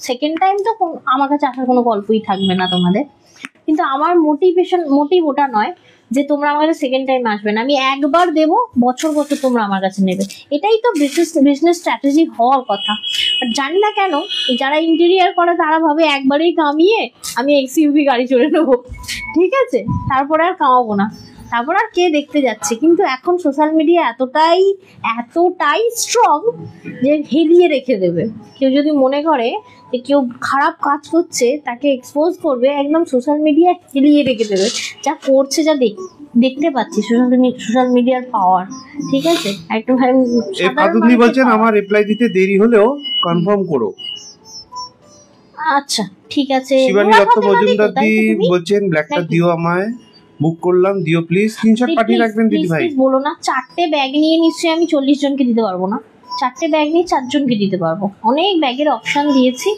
সেকেন্ড টাইম তো আমার কাছে আসার কোনো গল্পই থাকবে না তোমাদের। কিন্তু আমার মোটিভ ওটা নয় যে তোমরা আমার কাছে সেকেন্ড টাইম আসবে না, আমি একবার দেবো, বছর বছর তোমরা আমার কাছে নেবে, এটাই তো বিজনেস স্ট্র্যাটেজি হওয়ার কথা। আর জানি না কেন যারা ইন্টেরিয়ার করে তারা ভাবে একবারেই কামিয়ে আমি এক্সইউভি গাড়ি চড়ে নেবো, ঠিক আছে, তারপরে আর কামাবো না, তারপর আর কে দেখতে যাচ্ছে। কিন্তু এখন সোশ্যাল মিডিয়া এতটাই স্ট্রং যে হেলিয়ে রেখে দেবে। কেউ যদি মনে করে যে কেউ খারাপ কাজ করছে তাকে এক্সপোজ করবে, একদম সোশ্যাল মিডিয়া হেলিয়ে রেখে দেবে, যা করছে যা দেখতে পাচ্ছি সোশ্যাল মিডিয়ার পাওয়ার, ঠিক আছে? একদম আপনি বলছেন আমার রিপ্লাই দিতে দেরি হলেও কনফার্ম করো। আচ্ছা ঠিক আছে। শিবানী দত্ত মজুমদার দি বলছেন ব্ল্যাকটা দিও আমায়, বুক করলাম, দিও প্লিজ, স্ক্রিনশট পাঠিয়ে রাখবেন দিদি ভাই। বলো না 4টে ব্যাগ নিয়ে নিশ্চয়ই আমি 40 জনকে দিতে পারবো না, 4টে ব্যাগ নিয়ে 4 জনকে দিতে পারবো। অনেক ব্যাগের অপশন দিয়েছি,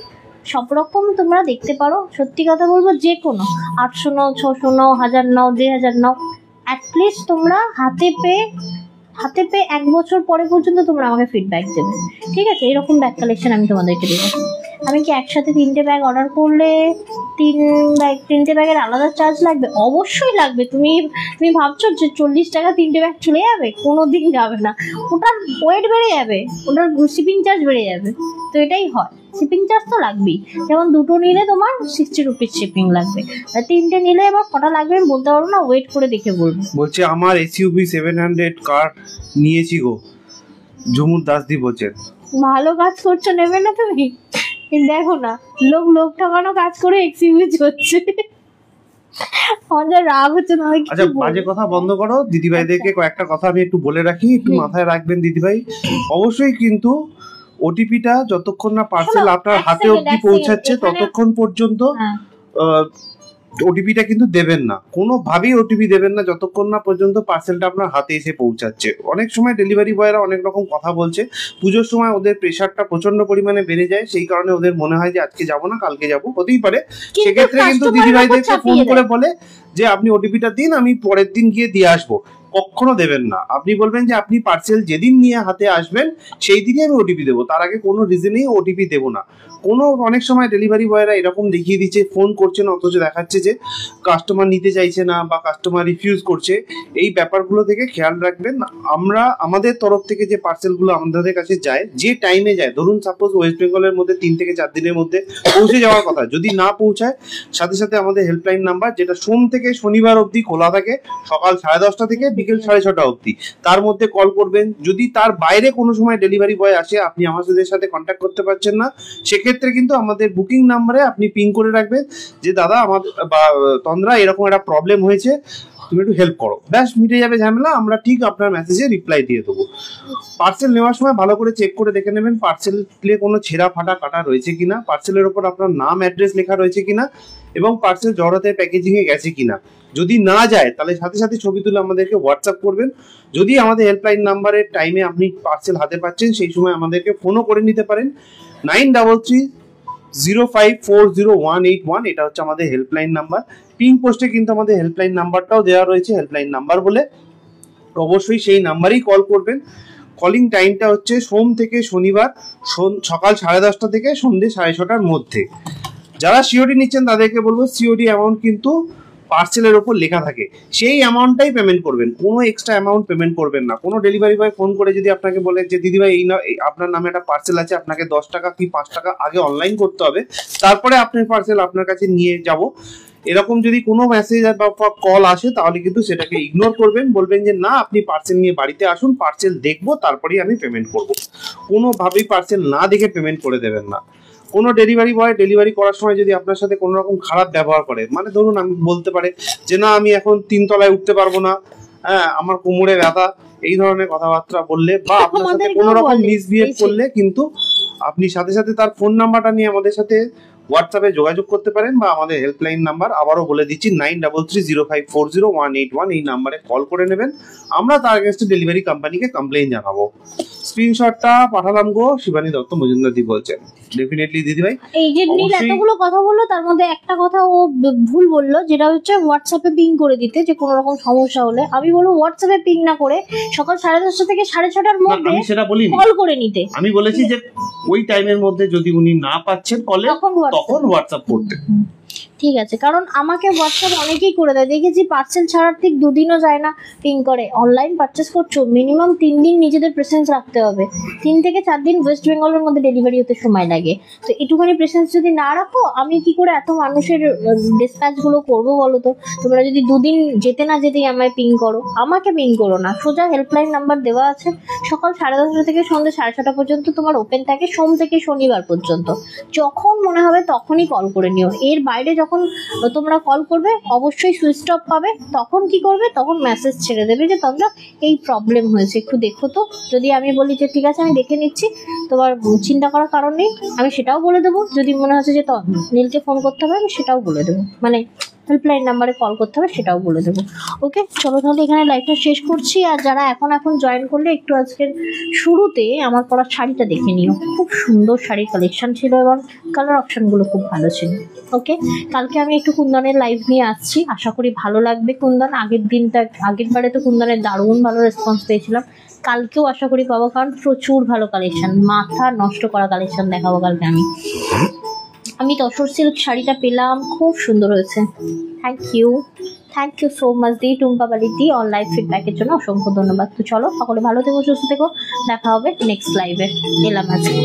সব রকম তোমরা দেখতে পারো। সত্যি কথা বলবো, যে কোনো 800 নাও, 600 নাও, 1000 নাও, 2000 নাও, অ্যাটলিস্ট তোমরা হাতে পেয়ে 1 বছর পরে পর্যন্ত তোমরা আমাকে ফিডব্যাক দেবে, ঠিক আছে? এরকম ব্যাগ কালেকশন আমি তোমাদেরকে দেবো। আমি কি একসাথে 3টে ব্যাগ অর্ডার করলে 3টে ব্যাগের আলাদা চার্জ লাগবে? অবশ্যই লাগবে। তুমি ভাবছো যে 40 টাকা 3টে ব্যাগ চলে যাবে? কোনো দিন যাবে না, ওটার ওয়েট বেড়ে যাবে, ওটার শিপিং চার্জ বেড়ে যাবে। তো এটাই হয়, শিপিং চার্জ তো লাগবেই। যেমন 2টো নিলে তোমার 60 রুপিস শিপিং লাগবে, আর 3টে নিলে এবার কটা লাগবে আমি বলতে পারবো না, ওয়েট করে দেখে বলবো। বলছে আমার এসইউভি 700 কার নিয়েছি গো, ঝুমুর দাসদি বলছেন। ভালো কাজ করছো, নেবে না তুমি? দেখো না, লোক ঠকানো কাজ করে এক্সিউজ হচ্ছে। রাগ হচ্ছে না। আচ্ছা বাজে কথা বন্ধ করো, দিদিভাইদেরকে কয়েকটা কথা আমি একটু বলে রাখি, একটু মাথায় রাখবেন দিদিভাই। অবশ্যই কিন্তু ওটিপিটা যতক্ষণ না পার্সেল আপনার হাতে অবধি পৌঁছাচ্ছে ততক্ষণ পর্যন্ত ওটিপিটা কিন্তু দেবেন না, কোনোভাবেই ওটিপি দেবেন না যতক্ষণ না পর্যন্ত পার্সেলটা আপনার হাতে এসে পৌঁছাচ্ছে। অনেক সময় ডেলিভারি বয়রা অনেক রকম কথা বলছে, পুজোর সময় ওদের প্রেশারটা প্রচন্ড পরিমাণে বেড়ে যায়, সেই কারণে ওদের মনে হয় যে আজকে যাবো না কালকে যাবো, হতেই পারে। সেক্ষেত্রে কিন্তু দিদিভাইদেরকে ফোন করে বলে যে আপনি ওটিপিটা দিন, আমি পরের দিন গিয়ে দিয়ে আসবো। কখনো দেবেন না। আপনি বলবেন যে আপনি পার্সেল যেদিন নিয়ে হাতে আসবেন সেই দিনই আমি ওটিপি দেবো, তার আগে কোনো রিজনেই ওটিপি দেবো না। অনেক সময় ডেলিভারি বয়রা এরকম দেখিয়ে দিচ্ছে, ফোন করছেন অথচ দেখাচ্ছে যে কাস্টমার নিতে চাইছে না বা কাস্টমার রিফিউজ করছে। এই ব্যাপারগুলো থেকে খেয়াল রাখবেন। আমাদের তরফ থেকে যে পার্সেলগুলো আমাদের কাছে যায়, যে টাইমে যায়, ধরুন সাপোজ ওয়েস্ট বেঙ্গলের মধ্যে 3 থেকে 4 দিনের মধ্যে পৌঁছে যাওয়ার কথা, যদি না পৌঁছায় সাথে সাথে আমাদের হেল্পলাইন নাম্বার, যেটা সোম থেকে শনিবার অবধি খোলা থাকে, সকাল 10:30 থেকে বিকেল 6:30 অবধি, তার মধ্যে কল করবেন। যদি তার বাইরে কোনো সময় ডেলিভারি বয় আসে, আপনি আমাদের সাথে কন্ট্যাক্ট করতে পারছেন না, সেক্ষেত্রে কিন্তু আমাদের বুকিং নাম্বারে আপনি পিং করে রাখবেন যে দাদা আমাদের বা তন্দ্রা এরকম একটা প্রবলেম হয়েছে, তুমি একটু হেল্প করো, ব্যাস মিটে যাবে ঝামেলা। আমরা ঠিক আপনার মেসেজে রিপ্লাই দিয়ে দেবো। পার্সেল নেওয়ার সময় ভালো করে চেক করে দেখে নেবেন পার্সেলে কোনো ছেঁড়া ফাটা কাটা রয়েছে কিনা, পার্সেলের ওপর আপনার নাম অ্যাড্রেস লেখা রয়েছে কিনা, এবং পার্সেল জড়াতে প্যাকেজিং এ গেছে কিনা। যদি না যায় তাহলে সাথে সাথে ছবি তুলে আমাদেরকে হোয়াটসঅ্যাপ করবেন। যদি আমাদের হেল্পলাইন নাম্বারের টাইমে আপনি পার্সেল হাতে পাচ্ছেন, সেই সময় আমাদেরকে ফোনও করে নিতে পারেন। 9330540181, এটা হচ্ছে আমাদের হেল্পলাইন নাম্বার। পিং পোস্টে কিন্তু আমাদের হেল্পলাইন নাম্বারটাও দেওয়া রয়েছে, হেল্পলাইন নাম্বার বলে, অবশ্যই সেই নাম্বারেই কল করবেন। কলিং টাইমটা হচ্ছে সোম থেকে শনিবার সকাল 10:30 থেকে সন্ধ্যে 6:30টার মধ্যে। যারা সিওডি নিচ্ছেন তাদেরকে বলবো সিওডি অ্যামাউন্ট কিন্তু পার্সেলের ওপর লেখা থাকে, সেই অ্যামাউন্টটাই পেমেন্ট করবেন, কোনো এক্সট্রা অ্যামাউন্ট পেমেন্ট করবেন না। কোনো ডেলিভারি বয় ফোন করে যদি আপনাকে বলে যে দিদিভাই আপনার নামে একটা পার্সেল আছে, আপনাকে 10 টাকা কি 5 টাকা আগে অনলাইন করতে হবে, তারপরে আপনার পার্সেল আপনার কাছে নিয়ে যাব, এরকম যদি কোনো মেসেজ বা কল আসে তাহলে কিন্তু সেটাকে ইগনোর করবেন। বলবেন যে না, আপনি পার্সেল নিয়ে বাড়িতে আসুন, পার্সেল দেখবো তারপরেই আমি পেমেন্ট করব। কোনোভাবেই পার্সেল না দেখে পেমেন্ট করে দেবেন না। কোনো ডেলিভারি বয় ডেলিভারি করার সময় যদি আপনার সাথে কোনো রকম খারাপ ব্যবহার করে, মানে ধরুন আমি বলতে পারে যে না আমি এখন 3 তলায় উঠতে পারবো না, হ্যাঁ আমার কোমরে ব্যথা, এই ধরনের কথাবার্তা বললে বা আপনার সাথে কোনো রকম মিসবিহেভ করলে কিন্তু আপনি সাথে সাথে তার ফোন নাম্বারটা নিয়ে আমাদের সাথে হোয়াটসঅ্যাপে যোগাযোগ করতে পারেন, বা আমাদের হেল্পলাইন নাম্বার আবারও বলে দিচ্ছি 9330540181, এই নাম্বারে কল করে নেবেন। আমরা তার এগেইনস্টে ডেলিভারি কোম্পানিকে কমপ্লেইন জানাবো। স্ক্রিনশটটা পাঠালাম গো, শিবানী দত্ত মজুমদার দি বলছেন। ডেফিনেটলি দিদিভাই, এই যে নীল এতগুলো কথা বললো, তার মধ্যে একটা কথা ও ভুল বললো, যেটা হচ্ছে হোয়াটসঅ্যাপে পিং করে দিতে, যে কোনো রকম সমস্যা হলে। আমি বলবো হোয়াটসঅ্যাপে পিং না করে সকাল 10:30 থেকে 6:30টার মধ্যে আমি সেটা বলিনি, কল করে নিতে। আমি বলেছি যে ওই টাইমের মধ্যে যদি উনি না পাচ্ছেন কলে, তখন হোয়াটসঅ্যাপ করতে। ঠিক আছে, কারণ আমাকে হোয়াটসঅ্যাপ অনেকেই করে দেয়, দেখেছি পার্সেল ছাড়ার ঠিক 2 দিনও যায় না পিং করে। অনলাইন পারচেস করছো, মিনিমাম 3 দিন নিজেদের প্রেসেন্স রাখতে হবে। 3 থেকে 4 দিন ওয়েস্ট বেঙ্গলের মধ্যে ডেলিভারি হতে সময় লাগে। তো একটুখানি প্রেসেন্স যদি না রাখো, আমি কি করে এত মানুষের ডিসপ্যাচগুলো করবো বলো তো? তোমরা যদি 2 দিন যেতে না যেতেই আমায় পিং করো, আমাকে পিং করো না। সোজা হেল্পলাইন নাম্বার দেওয়া আছে, সকাল 10:30 থেকে সন্ধ্যে 6:30 পর্যন্ত তোমার ওপেন থাকে, সোম থেকে শনিবার পর্যন্ত। যখন মনে হবে তখনই কল করে নিও। এর বাইরে যখন তোমরা কল করবে অবশ্যই সুইচ অফ পাবে। তখন কি করবে, তখন মেসেজ ছেড়ে দেবে যে তোমরা এই প্রবলেম হয়েছে, একটু দেখো তো। যদি আমি বলি যে ঠিক আছে আমি দেখে নিচ্ছি, তোমার চিন্তা করার কারণ নেই, আমি সেটাও বলে দেবো। যদি মনে হচ্ছে যে নীলকে ফোন করতে হবে, আমি সেটাও বলে দেবো, মানে হেল্পলাইন নাম্বারে কল করতে হবে সেটাও বলে দেবো। ওকে, চলো তাহলে এখানে লাইভটা শেষ করছি। আর যারা এখন জয়েন করলে একটু আজকের শুরুতে আমার পরা শাড়িটা দেখে নিও, খুব সুন্দর শাড়ির কালেকশন ছিল এবং কালার অপশনগুলো খুব ভালো ছিল। ওকে, কালকে আমি একটু কুন্দনের লাইভ নিয়ে আসছি, আশা করি ভালো লাগবে। কুন্দন আগের বারে তো কুন্দনের দারুণ ভালো রেসপন্স পেয়েছিলাম, কালকেও আশা করি পাবো, কারণ প্রচুর ভালো কালেকশন, মাথা নষ্ট করা কালেকশন দেখাবো কালকে। আমি তসর সিল্ক শাড়িটা পেলাম, খুব সুন্দর হয়েছে। থ্যাংক ইউ সো মাচ দি টুম্পা বালি দি অনলাইন ফিডব্যাকের জন্য অসংখ্য ধন্যবাদ। তো চলো সকলে ভালো থেকো, সুস্থ থেকো, দেখা হবে নেক্সট লাইভে। এলাম আজকে।